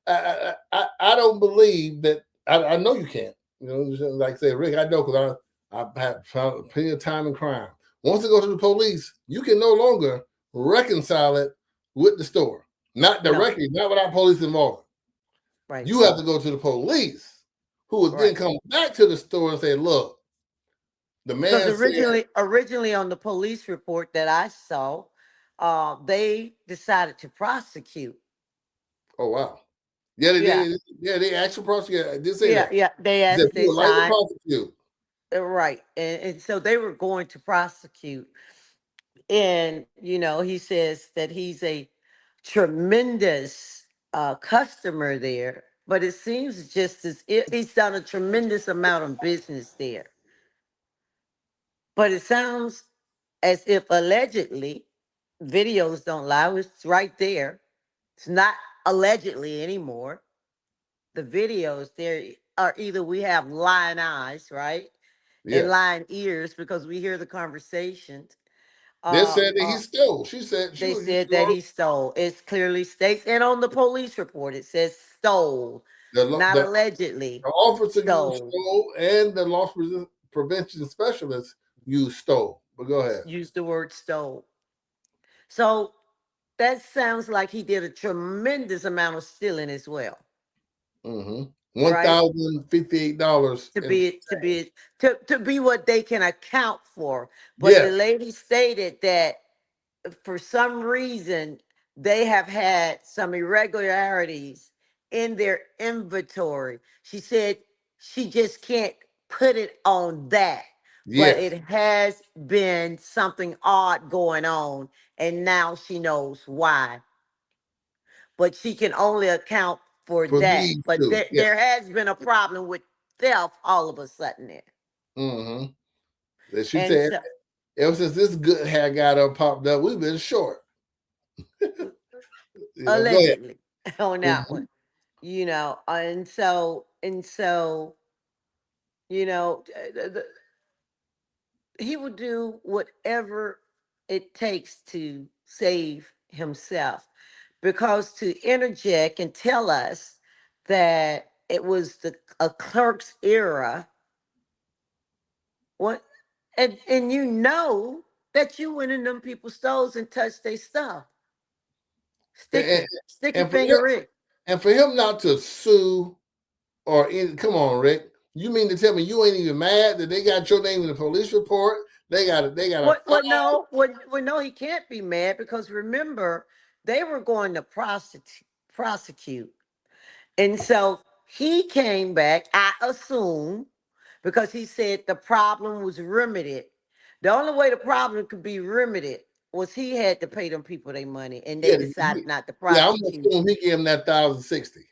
I don't believe that. I know you can't. Like I said, Rick, I know, because I've had plenty of time in crime. Once you go to the police, you can no longer reconcile it with the store. Not directly, not without police involvement. Right. You have to go to the police, who would then come back to the store and say, look, the man Because originally on the police report that I saw, they decided to prosecute. Oh, wow. Yeah, they actually prosecute. They say that. Yeah, they would like to signed. prosecute. Right. And so they were going to prosecute. And, he says that he's a tremendous customer there, but it seems just as if he's done a tremendous amount of business there. But it sounds as if allegedly, videos don't lie, it's right there. It's not allegedly anymore. The videos there are either we have lying eyes, right? Yeah. And lying ears, because we hear the conversations. They said that he stole. She said they said that he stole. It clearly states, and on the police report it says stole, not allegedly. The officer stole, and the loss prevention specialist used stole. But go ahead. Use the word stole. So that sounds like he did a tremendous amount of stealing as well. Mm-hmm. $1,058 to be what they can account for. But the lady stated that for some reason they have had some irregularities in their inventory. She said she just can't put it on that. But it has been something odd going on, and now she knows why. But she can only account for that. But there has been a problem with theft all of a sudden there. Mm-hmm. She said, ever since this good hair got up popped up, we've been short. Allegedly on that one. And so he would do whatever it takes to save himself, because to interject and tell us that it was a clerk's era, what, and that you went in them people's stores and touched their stuff. Sticky finger Rick. And for him not to sue come on, Rick. You mean to tell me you ain't even mad that they got your name in the police report? They got no, he can't be mad, because remember, they were going to prosecute. And so he came back, I assume, because he said the problem was remedied. The only way the problem could be remedied was he had to pay them people their money, and they decided not to prosecute. I'm assuming he gave him that $1,060.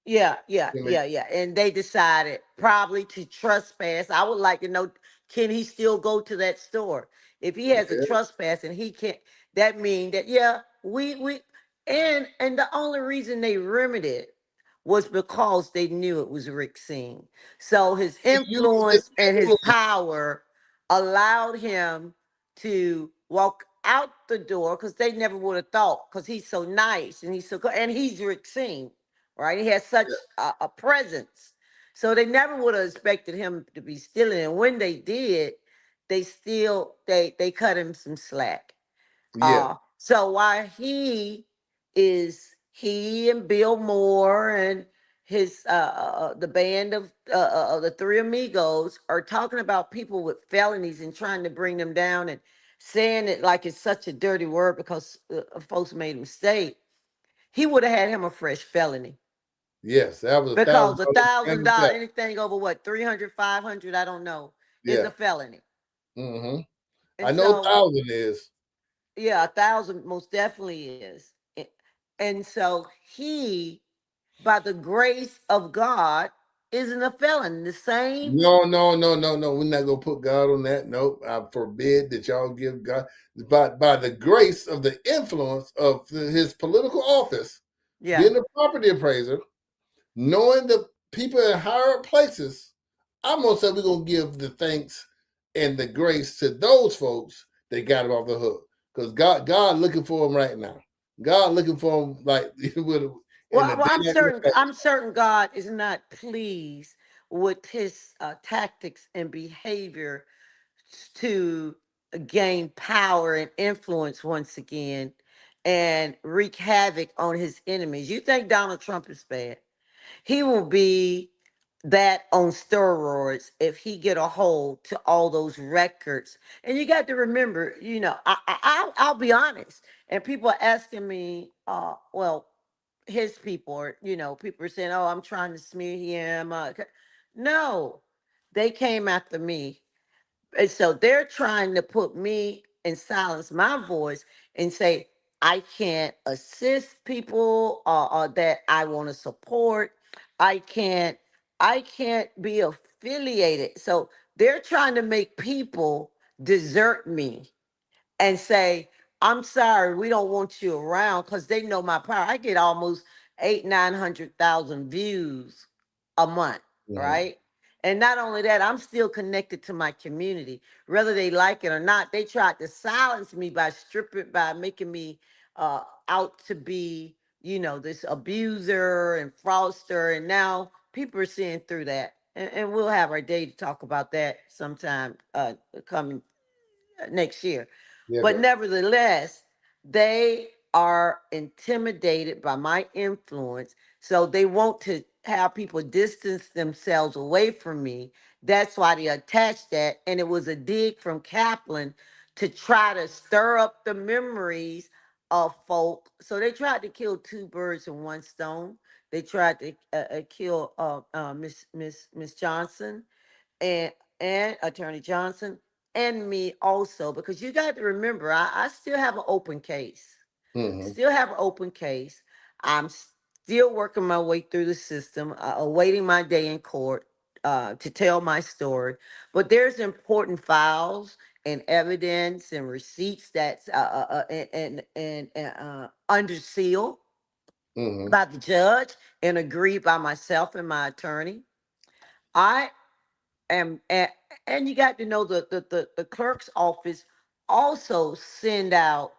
Yeah. And they decided probably to trespass. I would like to know, can he still go to that store? If he has a Yeah. trespass and he can't, that mean that yeah, we and the only reason they remedied it was because they knew it was Rick Singh. So his He used his influence and his influence. power allowed him to walk out the door because they never would have thought because he's so nice and he's so good and he's Rick Singh, right? He has such a presence. So they never would have expected him to be stealing. And when they did, they cut him some slack. Yeah. So why he and Bill Moore and his the band of the Three Amigos are talking about people with felonies and trying to bring them down and saying it like it's such a dirty word because folks made a mistake. He would have had him a fresh felony Yes, that was because a and thousand the dollar theft. anything over what 300, 500, I don't know, is Yeah. a felony. Mm-hmm. I And know so 1,000 is. yeah, 1,000 most definitely is. And so he, by the grace of God, isn't a felon. The same. No. We're not gonna put God on that. Nope. I forbid that y'all give God by the grace of the influence of his political office, Yeah. being a property appraiser, knowing the people in higher places. I'm gonna say we're gonna give the thanks and the grace to those folks that got him off the hook. Because God looking for him right now. God looking for him like with in Well, the well, day I'm certain God is not pleased with his tactics and behavior to gain power and influence once again and wreak havoc on his enemies. You think Donald Trump is bad? He will be that on steroids if he get a hold to all those records. And you got to remember, I'll be honest. And people are asking me, well, his people, or people are saying, "Oh, I'm trying to smear him." No, they came after me, and so they're trying to put me and silence my voice and say I can't assist people that I want to support. I can't. I can't be affiliated. So they're trying to make people desert me and say, I'm sorry, we don't want you around because they know my power. I get almost 900,000 views a month, Mhm. right? And not only that, I'm still connected to my community. Whether they like it or not, they tried to silence me by making me out to be, this abuser and fraudster. And now people are seeing through that. And we'll have our day to talk about that sometime coming next year. Yes, But sir. nevertheless, they are intimidated by my influence. So they want to have people distance themselves away from me. That's why they attached that. And it was a dig from Kaplan to try to stir up the memories of folk. So they tried to kill two birds in one stone. They tried to kill Miss Johnson and Attorney Johnson and me also, because you got to remember, I still have an open case. Mm-hmm. Still have an open case. I'm still working my way through the system, awaiting my day in court to tell my story. But there's important files and evidence and receipts that's under seal Mm-hmm. by the judge and agreed by myself and my attorney. I and you got to know the clerk's office also send out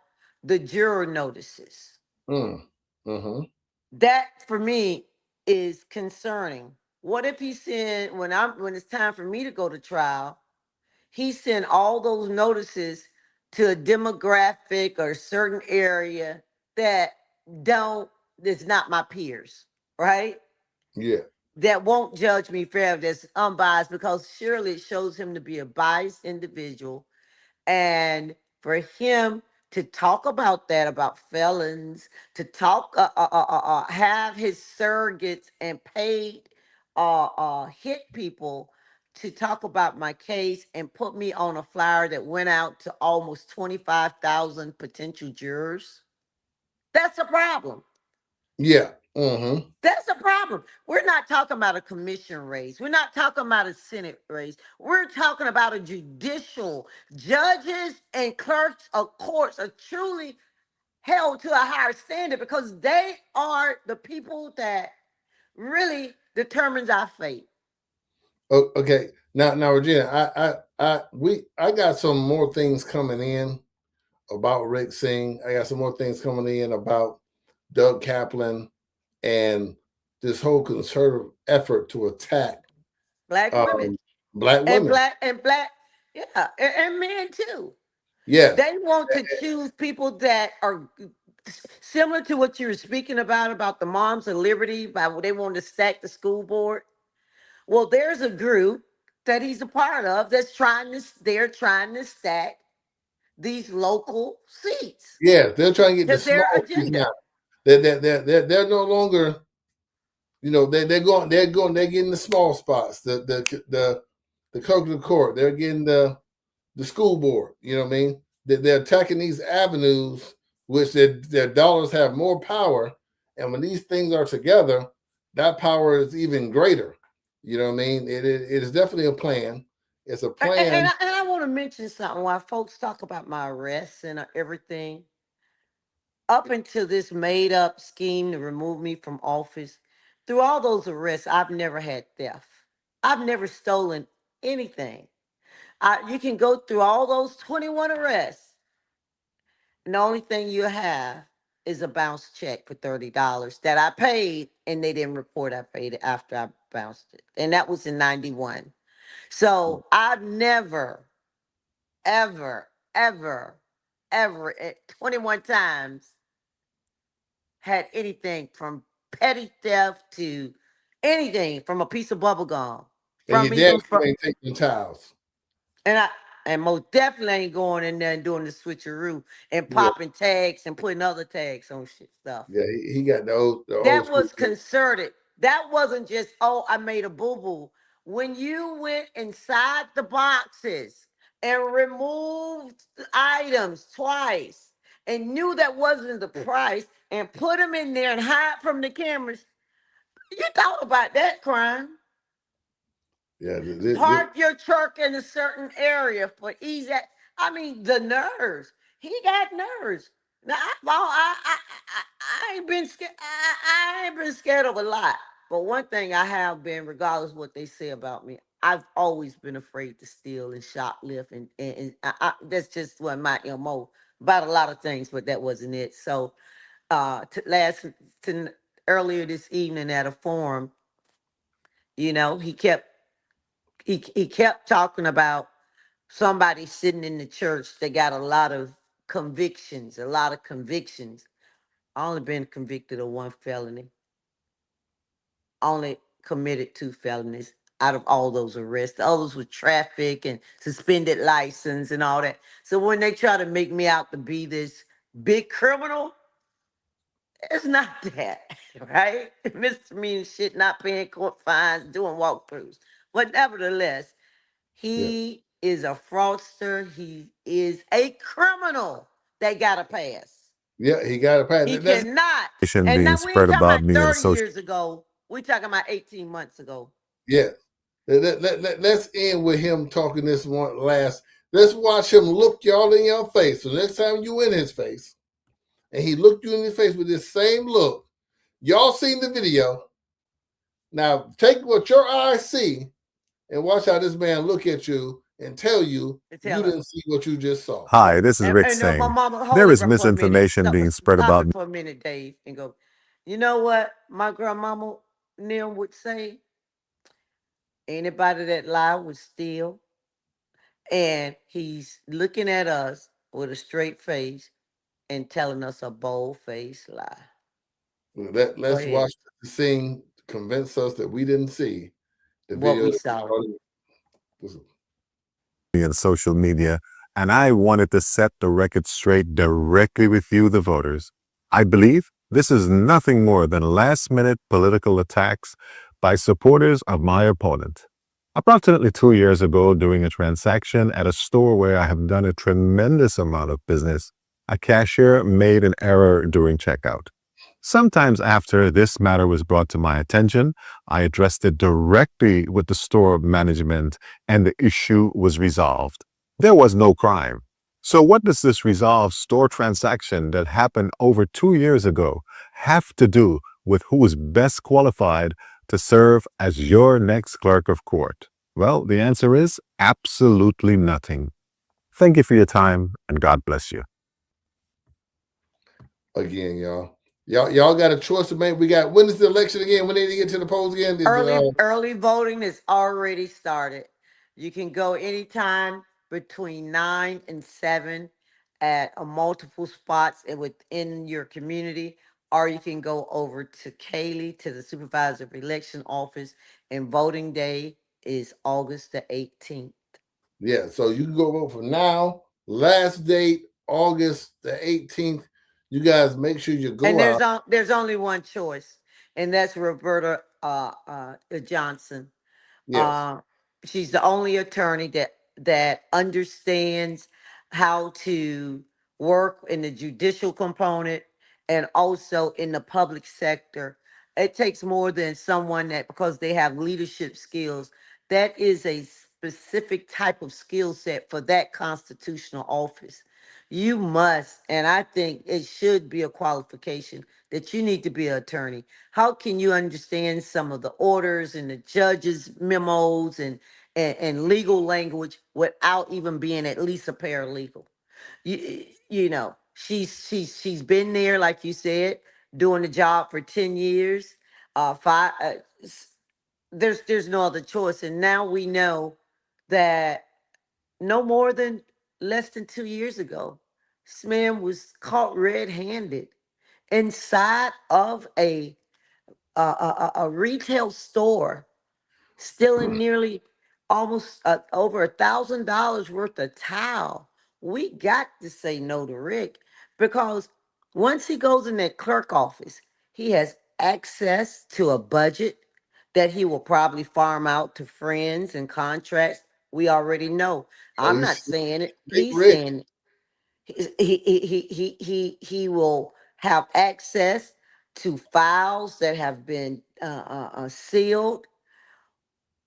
the juror notices. Mm. Mm-hmm. That for me is concerning. What if he send when it's time for me to go to trial, he sent all those notices to a demographic or certain area that don't that's not my peers, right? Yeah. That won't judge me fair, that's unbiased, because surely it shows him to be a biased individual. And for him to talk about that, about felons, to talk, have his surrogates and paid hit people to talk about my case and put me on a flyer that went out to almost 25,000 potential jurors, that's a problem. Yeah. Mm-hmm. That's the problem. We're not talking about a commission raise. We're not talking about a Senate raise. We're talking about a judicial. Judges and clerks of courts are truly held to a higher standard because they are the people that really determines our fate. Okay. Now, Regina, I got some more things coming in about Rick Singh. I got some more things coming in about Doug Kaplan and this whole conservative effort to attack Black women. Black women. Yeah, and men too. Yes. They want to choose people that are similar to what you were speaking about the Moms of Liberty, they want to stack the school board. Well, there's a group that he's a part of that's they're trying to stack these local seats. Yeah, they're trying to get the their small seats now. They're no longer, they're getting the small spots, the clerk of the court, they're getting the school board. You know what I mean? They're attacking these avenues, which their dollars have more power, and when these things are together, that power is even greater. You know what I mean? It is definitely a plan. It's a plan. And I want to mention something while folks talk about my arrests and everything. Up until this made up scheme to remove me from office, through all those arrests, I've never had theft. I've never stolen anything. You can go through all those 21 arrests, and the only thing you have is a bounce check for $30 that I paid, and they didn't report I paid it after I bounced it. And that was in 91. So I've never, ever, ever, ever, 21 times had anything from petty theft to anything from a piece of bubble gum. And your dad ain't taking towels. And most definitely ain't going in there and doing the switcheroo and popping tags and putting other tags on stuff. Yeah, he got the old that was concerted. That wasn't just, oh, I made a boo-boo. When you went inside the boxes and removed the items twice and knew that wasn't the price and put them in there and hide from the cameras, you thought about that crime. Yeah, park your truck in a certain area for easy. I mean, the nerves. He got nerves. Now I ain't been scared. I ain't been scared of a lot. But one thing I have been, regardless of what they say about me, I've always been afraid to steal and shoplift, and that's just what my MO about a lot of things. But that wasn't it. So, earlier this evening at a forum, he kept talking about somebody sitting in the church that got a lot of convictions. I only been convicted of one felony. Only committed 2 felonies out of all those arrests. The others were traffic and suspended license and all that. So when they try to make me out to be this big criminal, it's not that, right? Misdemeanor shit, not paying court fines, doing walkthroughs. But nevertheless, he is a fraudster. He is a criminal. They got to pass. Yeah, he got to pass. He cannot. And now we ain't talking about 30 years ago. We're talking about 18 months ago. Yeah. Let's end with him talking this one last. Let's watch him look y'all in your face. So next time you in his face, and he looked you in his face with this same look, y'all seen the video. Now take what your eyes see and watch how this man look at you and tell you didn't see what you just saw. Hi, this is Rick Singh. There is misinformation being spread about me. For a minute, Dave, and go, you know what my grandmama Neil would say? Anybody that lie would steal. And he's looking at us with a straight face and telling us a bold-faced lie. Let's watch the Singh convince us that we didn't see the what video we saw in social media, and I wanted to set the record straight directly with you, the voters. I believe this is nothing more than last-minute political attacks by supporters of my opponent. Approximately 2 years ago, during a transaction at a store where I have done a tremendous amount of business, a cashier made an error during checkout. Sometimes after this matter was brought to my attention, I addressed it directly with the store management and the issue was resolved. There was no crime. So what does this resolved store transaction that happened over 2 years ago have to do with who is best qualified to serve as your next clerk of court? Well, the answer is absolutely nothing. Thank you for your time and God bless you. Again, y'all got a choice to make. We got, when is the election again? When did they get to the polls again? Early voting is already started. You can go anytime between 9 and 7 at multiple spots within your community, or you can go over to Kaylee to the supervisor of election office, and voting day is August the 18th. Yeah, so you can go vote for now. Last date, August the 18th. You guys make sure you go And out. there's only one choice, and that's Roberta Johnson. Yes. She's the only attorney that understands how to work in the judicial component and also in the public sector. It takes more than someone that, because they have leadership skills, that is a specific type of skill set for that constitutional office. You must, and I think it should be a qualification that you need to be an attorney. How can you understand some of the orders and the judges' memos and legal language without even being at least a paralegal? You know, she's been there, like you said, doing the job for 10 years. There's no other choice. And now we know that no more than less than 2 years ago, this man was caught red-handed inside of a retail store, stealing nearly almost over $1,000 worth of towel. We got to say no to Rick, because once he goes in that clerk office, he has access to a budget that he will probably farm out to friends and contracts. We already know. I'm not saying it. He's Rick. saying it. He will have access to files that have been sealed.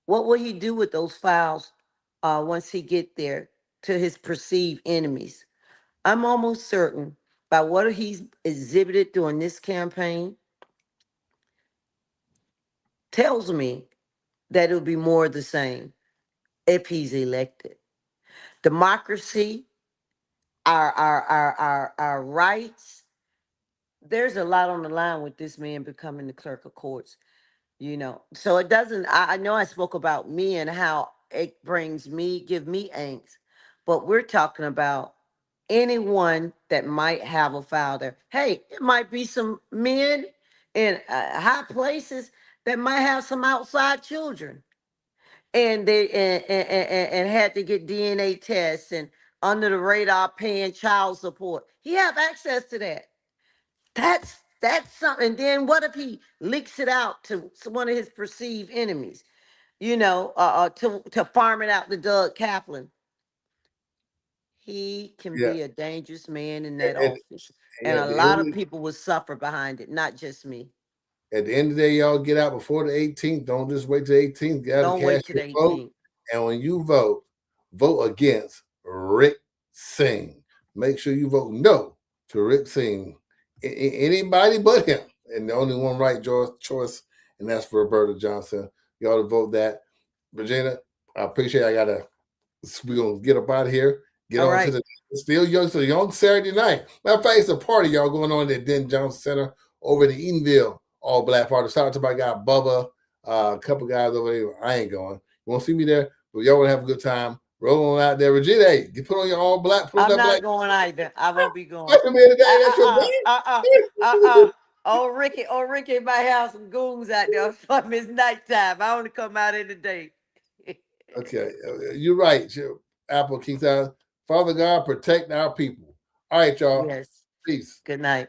What will he do with those files once he get there to his perceived enemies? I'm almost certain by what he's exhibited during this campaign tells me that it'll be more of the same if he's elected. Democracy, our rights, there's a lot on the line with this man becoming the clerk of courts. So it doesn't, I know I spoke about me and how it give me angst, but we're talking about anyone that might have a file there. Hey, it might be some men in high places that might have some outside children, and they and had to get DNA tests and under the radar paying child support. He have access to that. That's something. And then what if he leaks it out to one of his perceived enemies? To farm it out to Doug Kaplan. He can Yeah. be a dangerous man in that And, office, and and at a the lot end of people will suffer behind it, not just me. At the end of the day, y'all get out before the 18th. Don't just wait till the 18th. Get out Don't and wait cast till your the vote. 18th. And when you vote, vote against Rick Singh. Make sure you vote no to Rick Singh. Anybody but him. And the only one right choice, and that's for Roberta Johnson. Y'all to vote that. Regina, I appreciate it. We're going to get up out of here. Get All on right. to the still young, so young Saturday night. Matter of fact, it's a party, y'all, going on at Den Johnson Center over in Edenville. All black party. Shout out to my guy Bubba, a couple guys over there. I ain't going. You won't see me there, but y'all want to have a good time. Roll on out there. Regina, hey, you put on your all black. Put on I'm that not black. going either. I won't be going. Wait a minute, that's your band? Oh, Ricky might have some goons out there. Something. It's nighttime. I only come out in the day. Okay, you're right. Apple King Father God, protect our people. All right, y'all. Yes. Peace. Good night.